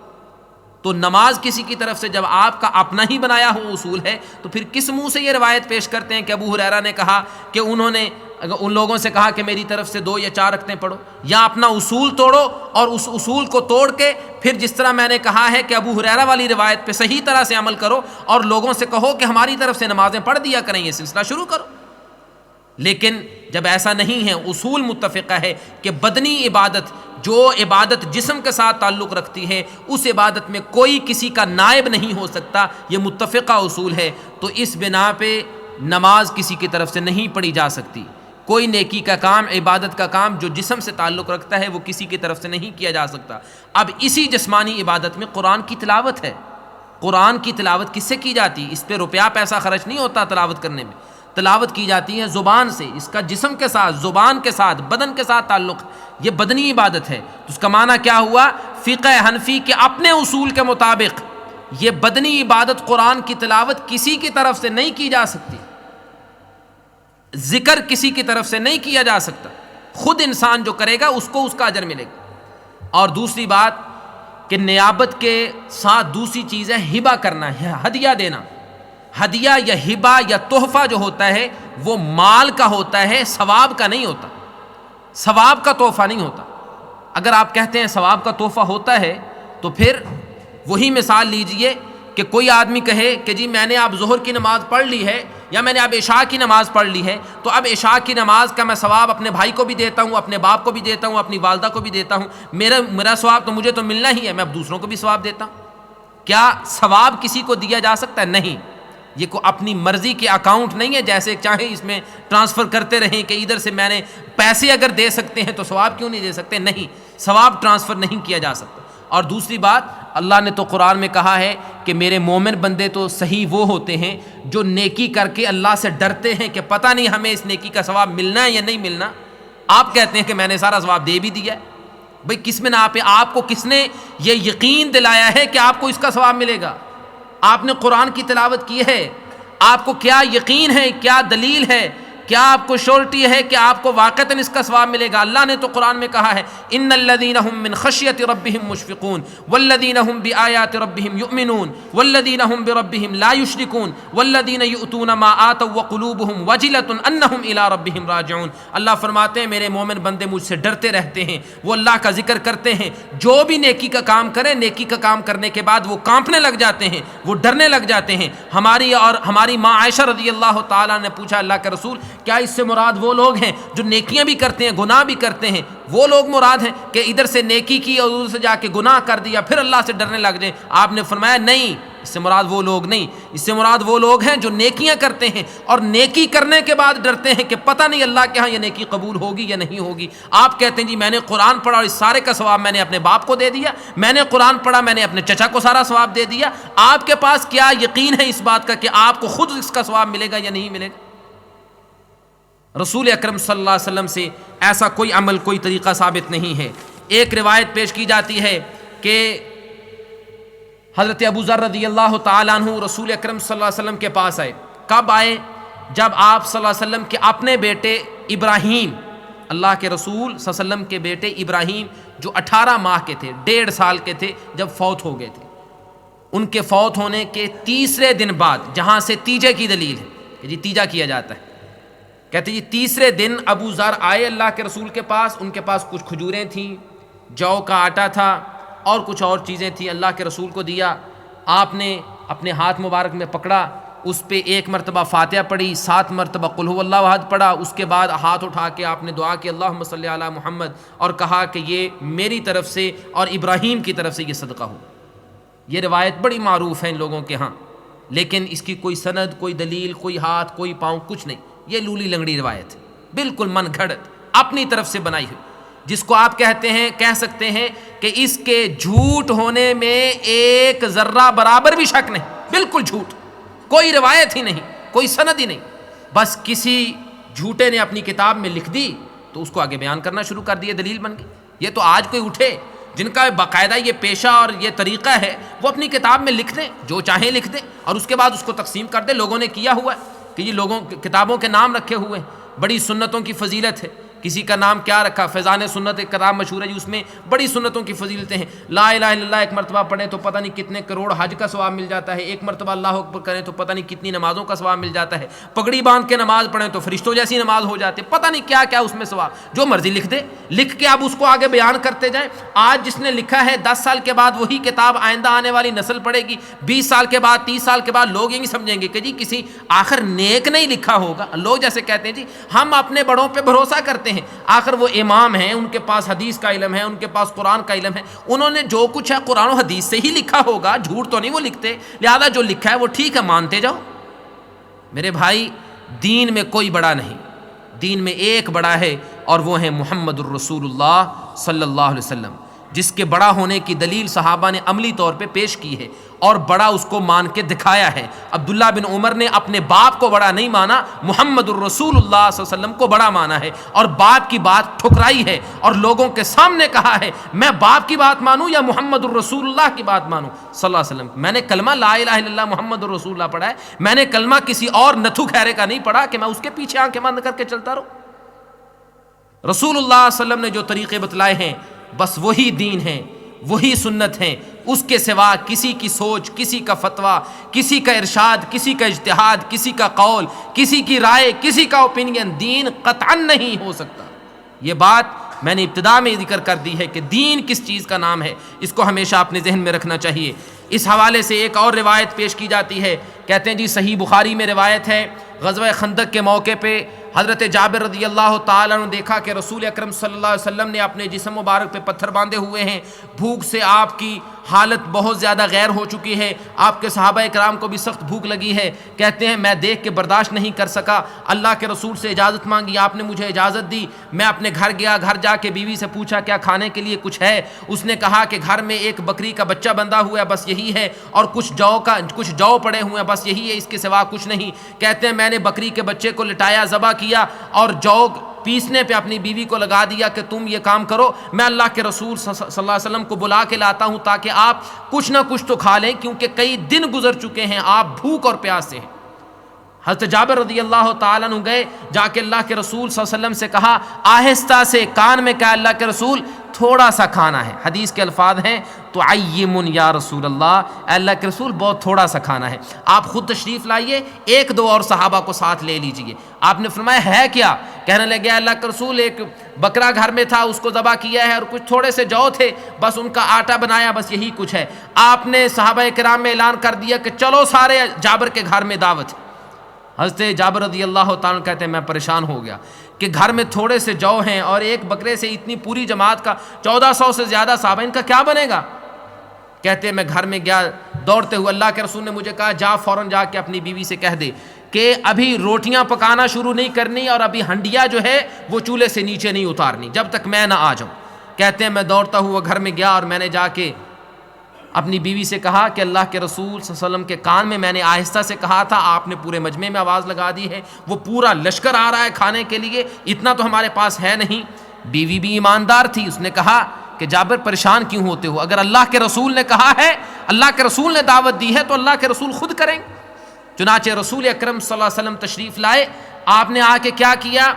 تو نماز کسی کی طرف سے جب آپ کا اپنا ہی بنایا ہوا اصول ہے تو پھر کس منہ سے یہ روایت پیش کرتے ہیں کہ ابو ہریرہ نے کہا کہ انہوں نے ان لوگوں سے کہا کہ میری طرف سے 2 یا 4 رکعتیں پڑھو, یا اپنا اصول توڑو اور اس اصول کو توڑ کے پھر جس طرح میں نے کہا ہے کہ ابو ہریرہ والی روایت پہ صحیح طرح سے عمل کرو اور لوگوں سے کہو کہ ہماری طرف سے نمازیں پڑھ دیا کریں, یہ سلسلہ شروع کرو. لیکن جب ایسا نہیں ہے, اصول متفقہ ہے کہ بدنی عبادت جو عبادت جسم کے ساتھ تعلق رکھتی ہے اس عبادت میں کوئی کسی کا نائب نہیں ہو سکتا, یہ متفقہ اصول ہے. تو اس بنا پہ نماز کسی کی طرف سے نہیں پڑھی جا سکتی. کوئی نیکی کا کام, عبادت کا کام جو جسم سے تعلق رکھتا ہے وہ کسی کی طرف سے نہیں کیا جا سکتا. اب اسی جسمانی عبادت میں قرآن کی تلاوت ہے. قرآن کی تلاوت کس سے کی جاتی ہے؟ اس پہ روپیہ پیسہ خرچ نہیں ہوتا تلاوت کرنے میں. تلاوت کی جاتی ہے زبان سے, اس کا جسم کے ساتھ, زبان کے ساتھ, بدن کے ساتھ تعلق, یہ بدنی عبادت ہے. تو اس کا معنی کیا ہوا؟ فقہ حنفی کے اپنے اصول کے مطابق یہ بدنی عبادت قرآن کی تلاوت کسی کی طرف سے نہیں کی جا سکتی, ذکر کسی کی طرف سے نہیں کیا جا سکتا, خود انسان جو کرے گا اس کو اس کا اجر ملے گا. اور دوسری بات کہ نیابت کے ساتھ دوسری چیز ہے ہبہ کرنا, ہے ہدیہ دینا. ہدیہ یا ہبہ یا تحفہ جو ہوتا ہے وہ مال کا ہوتا ہے, ثواب کا نہیں ہوتا, ثواب کا تحفہ نہیں ہوتا. اگر آپ کہتے ہیں ثواب کا تحفہ ہوتا ہے تو پھر وہی مثال لیجئے کہ کوئی آدمی کہے کہ جی میں نے اب ظہر کی نماز پڑھ لی ہے یا میں نے اب عشاء کی نماز پڑھ لی ہے, تو اب عشاء کی نماز کا میں ثواب اپنے بھائی کو بھی دیتا ہوں, اپنے باپ کو بھی دیتا ہوں, اپنی والدہ کو بھی دیتا ہوں, میرا ثواب تو مجھے تو ملنا ہی ہے, میں اب دوسروں کو بھی ثواب دیتا ہوں. کیا ثواب کسی کو دیا جا سکتا ہے؟ نہیں. یہ کوئی اپنی مرضی کے اکاؤنٹ نہیں ہے جیسے چاہیں اس میں ٹرانسفر کرتے رہیں کہ ادھر سے میں نے پیسے اگر دے سکتے ہیں تو ثواب کیوں نہیں دے سکتے. نہیں, ثواب ٹرانسفر نہیں کیا جا سکتا. اور دوسری بات, اللہ نے تو قرآن میں کہا ہے کہ میرے مومن بندے تو صحیح وہ ہوتے ہیں جو نیکی کر کے اللہ سے ڈرتے ہیں کہ پتہ نہیں ہمیں اس نیکی کا ثواب ملنا ہے یا نہیں ملنا. آپ کہتے ہیں کہ میں نے سارا ثواب دے بھی دیا ہے, بھئی کس میں نہ آپ کو کس نے یہ یقین دلایا ہے کہ آپ کو اس کا ثواب ملے گا؟ آپ نے قرآن کی تلاوت کی ہے, آپ کو کیا یقین ہے، کیا دلیل ہے، کیا آپ کو شورٹی ہے کہ آپ کو واقعتاً اس کا ثواب ملے گا؟ اللہ نے تو قرآن میں کہا ہے ان الذین هم من خشیۃ ربهم مشفقون والذین هم بآیات ربهم یؤمنون والذین هم بربهم لا یشرکون والذین یؤتون ما آتوا وقلوبهم وجلۃ انہم الی ربهم راجعون۔ اللہ فرماتے ہیں میرے مومن بندے مجھ سے ڈرتے رہتے ہیں، وہ اللہ کا ذکر کرتے ہیں، جو بھی نیکی کا کام کرے نیکی کا کام کرنے کے بعد وہ کانپنے لگ جاتے ہیں، وہ ڈرنے لگ جاتے ہیں۔ ہماری ماں عائشہ رضی اللہ تعالیٰ نے پوچھا اللہ کے رسول کیا اس سے مراد وہ لوگ ہیں جو نیکیاں بھی کرتے ہیں گناہ بھی کرتے ہیں، وہ لوگ مراد ہیں کہ ادھر سے نیکی کی اور ادھر سے جا کے گناہ کر دیا پھر اللہ سے ڈرنے لگ جائیں؟ آپ نے فرمایا نہیں، اس سے مراد وہ لوگ نہیں، اس سے مراد وہ لوگ ہیں جو نیکیاں کرتے ہیں اور نیکی کرنے کے بعد ڈرتے ہیں کہ پتہ نہیں اللہ کے ہاں یہ نیکی قبول ہوگی یا نہیں ہوگی۔ آپ کہتے ہیں جی میں نے قرآن پڑھا اور اس سارے کا ثواب میں نے اپنے باپ کو دے دیا، میں نے قرآن پڑھا میں نے اپنے چچا کو سارا ثواب دے دیا۔ آپ کے پاس کیا یقین ہے اس بات کا کہ آپ کو خود اس کا ثواب ملے گا یا نہیں ملے گا؟ رسول اکرم صلی اللہ علیہ وسلم سے ایسا کوئی عمل کوئی طریقہ ثابت نہیں ہے۔ ایک روایت پیش کی جاتی ہے کہ حضرت ابو ذر رضی اللہ تعالیٰ عنہ رسول اکرم صلی اللہ علیہ وسلم کے پاس آئے۔ کب آئے؟ جب آپ صلی اللہ علیہ وسلم کے اپنے بیٹے ابراہیم، اللہ کے رسول صلی اللہ علیہ وسلم کے بیٹے ابراہیم جو 18 ماہ کے تھے، 1.5 سال کے تھے جب فوت ہو گئے تھے، ان کے فوت ہونے کے تیسرے دن بعد، جہاں سے تیجے کی دلیل ہے کہ جی تیجا کیا جاتا ہے، کہتے جی تیسرے دن ابو ذر آئے اللہ کے رسول کے پاس، ان کے پاس کچھ کھجوریں تھیں، جو کا آٹا تھا اور کچھ اور چیزیں تھیں، اللہ کے رسول کو دیا۔ آپ نے اپنے ہاتھ مبارک میں پکڑا، اس پہ 1 مرتبہ فاتحہ پڑھی، 7 مرتبہ قل هو اللہ احد پڑھا، اس کے بعد ہاتھ اٹھا کے آپ نے دعا کی اللہم صلی علی محمد، اور کہا کہ یہ میری طرف سے اور ابراہیم کی طرف سے یہ صدقہ ہو۔ یہ روایت بڑی معروف ہے ان لوگوں کے ہاں، لیکن اس کی کوئی سند، کوئی دلیل، کوئی ہاتھ، کوئی پاؤں، کچھ نہیں، یہ لولی لنگڑی روایت ہے، بالکل من گھڑت اپنی طرف سے بنائی ہوئی، جس کو آپ کہہ سکتے ہیں کہ اس کے جھوٹ ہونے میں ایک ذرہ برابر بھی شک نہیں، بالکل جھوٹ، کوئی روایت ہی نہیں، کوئی سند ہی نہیں، بس کسی جھوٹے نے اپنی کتاب میں لکھ دی تو اس کو آگے بیان کرنا شروع کر دیا، دلیل بن گئی۔ یہ تو آج کوئی اٹھے جن کا باقاعدہ یہ پیشہ اور یہ طریقہ ہے، وہ اپنی کتاب میں لکھ دیں، جو چاہیں لکھ دیں، اور اس کے بعد اس کو تقسیم کر دیں۔ لوگوں نے کیا ہوا ہے کہ یہ لوگوں کتابوں کے نام رکھے ہوئے ہیں، بڑی سنتوں کی فضیلت ہے، کسی کا نام کیا رکھا، فیضان سنت ایک کتاب مشہور ہے جی، اس میں بڑی سنتوں کی فضیلتیں ہیں، لا الہ الا اللہ 1 مرتبہ پڑھیں تو پتہ نہیں کتنے کروڑ حج کا ثواب مل جاتا ہے، 1 مرتبہ اللہ اکبر کریں تو پتہ نہیں کتنی نمازوں کا ثواب مل جاتا ہے، پگڑی باندھ کے نماز پڑھیں تو فرشتوں جیسی نماز ہو جاتی ہے، پتہ نہیں کیا کیا اس میں ثواب، جو مرضی لکھ دے، لکھ کے اب اس کو آگے بیان کرتے جائیں۔ آج جس نے لکھا ہے 10 سال کے بعد وہی کتاب آئندہ آنے والی نسل پڑھے گی، 20 سال کے بعد 30 سال کے بعد لوگ یہ نہیں سمجھیں گے کہ جی کسی آخر نیک نہیں لکھا ہوگا۔ لوگ جیسے کہتے ہیں جی ہم اپنے بڑوں پہ بھروسہ کرتے ہیں، آخر وہ امام ہیں، ان کے پاس حدیث کا علم ہے، ان کے پاس قرآن کا علم ہے، انہوں نے جو کچھ ہے قرآن و حدیث سے ہی لکھا ہوگا، جھوٹ تو نہیں وہ لکھتے، لہذا جو لکھا ہے وہ ٹھیک ہے، مانتے جاؤ۔ میرے بھائی دین میں کوئی بڑا نہیں، دین میں ایک بڑا ہے اور وہ ہے محمد الرسول اللہ صلی اللہ علیہ وسلم، جس کے بڑا ہونے کی دلیل صحابہ نے عملی طور پہ پیش کی ہے اور بڑا اس کو مان کے دکھایا ہے۔ عبداللہ بن عمر نے اپنے باپ کو بڑا نہیں مانا، محمد الرسول اللہ صلی اللہ علیہ وسلم کو بڑا مانا ہے اور باپ کی بات ٹھکرائی ہے اور لوگوں کے سامنے کہا ہے میں باپ کی بات مانوں یا محمد الرسول اللہ کی بات مانوں صلی اللہ علیہ وسلم۔ میں نے کلمہ لا الہ الا اللہ محمد الرسول اللہ پڑھا ہے، میں نے کلمہ کسی اور نتھو خیرے کا نہیں پڑھا کہ میں اس کے پیچھے آنکھیں بند کر کے چلتا رہوں۔ رسول اللہ صلی اللہ علیہ وسلم نے جو طریقے بتلائے ہیں بس وہی دین ہے، وہی سنت ہے، اس کے سوا کسی کی سوچ، کسی کا فتویٰ، کسی کا ارشاد، کسی کا اجتہاد، کسی کا قول، کسی کی رائے، کسی کا اوپینین دین قطعاً نہیں ہو سکتا۔ یہ بات میں نے ابتدا میں ذکر کر دی ہے کہ دین کس چیز کا نام ہے، اس کو ہمیشہ اپنے ذہن میں رکھنا چاہیے۔ اس حوالے سے ایک اور روایت پیش کی جاتی ہے، کہتے ہیں جی صحیح بخاری میں روایت ہے، غزوہ خندق کے موقع پہ حضرت جابر رضی اللہ تعالیٰ نے دیکھا کہ رسول اکرم صلی اللہ علیہ وسلم نے اپنے جسم مبارک پہ پتھر باندھے ہوئے ہیں، بھوک سے آپ کی حالت بہت زیادہ غیر ہو چکی ہے، آپ کے صحابہ اکرام کو بھی سخت بھوک لگی ہے، کہتے ہیں میں دیکھ کے برداشت نہیں کر سکا، اللہ کے رسول سے اجازت مانگی، آپ نے مجھے اجازت دی، میں اپنے گھر گیا، گھر جا کے بیوی سے پوچھا کیا کھانے کے لیے کچھ ہے، اس نے کہا کہ گھر میں ایک بکری کا بچہ بندھا ہوا ہے بس یہی ہے، اور کچھ جو پڑے ہوئے ہیں بس یہی ہے، اس کے سوا کچھ نہیں۔ کہتے ہیں میں نے بکری کے بچے کو لٹایا، ذبح کیا اور جو پیسنے پہ اپنی بیوی کو لگا دیا کہ تم یہ کام کرو، میں اللہ کے رسول صلی اللہ علیہ وسلم کو بلا کے لاتا ہوں تاکہ آپ کچھ نہ کچھ تو کھا لیں، کیونکہ کئی دن گزر چکے ہیں، آپ بھوک اور پیاس سے ہیں۔ حضرت جابر رضی اللہ تعالیٰ عنہ گئے، جا کے اللہ کے رسول صلی اللہ علیہ وسلم سے کہا، آہستہ سے کان میں کہا، اللہ کے رسول تھوڑا سا کھانا ہے. حدیث کے الفاظ ہیں تو عیم یا رسول اللہ، اے اللہ کے رسول بہت تھوڑا سا کھانا ہے، آپ خود تشریف لائیے، ایک دو اور صحابہ کو ساتھ لے لیجئے. آپ نے فرمایا ہے کیا؟ کہنے لگے اللہ کے رسول ایک بکرا گھر میں تھا، اس کو ذبح کیا ہے، اور کچھ تھوڑے سے جو تھے، بس ان کا آٹا بنایا، بس یہی کچھ ہے. آپ نے صحابہ کرام میں اعلان کر دیا کہ چلو سارے جابر کے گھر میں دعوت ہے. حضرت جابر رضی اللہ تعالیٰ کہتے ہیں میں پریشان ہو گیا کہ گھر میں تھوڑے سے جو ہیں اور ایک بکرے سے اتنی پوری جماعت کا 1400 سے زیادہ صحابہ، ان کا کیا بنے گا؟ کہتے ہیں میں گھر میں گیا دوڑتے ہوئے، اللہ کے رسول نے مجھے کہا جا فوراً جا کے اپنی بیوی سے کہہ دے کہ ابھی روٹیاں پکانا شروع نہیں کرنی اور ابھی ہنڈیا جو ہے وہ چولہے سے نیچے نہیں اتارنی جب تک میں نہ آ جاؤں. کہتے ہیں میں دوڑتا ہوا گھر میں گیا اور میں نے جا کے اپنی بیوی سے کہا کہ اللہ کے رسول صلی اللہ علیہ وسلم کے کان میں نے آہستہ سے کہا تھا، آپ نے پورے مجمع میں آواز لگا دی ہے، وہ پورا لشکر آ رہا ہے کھانے کے لیے، اتنا تو ہمارے پاس ہے نہیں. بیوی بھی ایماندار تھی، اس نے کہا کہ جابر پریشان کیوں ہوتے ہو؟ اگر اللہ کے رسول نے کہا ہے، اللہ کے رسول نے دعوت دی ہے تو اللہ کے رسول خود کریں. چنانچہ رسول اکرم صلی اللہ علیہ وسلم تشریف لائے. آپ نے آ کے کیا کیا؟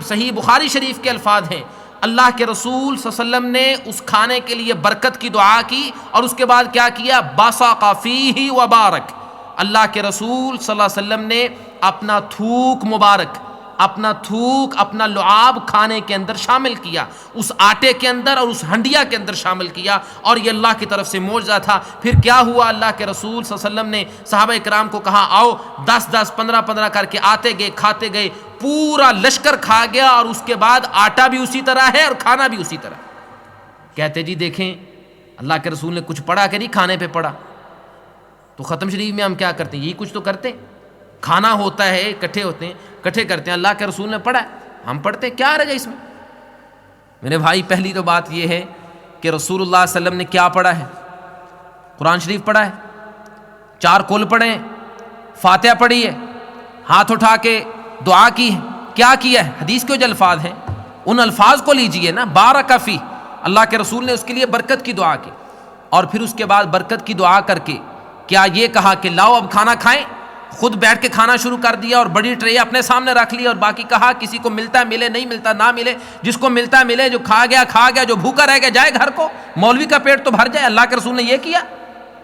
صحیح بخاری شریف کے الفاظ ہیں، اللہ کے رسول صلی اللہ علیہ وسلم نے اس کھانے کے لیے برکت کی دعا کی اور اس کے بعد کیا کیا؟ باساق فیہ وبارک. اللہ کے رسول صلی اللہ علیہ وسلم نے اپنا تھوک مبارک، اپنا لعاب کھانے کے اندر شامل کیا، اس آٹے کے اندر اور اس ہنڈیا کے اندر شامل کیا، اور یہ اللہ کی طرف سے معجزہ تھا. پھر کیا ہوا؟ اللہ کے رسول صلی اللہ علیہ وسلم نے صحابہ کرام کو کہا آؤ، 10 15 کر کے آتے گئے، کھاتے گئے، پورا لشکر کھا گیا، اور اس کے بعد آٹا بھی اسی طرح ہے اور کھانا بھی اسی طرح. کہتے جی دیکھیں اللہ کے رسول نے کچھ پڑھا کہ نہیں کھانے پہ پڑھا؟ تو ختم شریف میں ہم کیا کرتے ہیں؟ یہی کچھ تو کرتے ہیں. کھانا ہوتا ہے، اکٹھے ہوتے ہیں، اکٹھے کرتے ہیں، اللہ کے رسول نے پڑھا ہے، ہم پڑھتے ہیں، کیا رہ گیا اس میں؟ میرے بھائی پہلی تو بات یہ ہے کہ رسول اللہ صلی اللہ علیہ وسلم نے کیا پڑھا ہے؟ قرآن شریف پڑھا ہے، 4 کل پڑھے ہیں، فاتحہ پڑھی ہے، ہاتھ اٹھا کے دعا کی ہے، کیا کیا ہے؟ حدیث کے جو الفاظ ہیں ان الفاظ کو لیجئے نا، بارک فی، اللہ کے رسول نے اس کے لیے برکت کی دعا کی، اور پھر اس کے بعد برکت کی دعا کر کے کیا یہ کہا کہ لاؤ اب کھانا کھائیں؟ خود بیٹھ کے کھانا شروع کر دیا اور بڑی ٹرے اپنے سامنے رکھ لی، اور باقی کہا کسی کو ملتا ہے ملے، نہیں ملتا نہ ملے، جس کو ملتا ہے ملے، جو کھا گیا، جو بھوکا رہ گیا جائے گھر کو، مولوی کا پیٹ تو بھر جائے. اللہ کے رسول نے یہ کیا؟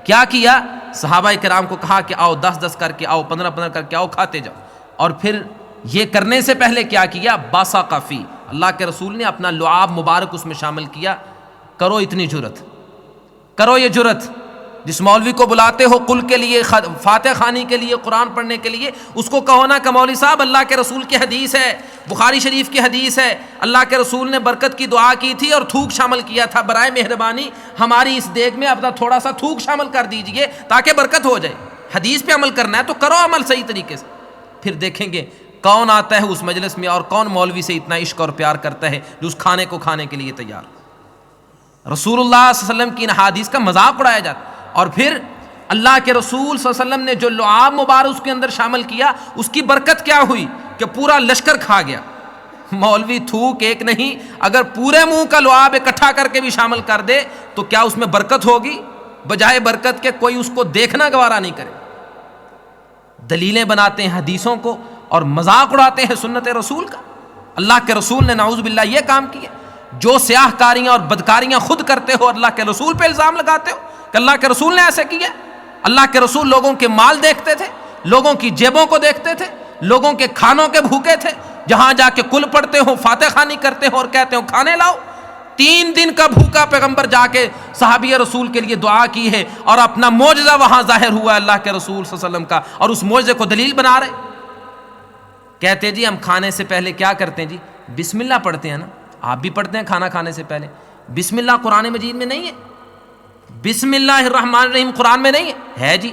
کیا کیا؟ صحابہ کرام کو کہا کہ آؤ 10 کر کے آؤ، 15 کر کے آؤ، کھاتے جاؤ. اور پھر یہ کرنے سے پہلے کیا کیا؟ باساق فی، اللہ کے رسول نے اپنا لعاب مبارک اس میں شامل کیا. کرو اتنی جرت، کرو یہ جرت. جس مولوی کو بلاتے ہو قل کے لیے، فاتح خوانی کے لیے، قرآن پڑھنے کے لیے، اس کو کہو نا کہ مولوی صاحب اللہ کے رسول کی حدیث ہے، بخاری شریف کی حدیث ہے، اللہ کے رسول نے برکت کی دعا کی تھی اور تھوک شامل کیا تھا، برائے مہربانی ہماری اس دیگ میں اپنا تھوڑا سا تھوک شامل کر دیجئے تاکہ برکت ہو جائے. حدیث پہ عمل کرنا ہے تو کرو عمل صحیح طریقے سے. پھر دیکھیں گے کون آتا ہے اس مجلس میں اور کون مولوی سے اتنا عشق اور پیار کرتا ہے جو اس کھانے کو کھانے کے لیے تیار. رسول اللہ صلی اللہ علیہ وسلم کی ان حدیث کا مذاق اڑایا جاتا. اور پھر اللہ کے رسول صلی اللہ علیہ وسلم نے جو لعاب مبارک اس کے اندر شامل کیا، اس کی برکت کیا ہوئی کہ پورا لشکر کھا گیا. مولوی تھوک ایک نہیں، اگر پورے منہ کا لعاب اکٹھا کر کے بھی شامل کر دے تو کیا اس میں برکت ہوگی؟ بجائے برکت کے کوئی اس کو دیکھنا گوارا نہیں کرے. دلیلیں بناتے ہیں حدیثوں کو اور مذاق اڑاتے ہیں سنت رسول کا. اللہ کے رسول نے نعوذ باللہ یہ کام کیا. جو سیاہ کاریاں اور بدکاریاں خود کرتے ہو، اللہ کے رسول پہ الزام لگاتے ہو کہ اللہ کے رسول نے ایسے کیا. اللہ کے رسول لوگوں کے مال دیکھتے تھے، لوگوں کی جیبوں کو دیکھتے تھے، لوگوں کے کھانوں کے بھوکے تھے. جہاں جا کے کل پڑھتے ہو، فاتح خوانی کرتے ہو اور کہتے ہو کھانے لاؤ. 3 دن کا بھوکا پیغمبر جا کے صحابی رسول کے لیے دعا کی ہے اور اپنا معجزہ وہاں ظاہر ہوا اللہ کے رسول صلی اللہ علیہ وسلم کا، اور اس معجزے کو دلیل بنا رہے. کہتے جی ہم کھانے سے پہلے کیا کرتے ہیں؟ جی بسم اللہ پڑھتے ہیں نا. آپ بھی پڑھتے ہیں کھانا کھانے سے پہلے. بسم اللہ قرآن مجید میں نہیں ہے، بسم اللہ الرحمن الرحیم قرآن میں نہیں ہے جی.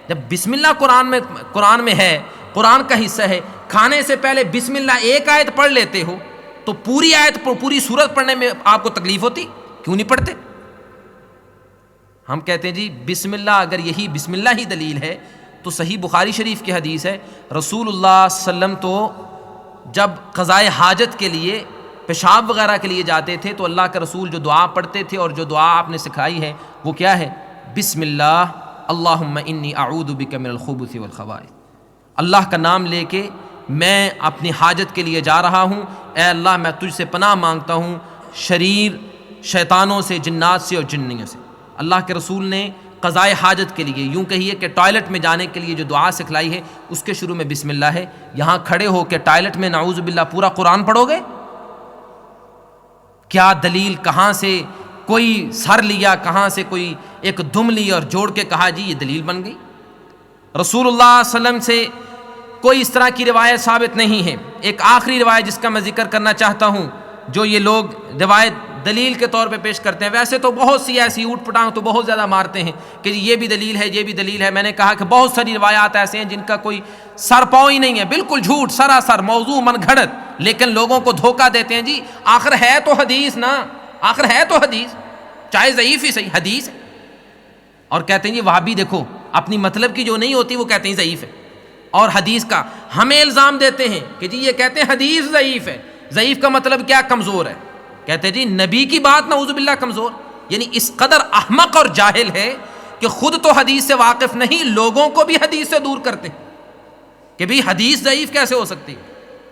جب بسم اللہ قرآن میں ہے، قرآن کا حصہ ہے، کھانے سے پہلے بسم اللہ ایک آیت پڑھ لیتے ہو تو پوری آیت پوری سورت پڑھنے میں آپ کو تکلیف ہوتی، کیوں نہیں پڑھتے؟ ہم کہتے ہیں جی بسم اللہ، اگر یہی بسم اللہ ہی دلیل ہے تو صحیح بخاری شریف کی حدیث ہے، رسول اللہ صلی اللہ علیہ وسلم تو جب قضائے حاجت کے لیے، پیشاب وغیرہ کے لیے جاتے تھے تو اللہ کے رسول جو دعا پڑھتے تھے اور جو دعا آپ نے سکھائی ہے وہ کیا ہے؟ بسم اللہ اللہم انی اعوذ بک من الخبث والخبائث. اللہ کا نام لے کے میں اپنی حاجت کے لیے جا رہا ہوں، اے اللہ میں تجھ سے پناہ مانگتا ہوں شریر شیطانوں سے، جنات سے اور جنیوں سے۔ اللہ کے رسول نے قضائے حاجت کے لیے، یوں کہیے کہ ٹوائلٹ میں جانے کے لیے جو دعا سکھلائی ہے اس کے شروع میں بسم اللہ ہے۔ یہاں کھڑے ہو کے ٹوائلٹ میں نعوذ باللہ پورا قرآن پڑھو گے؟ کیا دلیل؟ کہاں سے کوئی سر لیا، کہاں سے کوئی ایک دم لی اور جوڑ کے کہا جی یہ دلیل بن گئی؟ رسول اللہ صلی اللہ علیہ وسلم سے کوئی اس طرح کی روایت ثابت نہیں ہے۔ ایک آخری روایت جس کا میں ذکر کرنا چاہتا ہوں، جو یہ لوگ روایت دلیل کے طور پہ پیش کرتے ہیں، ویسے تو بہت سی ایسی اوٹ پٹانگ تو بہت زیادہ مارتے ہیں کہ یہ بھی دلیل ہے، یہ بھی دلیل ہے۔ میں نے کہا کہ بہت ساری روایات ایسے ہیں جن کا کوئی سر پاؤں ہی نہیں ہے، بالکل جھوٹ سراسر موضوع من گھڑت، لیکن لوگوں کو دھوکہ دیتے ہیں جی آخر ہے تو حدیث نا، آخر ہے تو حدیث، چاہے ضعیف ہی صحیح حدیث ہے، اور کہتے ہیں جی وہابی دیکھو اپنی مطلب کی جو نہیں ہوتی وہ کہتے ہیں ضعیف ہے، اور حدیث کا ہمیں الزام دیتے ہیں کہ جی یہ کہتے ہیں حدیث ضعیف ہے۔ ضعیف کا مطلب کیا؟ کمزور ہے۔ کہتے ہیں جی نبی کی بات نعوذ باللہ کمزور، یعنی اس قدر احمق اور جاہل ہے کہ خود تو حدیث سے واقف نہیں، لوگوں کو بھی حدیث سے دور کرتے ہیں کہ بھی حدیث ضعیف کیسے ہو سکتی؟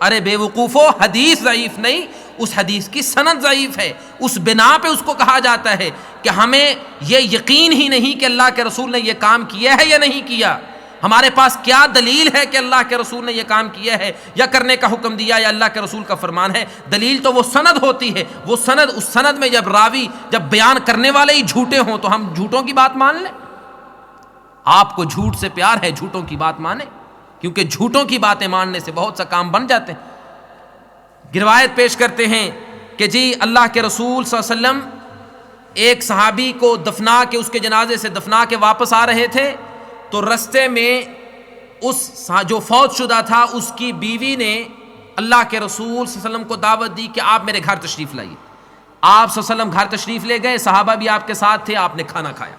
ارے بے وقوفو، حدیث ضعیف نہیں، اس حدیث کی سند ضعیف ہے، اس بنا پہ اس کو کہا جاتا ہے کہ ہمیں یہ یقین ہی نہیں کہ اللہ کے رسول نے یہ کام کیا ہے یا نہیں کیا، ہمارے پاس کیا دلیل ہے کہ اللہ کے رسول نے یہ کام کیا ہے یا کرنے کا حکم دیا یا اللہ کے رسول کا فرمان ہے؟ دلیل تو وہ سند ہوتی ہے، وہ سند، اس سند میں جب راوی، جب بیان کرنے والے ہی جھوٹے ہوں تو ہم جھوٹوں کی بات مان لیں؟ آپ کو جھوٹ سے پیار ہے، جھوٹوں کی بات مانیں، کیونکہ جھوٹوں کی باتیں ماننے سے بہت سا کام بن جاتے ہیں۔ روایت پیش کرتے ہیں کہ جی اللہ کے رسول صلی اللہ علیہ وسلم ایک صحابی کو دفنا کے، اس کے جنازے سے دفنا کے واپس آ رہے تھے، تو رستے میں اس جو فوت شدہ تھا اس کی بیوی نے اللہ کے رسول صلی اللہ علیہ وسلم کو دعوت دی کہ آپ میرے گھر تشریف لائیے۔ آپ صلی اللہ علیہ وسلم گھر تشریف لے گئے، صحابہ بھی آپ کے ساتھ تھے، آپ نے کھانا کھایا،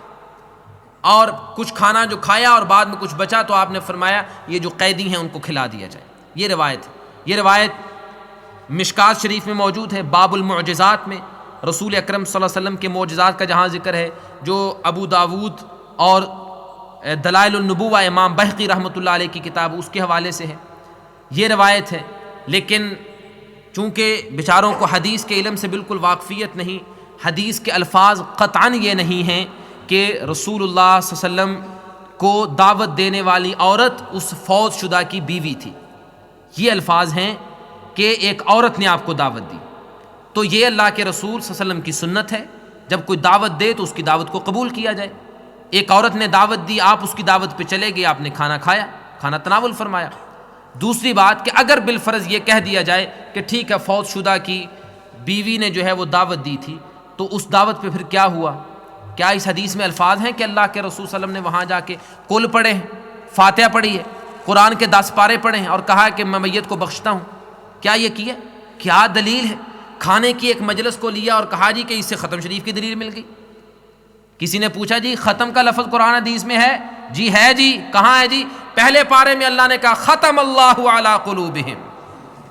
اور کچھ کھانا جو کھایا اور بعد میں کچھ بچا تو آپ نے فرمایا یہ جو قیدی ہیں ان کو کھلا دیا جائے۔ یہ روایت ہے، یہ روایت مشکات شریف میں موجود ہے، باب المعجزات میں رسول اکرم صلی اللہ علیہ وسلم کے معجزات کا جہاں ذکر ہے، جو ابو داود اور دلائل النبوہ امام بہقی رحمۃ اللہ علیہ کی کتاب اس کے حوالے سے ہے، یہ روایت ہے۔ لیکن چونکہ بیچاروں کو حدیث کے علم سے بالکل واقفیت نہیں، حدیث کے الفاظ قطعاً یہ نہیں ہیں کہ رسول اللہ صلی اللہ علیہ وسلم کو دعوت دینے والی عورت اس فوت شدہ کی بیوی تھی، یہ الفاظ ہیں کہ ایک عورت نے آپ کو دعوت دی، تو یہ اللہ کے رسول صلی اللہ علیہ وسلم کی سنت ہے، جب کوئی دعوت دے تو اس کی دعوت کو قبول کیا جائے۔ ایک عورت نے دعوت دی، آپ اس کی دعوت پہ چلے گئے، آپ نے کھانا کھایا، کھانا تناول فرمایا۔ دوسری بات کہ اگر بالفرض یہ کہہ دیا جائے کہ ٹھیک ہے فوت شدہ کی بیوی نے جو ہے وہ دعوت دی تھی، تو اس دعوت پہ پھر کیا ہوا؟ کیا اس حدیث میں الفاظ ہیں کہ اللہ کے رسول صلی اللہ علیہ وسلم نے وہاں جا کے کل پڑھے ہیں، فاتحہ پڑھی ہے، قرآن کے 10 پارے پڑھے ہیں اور کہا کہ میں میت کو بخشتا ہوں؟ کیا یہ کیا؟ کیا دلیل ہے؟ کھانے کی ایک مجلس کو لیا اور کہا جی کہ اس سے ختم شریف کی دلیل مل گئی۔ کسی نے پوچھا جی ختم کا لفظ قرآن حدیث میں ہے؟ جی ہے جی، کہاں ہے جی؟ پہلے پارے میں اللہ نے کہا ختم اللہ علی قلوبہم،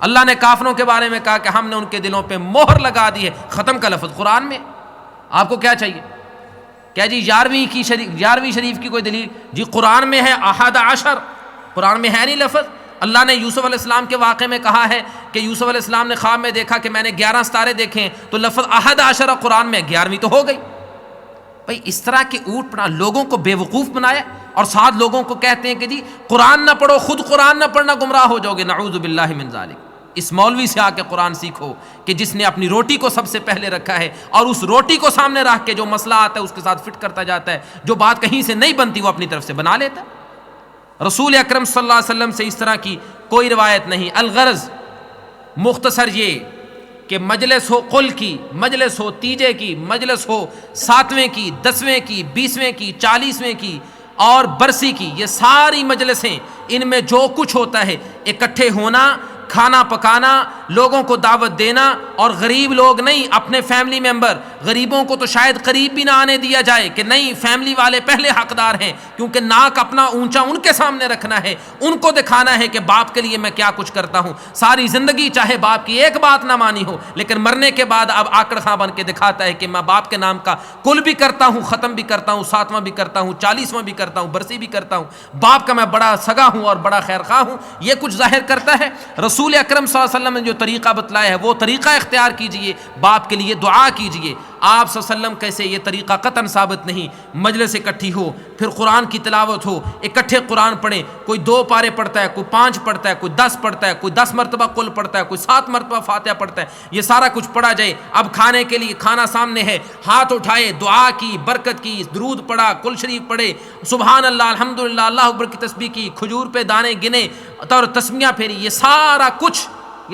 اللہ نے کافروں کے بارے میں کہا کہ ہم نے ان کے دلوں پہ مہر لگا دی ہے، ختم کا لفظ قرآن میں۔ آپ کو کیا چاہیے؟ کیا جی 11ویں شریف کی کوئی دلیل؟ جی قرآن میں ہے 11، قرآن میں ہے نہیں لفظ۔ اللہ نے یوسف علیہ السلام کے واقعے میں کہا ہے کہ یوسف علیہ السلام نے خواب میں دیکھا کہ میں نے 11 ستارے دیکھے ہیں، تو لفظ 11 قرآن میں 11ویں تو ہو گئی۔ بھائی اس طرح کے اوٹ پڑا لوگوں کو بے وقوف بنایا، اور ساتھ لوگوں کو کہتے ہیں کہ جی قرآن نہ پڑھو، خود قرآن نہ پڑھنا گمراہ ہو جاؤ گے، نعوذ باللہ من ذالک۔ اس مولوی سے آ کے قرآن سیکھو کہ جس نے اپنی روٹی کو سب سے پہلے رکھا ہے، اور اس روٹی کو سامنے رکھ کے جو مسئلہ آتا ہے اس کے ساتھ فٹ کرتا جاتا ہے، جو بات کہیں سے نہیں بنتی وہ اپنی طرف سے بنا لیتا ہے۔ رسول اکرم صلی اللہ علیہ وسلم سے اس طرح کی کوئی روایت نہیں۔ الغرض مختصر یہ کہ مجلس ہو قل کی، مجلس ہو تیجے کی، مجلس ہو 7ویں کی، 10ویں کی، 20ویں کی، 40ویں کی اور برسی کی، یہ ساری مجلسیں ان میں جو کچھ ہوتا ہے اکٹھے ہونا کھانا پکانا، لوگوں کو دعوت دینا، اور غریب لوگ نہیں، اپنے فیملی ممبر، غریبوں کو تو شاید قریب بھی نہ آنے دیا جائے کہ نہیں فیملی والے پہلے حقدار ہیں، کیونکہ ناک اپنا اونچا ان کے سامنے رکھنا ہے، ان کو دکھانا ہے کہ باپ کے لیے میں کیا کچھ کرتا ہوں۔ ساری زندگی چاہے باپ کی ایک بات نہ مانی ہو، لیکن مرنے کے بعد اب آکڑ خاں بن کے دکھاتا ہے کہ میں باپ کے نام کا کل بھی کرتا ہوں، ختم بھی کرتا ہوں، 7واں بھی کرتا ہوں، 40واں بھی کرتا ہوں، برسی بھی کرتا ہوں، باپ کا میں بڑا سگا ہوں اور بڑا خیر خواہ ہوں۔ یہ کچھ ظاہر کرتا ہے۔ رسول اکرم صلی اللہ علیہ وسلم نے جو طریقہ بتلایا ہے وہ طریقہ اختیار کیجئے، باپ کے لیے دعا کیجئے۔ آپ صلی اللہ علیہ وسلم کیسے یہ طریقہ قطعاً ثابت نہیں۔ مجلس اکٹھی ہو، پھر قرآن کی تلاوت ہو، اکٹھے قرآن پڑھیں، کوئی 2 پارے پڑھتا ہے، کوئی 5 پڑھتا ہے، کوئی 10 پڑھتا ہے، کوئی 10 مرتبہ قل پڑھتا ہے، کوئی 7 مرتبہ فاتحہ پڑھتا ہے، یہ سارا کچھ پڑھا جائے۔ اب کھانے کے لیے کھانا سامنے ہے، ہاتھ اٹھائے، دعا کی، برکت کی، درود پڑھا، کل شریف پڑھے، سبحان اللہ، الحمدللہ، اللہ اکبر کی تسبیح کی، کھجور پہ دانے گنے اور تسمیاں پھیری، یہ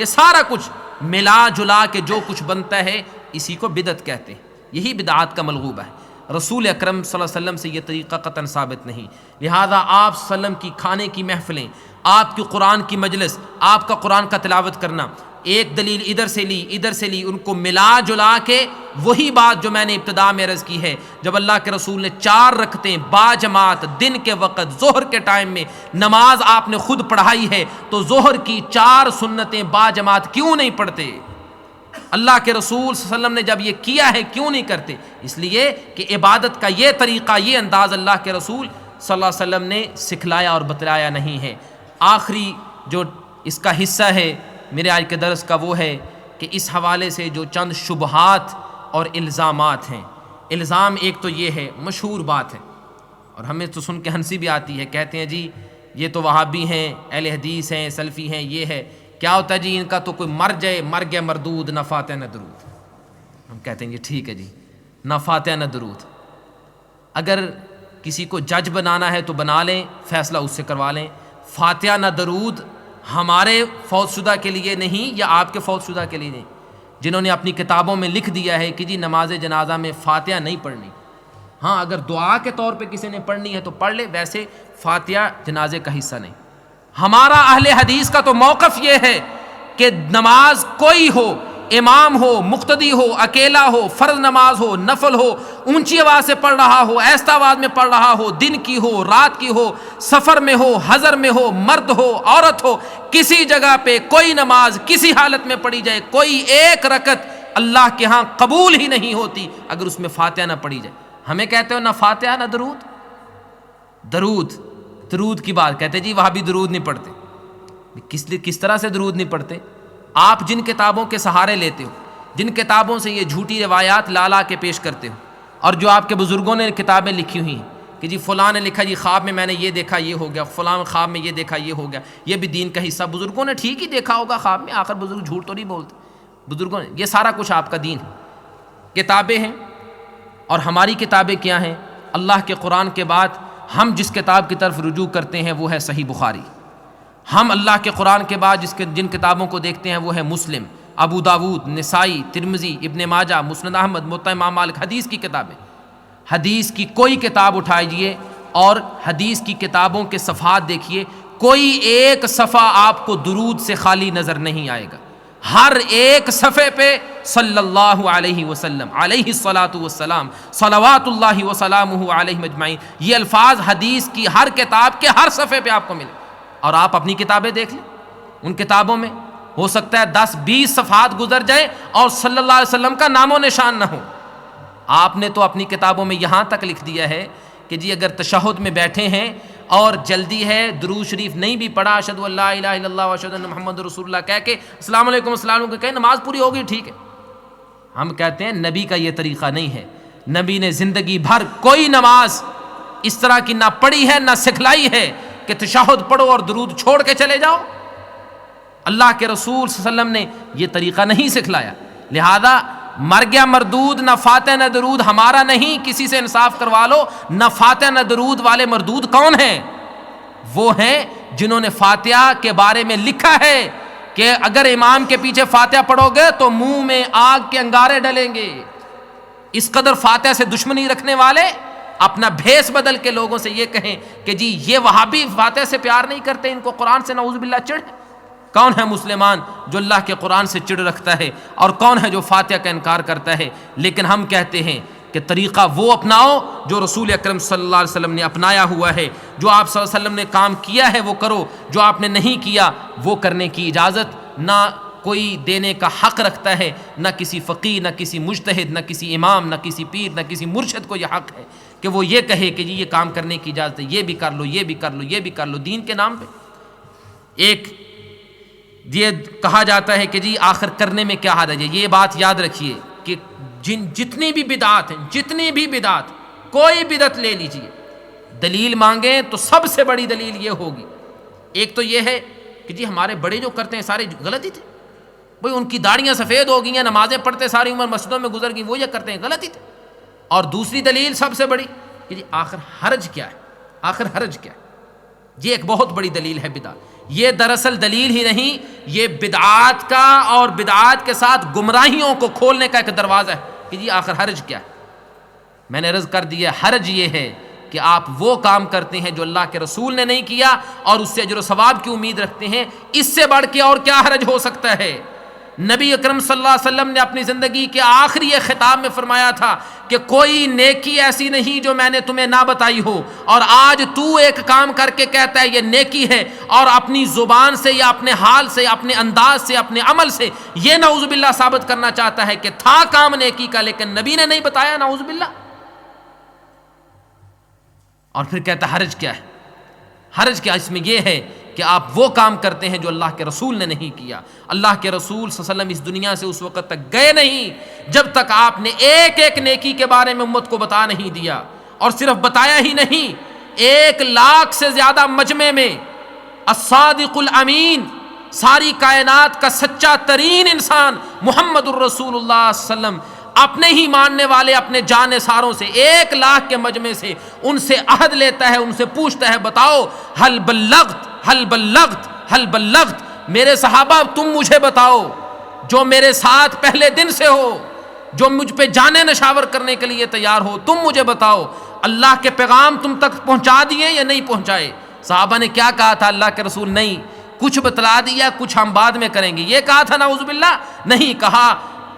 سارا کچھ ملا جلا کے جو کچھ بنتا ہے اسی کو بدعت کہتے ہیں۔ یہی بدعات کا ملغوبہ ہے۔ رسول اکرم صلی اللہ علیہ وسلم سے یہ طریقہ قطعاً ثابت نہیں۔ لہذا آپ صلی اللہ علیہ وسلم کی کھانے کی محفلیں، آپ کی قرآن کی مجلس، آپ کا قرآن کا تلاوت کرنا، ایک دلیل ادھر سے لی، ان کو ملا جلا کے وہی بات جو میں نے ابتدا میں عرض کی ہے، جب اللہ کے رسول نے 4 رکعتیں با جماعت دن کے وقت ظہر کے ٹائم میں نماز آپ نے خود پڑھائی ہے، تو ظہر کی 4 سنتیں با جماعت کیوں نہیں پڑھتے؟ اللہ کے رسول صلی اللہ علیہ وسلم نے جب یہ کیا ہے کیوں نہیں کرتے؟ اس لیے کہ عبادت کا یہ طریقہ، یہ انداز اللہ کے رسول صلی اللہ علیہ وسلم نے سکھلایا اور بتلایا نہیں ہے۔ آخری جو اس کا حصہ ہے میرے آج کے درس کا وہ ہے کہ اس حوالے سے جو چند شبہات اور الزامات ہیں۔ الزام ایک تو یہ ہے، مشہور بات ہے اور ہمیں تو سن کے ہنسی بھی آتی ہے، کہتے ہیں جی یہ تو وہابی ہیں، اہل حدیث ہیں، سلفی ہیں، یہ ہے کیا ہوتا ہے جی ان کا تو کوئی مر گیا مردود، نہ فاتحہ نہ درود۔ ہم کہتے ہیں یہ ٹھیک ہے جی، نہ فاتحہ نہ درود۔ اگر کسی کو جج بنانا ہے تو بنا لیں، فیصلہ اس سے کروا لیں۔ فاتحہ نہ درود ہمارے فوت شدہ کے لیے نہیں یا آپ کے فوت شدہ کے لیے نہیں، جنہوں نے اپنی کتابوں میں لکھ دیا ہے کہ جی نماز جنازہ میں فاتحہ نہیں پڑھنی۔ ہاں اگر دعا کے طور پہ کسی نے پڑھنی ہے تو پڑھ لے، ویسے فاتحہ جنازے کا حصہ نہیں۔ ہمارا اہل حدیث کا تو موقف یہ ہے کہ نماز کوئی ہو، امام ہو، مقتدی ہو، اکیلا ہو، فرض نماز ہو، نفل ہو، اونچی آواز سے پڑھ رہا ہو، ایست آواز میں پڑھ رہا ہو، دن کی ہو، رات کی ہو، سفر میں ہو، حضر میں ہو، مرد ہو، عورت ہو، کسی جگہ پہ کوئی نماز کسی حالت میں پڑھی جائے، کوئی ایک رکعت اللہ کے ہاں قبول ہی نہیں ہوتی اگر اس میں فاتحہ نہ پڑھی جائے۔ ہمیں کہتے ہو نہ فاتحہ نہ درود، درود کی بات کہتے جی وہاں بھی درود نہیں پڑھتے۔ کس طرح سے درود نہیں پڑھتے؟ آپ جن کتابوں کے سہارے لیتے ہو، جن کتابوں سے یہ جھوٹی روایات لا کے پیش کرتے ہو، اور جو آپ کے بزرگوں نے کتابیں لکھی ہوئی ہیں کہ جی فلاں نے لکھا جی خواب میں نے یہ دیکھا یہ ہو گیا، فلاں خواب میں یہ دیکھا یہ ہو گیا، یہ بھی دین کا حصہ۔ بزرگوں نے ٹھیک ہی دیکھا ہوگا خواب میں، آخر بزرگ جھوٹ تو نہیں بولتے۔ بزرگوں نے یہ سارا کچھ آپ کا دین ہے، کتابیں ہیں، اور ہماری کتابیں کیا ہیں؟ اللہ کے قرآن کے بعد ہم جس کتاب کی طرف رجوع کرتے ہیں وہ ہے صحیح بخاری۔ ہم اللہ کے قرآن کے بعد جن کتابوں کو دیکھتے ہیں وہ ہے مسلم، ابو داود، نسائی، ترمذی، ابن ماجہ، مسند احمد، موطا امام مالک، حدیث کی کتابیں۔ حدیث کی کوئی کتاب اٹھائیے اور حدیث کی کتابوں کے صفحات دیکھیے، کوئی ایک صفحہ آپ کو درود سے خالی نظر نہیں آئے گا۔ ہر ایک صفحے پہ صلی اللہ علیہ وسلم، علیہ الصلاۃ والسلام، صلوات اللہ وسلامہ علیہ مجمعین، یہ الفاظ حدیث کی ہر کتاب کے ہر صفحے پہ آپ کو ملے۔ اور آپ اپنی کتابیں دیکھ لیں، ان کتابوں میں ہو سکتا ہے 10-20 صفحات گزر جائیں اور صلی اللہ علیہ وسلم کا نام و نشان نہ ہو۔ آپ نے تو اپنی کتابوں میں یہاں تک لکھ دیا ہے کہ جی اگر تشہد میں بیٹھے ہیں اور جلدی ہے، درود شریف نہیں بھی پڑھا، اشہد ان لا الہ الا اللہ واشہد ان محمد رسول اللہ کہہ کے السلام علیکم السلام علیکم کہے نماز پوری ہوگی، ٹھیک ہے۔ ہم کہتے ہیں نبی کا یہ طریقہ نہیں ہے۔ نبی نے زندگی بھر کوئی نماز اس طرح کی نہ پڑھی ہے نہ سکھلائی ہے کہ تشہد پڑھو اور درود چھوڑ کے چلے جاؤ۔ اللہ کے رسول صلی اللہ علیہ وسلم نے یہ طریقہ نہیں سکھلایا۔ لہذا مر گیا مردود، نہ فاتح نہ درود ہمارا نہیں، کسی سے انصاف کروا لو، نہ فاتح نہ درود والے مردود کون ہیں؟ وہ ہیں جنہوں نے فاتحہ کے بارے میں لکھا ہے کہ اگر امام کے پیچھے فاتحہ پڑھو گے تو منہ میں آگ کے انگارے ڈلیں گے۔ اس قدر فاتحہ سے دشمنی رکھنے والے اپنا بھیس بدل کے لوگوں سے یہ کہیں کہ جی یہ وہابی فاتحہ سے پیار نہیں کرتے، ان کو قرآن سے نعوذ باللہ چڑھ ہے۔ کون ہے مسلمان جو اللہ کے قرآن سے چڑ رکھتا ہے، اور کون ہے جو فاتحہ کا انکار کرتا ہے؟ لیکن ہم کہتے ہیں کہ طریقہ وہ اپناؤ جو رسول اکرم صلی اللہ علیہ وسلم نے اپنایا ہوا ہے، جو آپ صلی اللہ علیہ وسلم نے کام کیا ہے وہ کرو، جو آپ نے نہیں کیا وہ کرنے کی اجازت نہ کوئی دینے کا حق رکھتا ہے، نہ کسی فقیہ، نہ کسی مجتہد، نہ کسی امام، نہ کسی پیر، نہ کسی مرشد کو یہ حق ہے کہ وہ یہ کہے کہ جی یہ کام کرنے کی اجازت ہے، یہ بھی کر لو، یہ بھی کر لو، یہ بھی کر لو دین کے نام پہ۔ ایک یہ کہا جاتا ہے کہ جی آخر کرنے میں کیا حرج ہے؟ یہ بات یاد رکھیے کہ جتنی بھی بدعات ہیں، جتنی بھی بدعات، کوئی بدعت لے لیجئے، دلیل مانگیں تو سب سے بڑی دلیل یہ ہوگی، ایک تو یہ ہے کہ جی ہمارے بڑے جو کرتے ہیں سارے غلط ہی تھے، بھئی ان کی داڑیاں سفید ہو گئی ہیں، نمازیں پڑھتے ساری عمر مسجدوں میں گزر گئی، وہ یہ کرتے ہیں غلط ہی تھے۔ اور دوسری دلیل سب سے بڑی کہ جی آخر حرج کیا ہے؟ آخر حرج کیا ہے؟ یہ ایک بہت بڑی دلیل ہے بدعت۔ یہ دراصل دلیل ہی نہیں، یہ بدعات کا اور بدعات کے ساتھ گمراہیوں کو کھولنے کا ایک دروازہ ہے کہ جی آخر حرج کیا ہے؟ میں نے عرض کر دیا، حرج یہ ہے کہ آپ وہ کام کرتے ہیں جو اللہ کے رسول نے نہیں کیا اور اس سے اجر و ثواب کی امید رکھتے ہیں، اس سے بڑھ کے اور کیا حرج ہو سکتا ہے؟ نبی اکرم صلی اللہ علیہ وسلم نے اپنی زندگی کے آخری خطاب میں فرمایا تھا کہ کوئی نیکی ایسی نہیں جو میں نے تمہیں نہ بتائی ہو، اور آج تو ایک کام کر کے کہتا ہے یہ نیکی ہے، اور اپنی زبان سے یا اپنے حال سے، اپنے انداز سے، اپنے عمل سے یہ نعوذ باللہ ثابت کرنا چاہتا ہے کہ تھا کام نیکی کا لیکن نبی نے نہیں بتایا، نعوذ باللہ۔ اور پھر کہتا حرج کیا ہے؟ حرج کیا اس میں یہ ہے کہ آپ وہ کام کرتے ہیں جو اللہ کے رسول نے نہیں کیا۔ اللہ کے رسول صلی اللہ علیہ وسلم اس دنیا سے اس وقت تک گئے نہیں جب تک آپ نے ایک ایک نیکی کے بارے میں امت کو بتا نہیں دیا، اور صرف بتایا ہی نہیں، 1,00,000 سے زیادہ مجمع میں الصادق الامین، ساری کائنات کا سچا ترین انسان محمد الرسول اللہ صلی اللہ علیہ وسلم اپنے ہی ماننے والے اپنے جانثاروں سے 1,00,000 کے مجمع سے ان سے عہد لیتا ہے، ان سے پوچھتا ہے بتاؤ حل بلغت حل بلغت حل بلغت، میرے صحابہ تم مجھے بتاؤ جو میرے ساتھ پہلے دن سے ہو، جو مجھ پہ جانیں نشاور کرنے کے لیے تیار ہو، تم مجھے بتاؤ اللہ کے پیغام تم تک پہنچا دیے یا نہیں پہنچائے؟ صحابہ نے کیا کہا تھا؟ اللہ کے رسول نہیں، کچھ بتلا دیا، کچھ ہم بعد میں کریں گے، یہ کہا تھا نعوذ باللہ؟ نہیں، کہا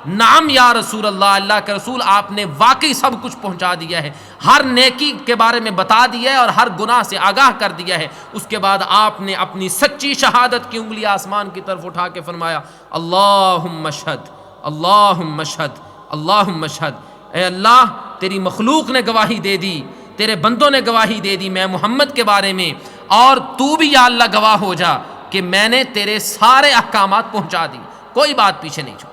نعم یا رسول اللہ، اللہ کے رسول آپ نے واقعی سب کچھ پہنچا دیا ہے، ہر نیکی کے بارے میں بتا دیا ہے اور ہر گناہ سے آگاہ کر دیا ہے۔ اس کے بعد آپ نے اپنی سچی شہادت کی انگلی آسمان کی طرف اٹھا کے فرمایا اللہم اشہد اللہم اشہد اللہم اشہد، اے اللہ تیری مخلوق نے گواہی دے دی، تیرے بندوں نے گواہی دے دی میں محمد کے بارے میں، اور تو بھی یا اللہ گواہ ہو جا کہ میں نے تیرے سارے احکامات پہنچا دی، کوئی بات پیچھے نہیں چھوڑی۔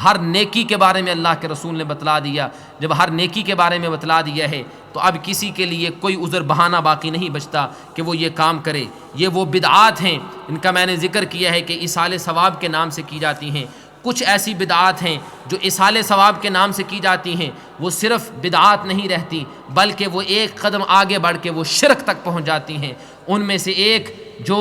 ہر نیکی کے بارے میں اللہ کے رسول نے بتلا دیا۔ جب ہر نیکی کے بارے میں بتلا دیا ہے تو اب کسی کے لیے کوئی عذر بہانہ باقی نہیں بچتا کہ وہ یہ کام کرے۔ یہ وہ بدعات ہیں ان کا میں نے ذکر کیا ہے کہ ایصال ثواب کے نام سے کی جاتی ہیں۔ کچھ ایسی بدعات ہیں جو ایصال ثواب کے نام سے کی جاتی ہیں، وہ صرف بدعات نہیں رہتی بلکہ وہ ایک قدم آگے بڑھ کے وہ شرک تک پہنچ جاتی ہیں۔ ان میں سے ایک جو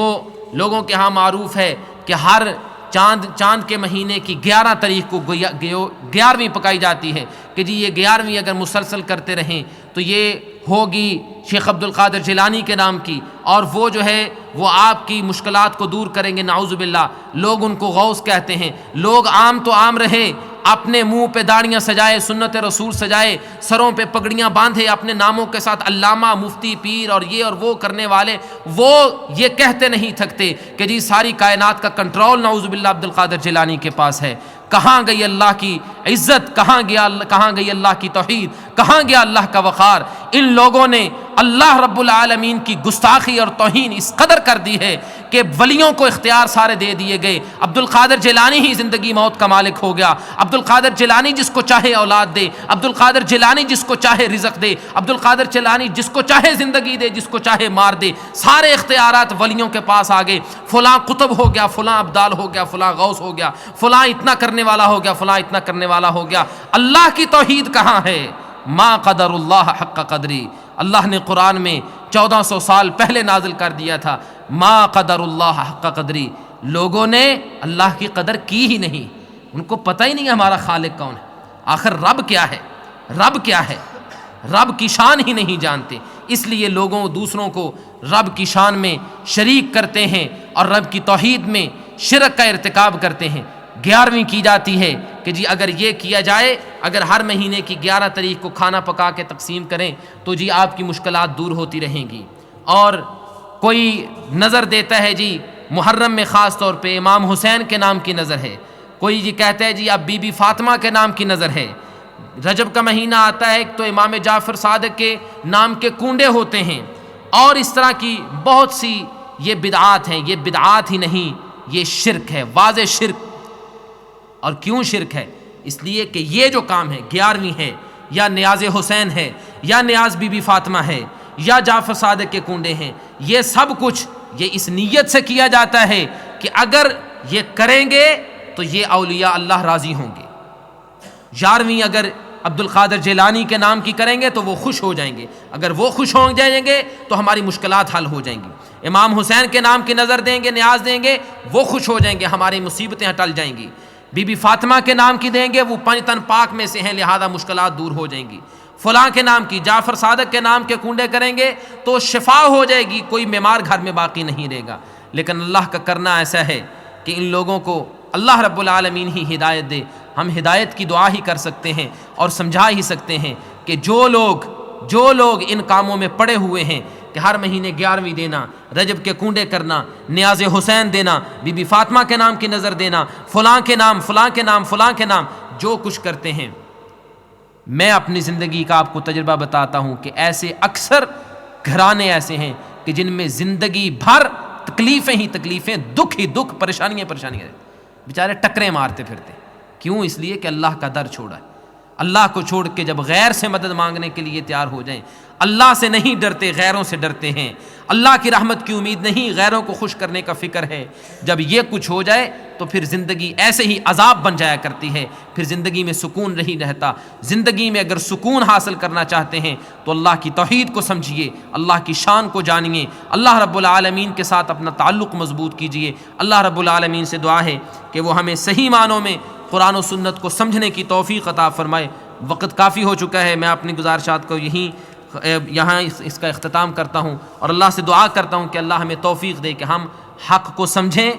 لوگوں کے ہاں معروف ہے کہ ہر چاند کے مہینے کی 11 تاریخ کو 11ویں پکائی جاتی ہے کہ جی یہ 11ویں اگر مسلسل کرتے رہیں تو یہ ہوگی شیخ عبد القادر جیلانی کے نام کی، اور وہ جو ہے وہ آپ کی مشکلات کو دور کریں گے، نعوذ باللہ۔ لوگ ان کو غوث کہتے ہیں۔ لوگ عام تو عام رہے، اپنے منہ پہ داڑیاں سجائے، سنت رسول سجائے، سروں پہ پگڑیاں باندھے، اپنے ناموں کے ساتھ علامہ، مفتی، پیر اور یہ اور وہ کرنے والے، وہ یہ کہتے نہیں تھکتے کہ جی ساری کائنات کا کنٹرول نعوذ باللہ عبد القادر جیلانی کے پاس ہے۔ کہاں گئی اللہ کی عزت، کہاں گئی اللہ کی توحید، کہاں گیا اللہ کا وقار؟ ان لوگوں نے اللہ رب العالمین کی گستاخی اور توہین اس قدر کر دی ہے کہ ولیوں کو اختیار سارے دے دیے گئے۔ عبد القادر جیلانی ہی زندگی موت کا مالک ہو گیا۔ عبد القادر جیلانی جس کو چاہے اولاد دے، عبد القادر جیلانی جس کو چاہے رزق دے، عبد القادر جیلانی جس کو چاہے زندگی دے، جس کو چاہے مار دے، سارے اختیارات ولیوں کے پاس آ گئے۔ فلاں قطب ہو گیا، فلاں ابدال ہو گیا، فلاں غوث ہو گیا، فلاں اتنا کرنے والا ہو گیا، فلاں اتنا کرنے والا ہو گیا۔ اللہ کی توحید کہاں ہے؟ ما قدر اللہ حق قدری، اللہ نے قرآن میں 1400 سال پہلے نازل کر دیا تھا، ما قدر اللہ حق قدری۔ لوگوں نے اللہ کی قدر کی ہی نہیں، ان کو پتہ ہی نہیں ہمارا خالق کون ہے، آخر رب کیا ہے، رب کیا ہے، رب کی شان ہی نہیں جانتے۔ اس لیے لوگوں دوسروں کو رب کی شان میں شریک کرتے ہیں اور رب کی توحید میں شرک کا ارتکاب کرتے ہیں۔ 11ویں کی جاتی ہے کہ جی اگر یہ کیا جائے، اگر ہر مہینے کی 11 تاریخ کو کھانا پکا کے تقسیم کریں تو جی آپ کی مشکلات دور ہوتی رہیں گی۔ اور کوئی نظر دیتا ہے جی محرم میں خاص طور پہ امام حسین کے نام کی نظر ہے، کوئی جی کہتا ہے جی اب بی بی فاطمہ کے نام کی نظر ہے۔ رجب کا مہینہ آتا ہے تو امام جعفر صادق کے نام کے کنڈے ہوتے ہیں، اور اس طرح کی بہت سی یہ بدعات ہیں۔ یہ بدعات ہی نہیں، یہ شرک ہے، واضح شرک۔ اور کیوں شرک ہے؟ اس لیے کہ یہ جو کام ہے، 11ویں ہے یا نیاز حسین ہے یا نیاز بی بی فاطمہ ہے یا جعفر صادق کے کنڈے ہیں، یہ سب کچھ یہ اس نیت سے کیا جاتا ہے کہ اگر یہ کریں گے تو یہ اولیاء اللہ راضی ہوں گے۔ 11ویں اگر عبد القادر جیلانی کے نام کی کریں گے تو وہ خوش ہو جائیں گے، اگر وہ خوش ہو جائیں گے تو ہماری مشکلات حل ہو جائیں گی۔ امام حسین کے نام کی نظر دیں گے، نیاز دیں گے، وہ خوش ہو جائیں گے، ہماری مصیبتیں ٹل جائیں گی۔ بی بی فاطمہ کے نام کی دیں گے، وہ 5 تن پاک میں سے ہیں، لہذا مشکلات دور ہو جائیں گی۔ فلاں کے نام کی، جعفر صادق کے نام کے کنڈے کریں گے تو شفا ہو جائے گی، کوئی بیمار گھر میں باقی نہیں رہے گا۔ لیکن اللہ کا کرنا ایسا ہے کہ ان لوگوں کو اللہ رب العالمین ہی ہدایت دے۔ ہم ہدایت کی دعا ہی کر سکتے ہیں اور سمجھا ہی سکتے ہیں کہ جو لوگ ان کاموں میں پڑے ہوئے ہیں کہ ہر مہینے 11ویں دینا، رجب کے کنڈے کرنا، نیاز حسین دینا، بی بی فاطمہ کے نام کی نظر دینا، فلاں کے نام، فلاں کے نام، فلاں کے نام، جو کچھ کرتے ہیں، میں اپنی زندگی کا آپ کو تجربہ بتاتا ہوں کہ ایسے اکثر گھرانے ایسے ہیں کہ جن میں زندگی بھر تکلیفیں ہی تکلیفیں، دکھ ہی دکھ، پریشانیاں پریشانیاں، بیچارے ٹکریں مارتے پھرتے۔ کیوں؟ اس لیے کہ اللہ کا در چھوڑا ہے۔ اللہ کو چھوڑ کے جب غیر سے مدد مانگنے کے لیے تیار ہو جائیں، اللہ سے نہیں ڈرتے، غیروں سے ڈرتے ہیں۔ اللہ کی رحمت کی امید نہیں، غیروں کو خوش کرنے کا فکر ہے۔ جب یہ کچھ ہو جائے تو پھر زندگی ایسے ہی عذاب بن جایا کرتی ہے، پھر زندگی میں سکون نہیں رہتا۔ زندگی میں اگر سکون حاصل کرنا چاہتے ہیں تو اللہ کی توحید کو سمجھیے، اللہ کی شان کو جانیے، اللہ رب العالمین کے ساتھ اپنا تعلق مضبوط کیجیے۔ اللہ رب العالمین سے دعا ہے کہ وہ ہمیں صحیح معنوں میں قرآن و سنت کو سمجھنے کی توفیق عطا فرمائے۔ وقت کافی ہو چکا ہے، میں اپنی گزارشات کو یہاں اس کا اختتام کرتا ہوں، اور اللہ سے دعا کرتا ہوں کہ اللہ ہمیں توفیق دے کہ ہم حق کو سمجھیں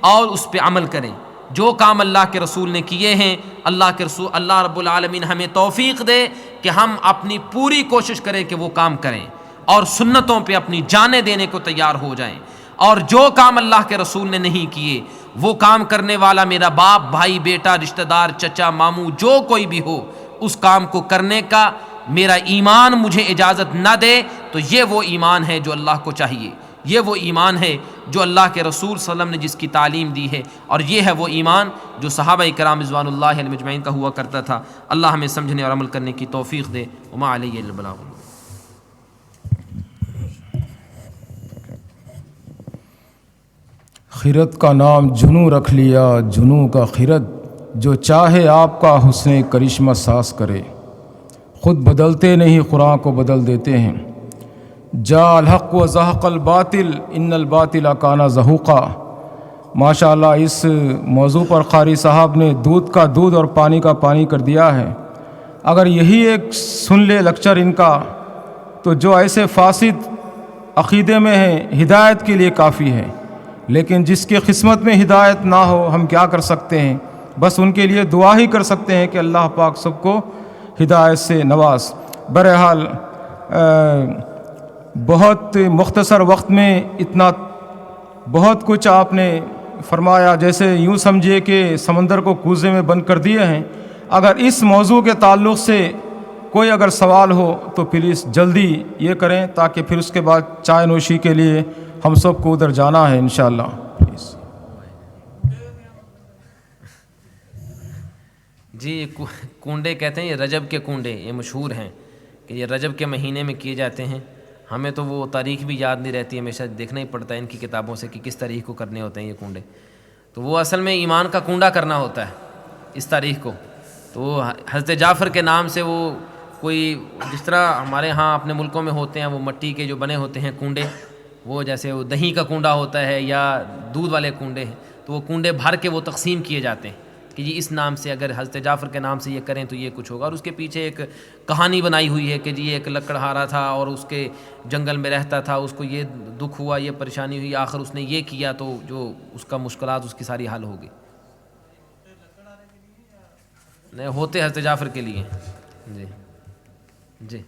اور اس پہ عمل کریں۔ جو کام اللہ کے رسول نے کیے ہیں، اللہ رب العالمین ہمیں توفیق دے کہ ہم اپنی پوری کوشش کریں کہ وہ کام کریں اور سنتوں پہ اپنی جانیں دینے کو تیار ہو جائیں۔ اور جو کام اللہ کے رسول نے نہیں کیے، وہ کام کرنے والا میرا باپ، بھائی، بیٹا، رشتہ دار، چچا، ماموں، جو کوئی بھی ہو، اس کام کو کرنے کا میرا ایمان مجھے اجازت نہ دے تو یہ وہ ایمان ہے جو اللہ کو چاہیے، یہ وہ ایمان ہے جو اللہ کے رسول صلی اللہ علیہ وسلم نے جس کی تعلیم دی ہے، اور یہ ہے وہ ایمان جو صحابہ کرام رضوان اللہ علیہم اجمعین کا ہوا کرتا تھا۔ اللہ ہمیں سمجھنے اور عمل کرنے کی توفیق دے۔ وما علیہ الا البلاغ۔ خیرت کا نام جنوں رکھ لیا، جنوں کا خیرت، جو چاہے آپ کا حسن کرشمہ ساز کرے، خود بدلتے نہیں قرآن کو بدل دیتے ہیں۔ جا الحق و زہق الباطل ان الباطل کان زہوقا۔ ماشاء اللہ اس موضوع پر قاری صاحب نے دودھ کا دودھ اور پانی کا پانی کر دیا ہے۔ اگر یہی ایک سن لے لیکچر ان کا تو جو ایسے فاسد عقیدے میں ہیں، ہدایت کے لیے کافی ہے۔ لیکن جس کی قسمت میں ہدایت نہ ہو، ہم کیا کر سکتے ہیں؟ بس ان کے لیے دعا ہی کر سکتے ہیں کہ اللہ پاک سب کو ہدایت سے نواز۔ بہرحال بہت مختصر وقت میں اتنا بہت کچھ آپ نے فرمایا، جیسے یوں سمجھیے کہ سمندر کو کوزے میں بند کر دیے ہیں۔ اگر اس موضوع کے تعلق سے کوئی اگر سوال ہو تو پلیز جلدی یہ کریں، تاکہ پھر اس کے بعد چائے نوشی کے لیے ہم سب کو ادھر جانا ہے انشاءاللہ۔ پلیز جی، کنڈے کہتے ہیں، یہ رجب کے کنڈے، یہ مشہور ہیں کہ یہ رجب کے مہینے میں کیے جاتے ہیں۔ ہمیں تو وہ تاریخ بھی یاد نہیں رہتی، ہمیشہ دیکھنا ہی پڑتا ہے ان کی کتابوں سے کہ کس تاریخ کو کرنے ہوتے ہیں یہ کنڈے۔ تو وہ اصل میں ایمان کا کنڈا کرنا ہوتا ہے اس تاریخ کو۔ تو وہ حضرت جعفر کے نام سے وہ کوئی، جس طرح ہمارے ہاں اپنے ملکوں میں ہوتے ہیں وہ مٹی کے جو بنے ہوتے ہیں کنڈے، وہ جیسے وہ دہی کا کنڈا ہوتا ہے یا دودھ والے کنڈے ہیں، تو وہ کنڈے بھر کے وہ تقسیم کیے جاتے ہیں کہ جی اس نام سے اگر حضرت جعفر کے نام سے یہ کریں تو یہ کچھ ہوگا، اور اس کے پیچھے ایک کہانی بنائی ہوئی ہے کہ جی ایک لکڑہارا تھا اور اس کے جنگل میں رہتا تھا، اس کو یہ دکھ ہوا، یہ پریشانی ہوئی، آخر اس نے یہ کیا تو جو اس کا مشکلات اس کی ساری حل ہو گئی۔ نہیں ہوتے حضرت جعفر کے لیے۔ جی جی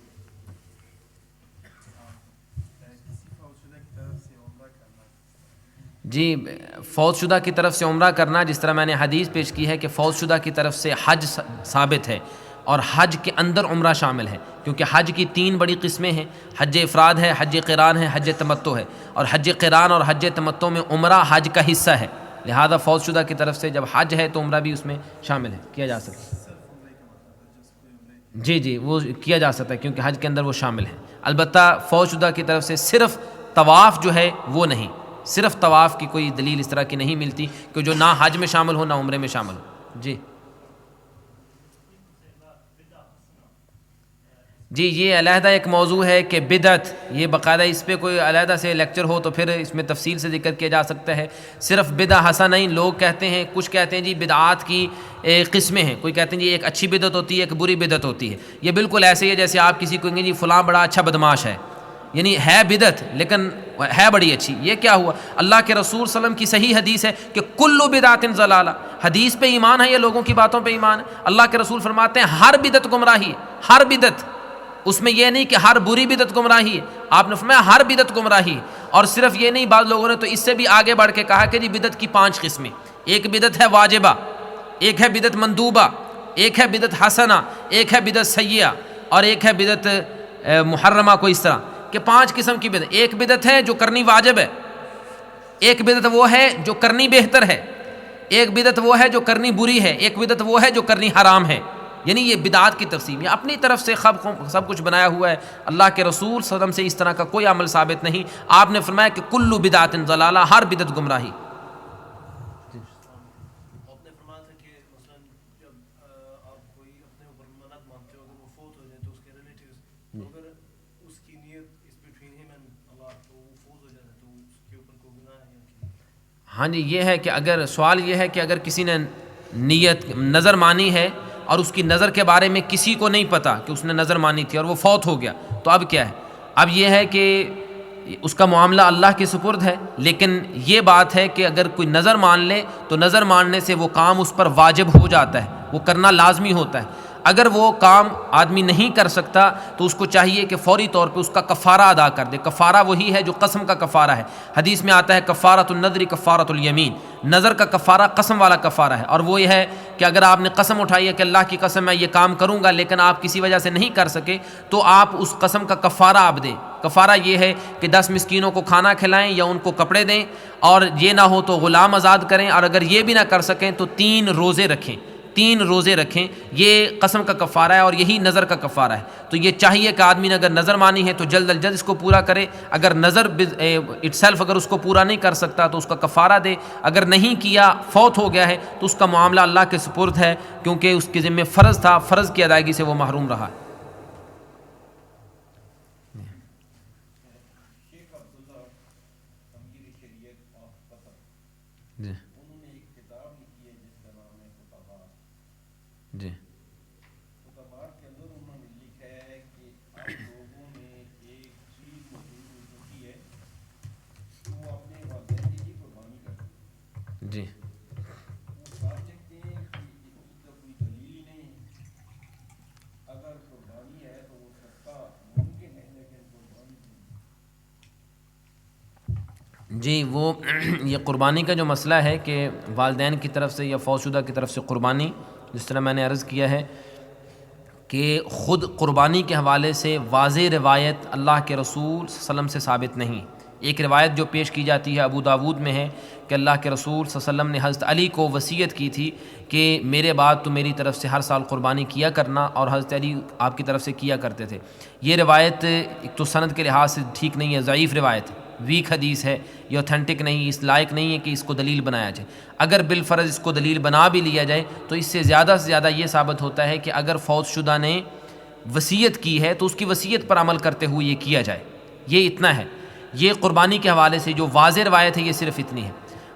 جی فوت شدہ کی طرف سے عمرہ کرنا، جس طرح میں نے حدیث پیش کی ہے کہ فوت شدہ کی طرف سے حج ثابت ہے، اور حج کے اندر عمرہ شامل ہے، کیونکہ حج کی 3 بڑی قسمیں ہیں، حج افراد ہے، حج قران ہے، حج تمتع ہے، اور حج قران اور حج تمتع میں عمرہ حج کا حصہ ہے، لہذا فوت شدہ کی طرف سے جب حج ہے تو عمرہ بھی اس میں شامل ہے، کیا جا سکتا ہے۔ جی وہ کیا جا سکتا ہے کیونکہ حج کے اندر وہ شامل ہے، البتہ فوت شدہ کی طرف سے صرف طواف جو ہے وہ نہیں، صرف طواف کی کوئی دلیل اس طرح کی نہیں ملتی کہ جو نہ حج میں شامل ہو نہ عمرے میں شامل ہو۔ جی یہ علیحدہ ایک موضوع ہے کہ بدعت، یہ باقاعدہ اس پہ کوئی علیحدہ سے لیکچر ہو تو پھر اس میں تفصیل سے ذکر کیا جا سکتا ہے۔ صرف بدعہ حسنہ نہیں، لوگ کہتے ہیں، کچھ کہتے ہیں جی بدعات کی قسمیں ہیں، کوئی کہتے ہیں جی ایک اچھی بدعت ہوتی ہے، ایک بری بدعت ہوتی ہے۔ یہ بالکل ایسے ہی ہے جیسے آپ کسی کو کہیں گے جی فلاں بڑا اچھا بدماش ہے، یعنی ہے بدعت لیکن ہے بڑی اچھی۔ یہ کیا ہوا؟ اللہ کے رسول صلی اللہ علیہ وسلم کی صحیح حدیث ہے کہ کل بدعت ضلالہ، حدیث پہ ایمان ہے، یہ لوگوں کی باتوں پہ ایمان ہے۔ اللہ کے رسول فرماتے ہیں ہر بدعت گمراہی ہے، ہر بدعت، اس میں یہ نہیں کہ ہر بری بدعت گمراہی ہے، آپ نے فرمایا ہر بدعت گمراہی ہے۔ اور صرف یہ نہیں، بعض لوگوں نے تو اس سے بھی آگے بڑھ کے کہا کہ جی بدعت کی 5 قسمیں، ایک بدعت ہے واجبہ، ایک ہے بدعت مندوبہ، ایک ہے بدعت حسنہ، ایک ہے بدعت سیئہ، اور ایک ہے بدعت محرمہ، کوئی اس طرح کہ 5 قسم کی بدعت۔ ایک بدعت ہے جو کرنی واجب ہے، ایک بدعت وہ ہے جو کرنی بہتر ہے، ایک بدعت وہ ہے جو کرنی بری ہے، ایک بدعت وہ ہے جو کرنی حرام ہے۔ یعنی یہ بدعات کی تقسیم، یہ اپنی طرف سے سب کچھ بنایا ہوا ہے، اللہ کے رسول صلی اللہ علیہ وسلم سے اس طرح کا کوئی عمل ثابت نہیں۔ آپ نے فرمایا کہ کل بدعت ضلالہ، ہر بدعت گمراہی۔ آپ نے فرمایا تھا کہ مثلا جب آپ کوئی اپنے اوپر منت مانتے ہو، اگر وہ فوت ہو جائے تو اس کے ریلیٹیوز، اگر اس کی نیت اس بٹوین ہم اینڈ اللہ، تو وہ فوت ہو جاتا ہے تو اس کے اوپر کوئی گناہ ہے یا نہیں؟ ہاں جی یہ ہے کہ اگر سوال یہ ہے کہ اگر کسی نے نیت نظر مانی ہے اور اس کی نظر کے بارے میں کسی کو نہیں پتا کہ اس نے نظر مانی تھی اور وہ فوت ہو گیا، تو اب کیا ہے؟ اب یہ ہے کہ اس کا معاملہ اللہ کے سپرد ہے، لیکن یہ بات ہے کہ اگر کوئی نظر مان لے تو نظر ماننے سے وہ کام اس پر واجب ہو جاتا ہے، وہ کرنا لازمی ہوتا ہے۔ اگر وہ کام آدمی نہیں کر سکتا تو اس کو چاہیے کہ فوری طور پہ اس کا کفارہ ادا کر دے۔ کفارہ وہی ہے جو قسم کا کفارہ ہے، حدیث میں آتا ہے کفارۃ النذر کفارۃ الیمین، نظر کا کفارہ قسم والا کفارہ ہے، اور وہ یہ ہے کہ اگر آپ نے قسم اٹھائی ہے کہ اللہ کی قسم میں یہ کام کروں گا، لیکن آپ کسی وجہ سے نہیں کر سکے تو آپ اس قسم کا کفارہ آپ دیں۔ کفارہ یہ ہے کہ 10 مسکینوں کو کھانا کھلائیں یا ان کو کپڑے دیں، اور یہ نہ ہو تو غلام آزاد کریں، اور اگر یہ بھی نہ کر سکیں تو 3 روزے رکھیں، 3 روزے رکھیں۔ یہ قسم کا کفارہ ہے اور یہی نظر کا کفارہ ہے۔ تو یہ چاہیے کہ آدمی نے اگر نظر مانی ہے تو جلد از جلد اس کو پورا کرے، اگر نظر اٹ سیلف اگر اس کو پورا نہیں کر سکتا تو اس کا کفارہ دے، اگر نہیں کیا فوت ہو گیا ہے تو اس کا معاملہ اللہ کے سپرد ہے، کیونکہ اس کے ذمہ فرض تھا، فرض کی ادائیگی سے وہ محروم رہا ہے۔ جی انہوں نے ایک کتاب لکھی ہے جس کا نام ہے خطبات۔ جی خطبات کے اندر انہوں نے لکھا ہے کہ اب لوگوں میں ایک چیز مشہور ہو چکی ہے کہ وہ اپنے والدین کی قربانی کرتے ہیں۔ جی وہ بات دیکھتے ہیں کہ اس کا کوئی دلیل ہی نہیں ہے، اگر قربانی ہے تو وہ صدقہ ممکن ہے لیکن قربانی نہیں۔ جی وہ یہ قربانی کا جو مسئلہ ہے کہ والدین کی طرف سے یا فوت شدہ کی طرف سے قربانی، جس طرح میں نے عرض کیا ہے کہ خود قربانی کے حوالے سے واضح روایت اللہ کے رسول صلی اللہ علیہ وسلم سے ثابت نہیں۔ ایک روایت جو پیش کی جاتی ہے ابو داود میں ہے کہ اللہ کے رسول صلی اللہ علیہ وسلم نے حضرت علی کو وصیت کی تھی کہ میرے بعد تو میری طرف سے ہر سال قربانی کیا کرنا، اور حضرت علی آپ کی طرف سے کیا کرتے تھے۔ یہ روایت ایک تو سند کے لحاظ سے ٹھیک نہیں ہے، ضعیف روایت ہے، ویک حدیث ہے، یہ اوتھینٹک نہیں، اس لائق نہیں ہے کہ اس کو دلیل بنایا جائے۔ اگر بالفرض اس کو دلیل بنا بھی لیا جائے تو اس سے زیادہ یہ ثابت ہوتا ہے کہ اگر فوت شدہ نے وصیت کی ہے تو اس کی وصیت پر عمل کرتے ہوئے یہ کیا جائے، یہ اتنا ہے۔ یہ قربانی کے حوالے سے جو واضح روایت ہے یہ صرف اتنی ہے۔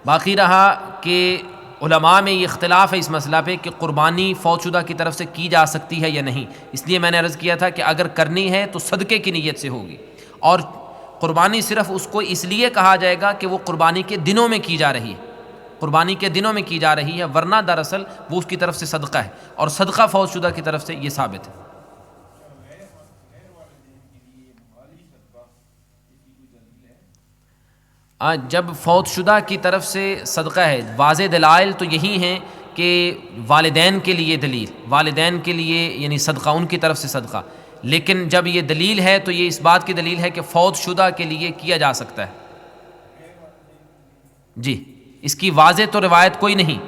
باقی رہا کہ علماء میں یہ اختلاف ہے اس مسئلہ پہ کہ قربانی فوت شدہ کی طرف سے کی جا سکتی ہے یا نہیں. اس لیے میں نے عرض کیا تھا کہ اگر کرنی ہے تو صدقے کی نیت سے ہوگی, اور قربانی صرف اس کو اس لیے کہا جائے گا کہ وہ قربانی کے دنوں میں کی جا رہی ہے, قربانی کے دنوں میں کی جا رہی ہے, ورنہ دراصل وہ اس کی طرف سے صدقہ ہے, اور صدقہ فوت شدہ کی طرف سے یہ ثابت ہے. جب فوت شدہ کی طرف سے صدقہ ہے, واضح دلائل تو یہی ہیں کہ والدین کے لیے دلیل, والدین کے لیے یعنی صدقہ, ان کی طرف سے صدقہ, لیکن جب یہ دلیل ہے تو یہ اس بات کی دلیل ہے کہ فوت شدہ کے لیے کیا جا سکتا ہے. جی, اس کی واضح تو روایت کوئی نہیں,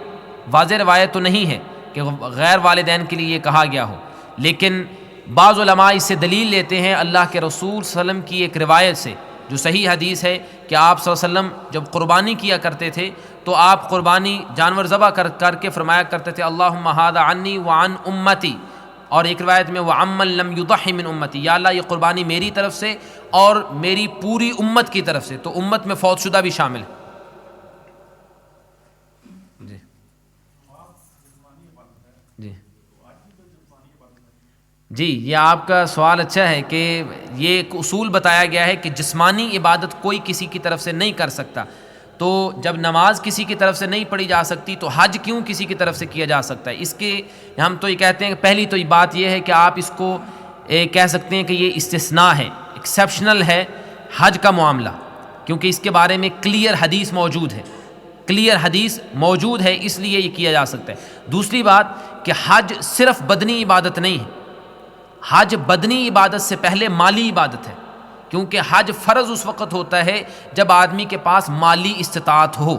واضح روایت تو نہیں ہے کہ غیر والدین کے لیے یہ کہا گیا ہو, لیکن بعض علماء اس سے دلیل لیتے ہیں اللہ کے رسول صلی اللہ علیہ وسلم کی ایک روایت سے جو صحیح حدیث ہے کہ آپ صلی اللہ علیہ وسلم جب قربانی کیا کرتے تھے تو آپ قربانی جانور ذبح کر کے فرمایا کرتے تھے اللہم ھذا عنی وعن امتی, اور ایک روایت میں وعمن لم یضحِ من امتی, یا اللہ یہ قربانی میری طرف سے اور میری پوری امت کی طرف سے, تو امت میں فوت شدہ بھی شامل ہے. جی جی جی, یہ آپ کا سوال اچھا ہے کہ یہ ایک اصول بتایا گیا ہے کہ جسمانی عبادت کوئی کسی کی طرف سے نہیں کر سکتا, تو جب نماز کسی کی طرف سے نہیں پڑھی جا سکتی تو حج کیوں کسی کی طرف سے کیا جا سکتا ہے. اس کے ہم تو یہ کہتے ہیں کہ پہلی تو یہ بات یہ ہے کہ آپ اس کو کہہ سکتے ہیں کہ یہ استثناء ہے, ایکسیپشنل ہے حج کا معاملہ, کیونکہ اس کے بارے میں کلیئر حدیث موجود ہے, کلیئر حدیث موجود ہے, اس لیے یہ کیا جا سکتا ہے. دوسری بات کہ حج صرف بدنی عبادت نہیں ہے, حج بدنی عبادت سے پہلے مالی عبادت ہے, کیونکہ حج فرض اس وقت ہوتا ہے جب آدمی کے پاس مالی استطاعت ہو,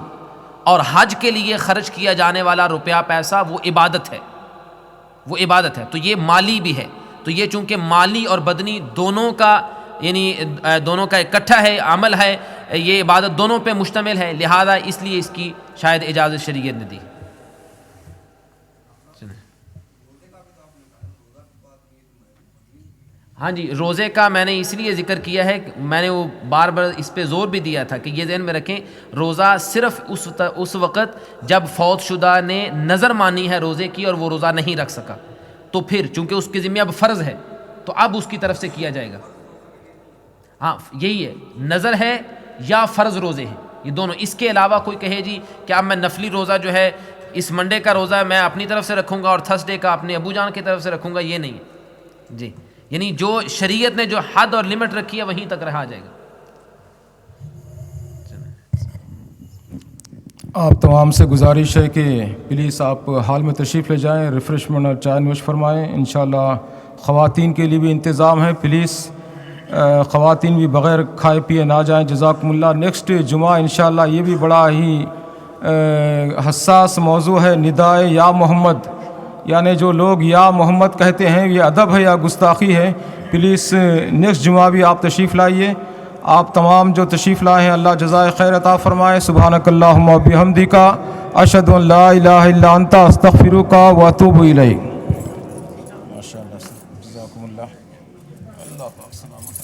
اور حج کے لیے خرچ کیا جانے والا روپیہ پیسہ وہ عبادت ہے, وہ عبادت ہے, تو یہ مالی بھی ہے. تو یہ چونکہ مالی اور بدنی دونوں کا یعنی دونوں کا اکٹھا ہے عمل ہے, یہ عبادت دونوں پہ مشتمل ہے, لہذا اس لیے اس کی شاید اجازت شریعت نے دی. ہاں جی, روزے کا میں نے اس لیے ذکر کیا ہے, میں نے وہ بار بار اس پہ زور بھی دیا تھا کہ یہ ذہن میں رکھیں روزہ صرف اس وقت جب فوت شدہ نے نظر مانی ہے روزے کی اور وہ روزہ نہیں رکھ سکا, تو پھر چونکہ اس کے ذمہ اب فرض ہے تو اب اس کی طرف سے کیا جائے گا. ہاں یہی ہے, نظر ہے یا فرض روزے ہیں یہ دونوں. اس کے علاوہ کوئی کہے جی کہ اب میں نفلی روزہ جو ہے اس منڈے کا روزہ میں اپنی طرف سے رکھوں گا اور تھرسڈے کا اپنے ابو جان کی طرف سے رکھوں گا, یہ نہیں ہے جی. یعنی جو شریعت نے جو حد اور لمٹ رکھی ہے وہیں تک رہا جائے گا. آپ تمام سے گزارش ہے کہ پلیز آپ حال میں تشریف لے جائیں, ریفریشمنٹ اور چائے نوش فرمائیں. انشاءاللہ خواتین کے لیے بھی انتظام ہے, پلیز خواتین بھی بغیر کھائے پیے نہ جائیں. جزاکم اللہ. نیکسٹ جمعہ انشاءاللہ یہ بھی بڑا ہی حساس موضوع ہے, ندائے یا محمد, یعنی جو لوگ یا محمد کہتے ہیں یہ ادب ہے یا گستاخی ہے. پلیز نیکسٹ جمعہ بھی آپ تشریف لائیے. آپ تمام جو تشریف لائے ہیں اللہ جزائے خیر عطا فرمائے. سبحانک اللہم و بحمدک اشہد ان لا الہ الا انت استغفرک و اتوب الیک. ماشاءاللہ, جزاکم اللہ. اللہ پاک سلامت.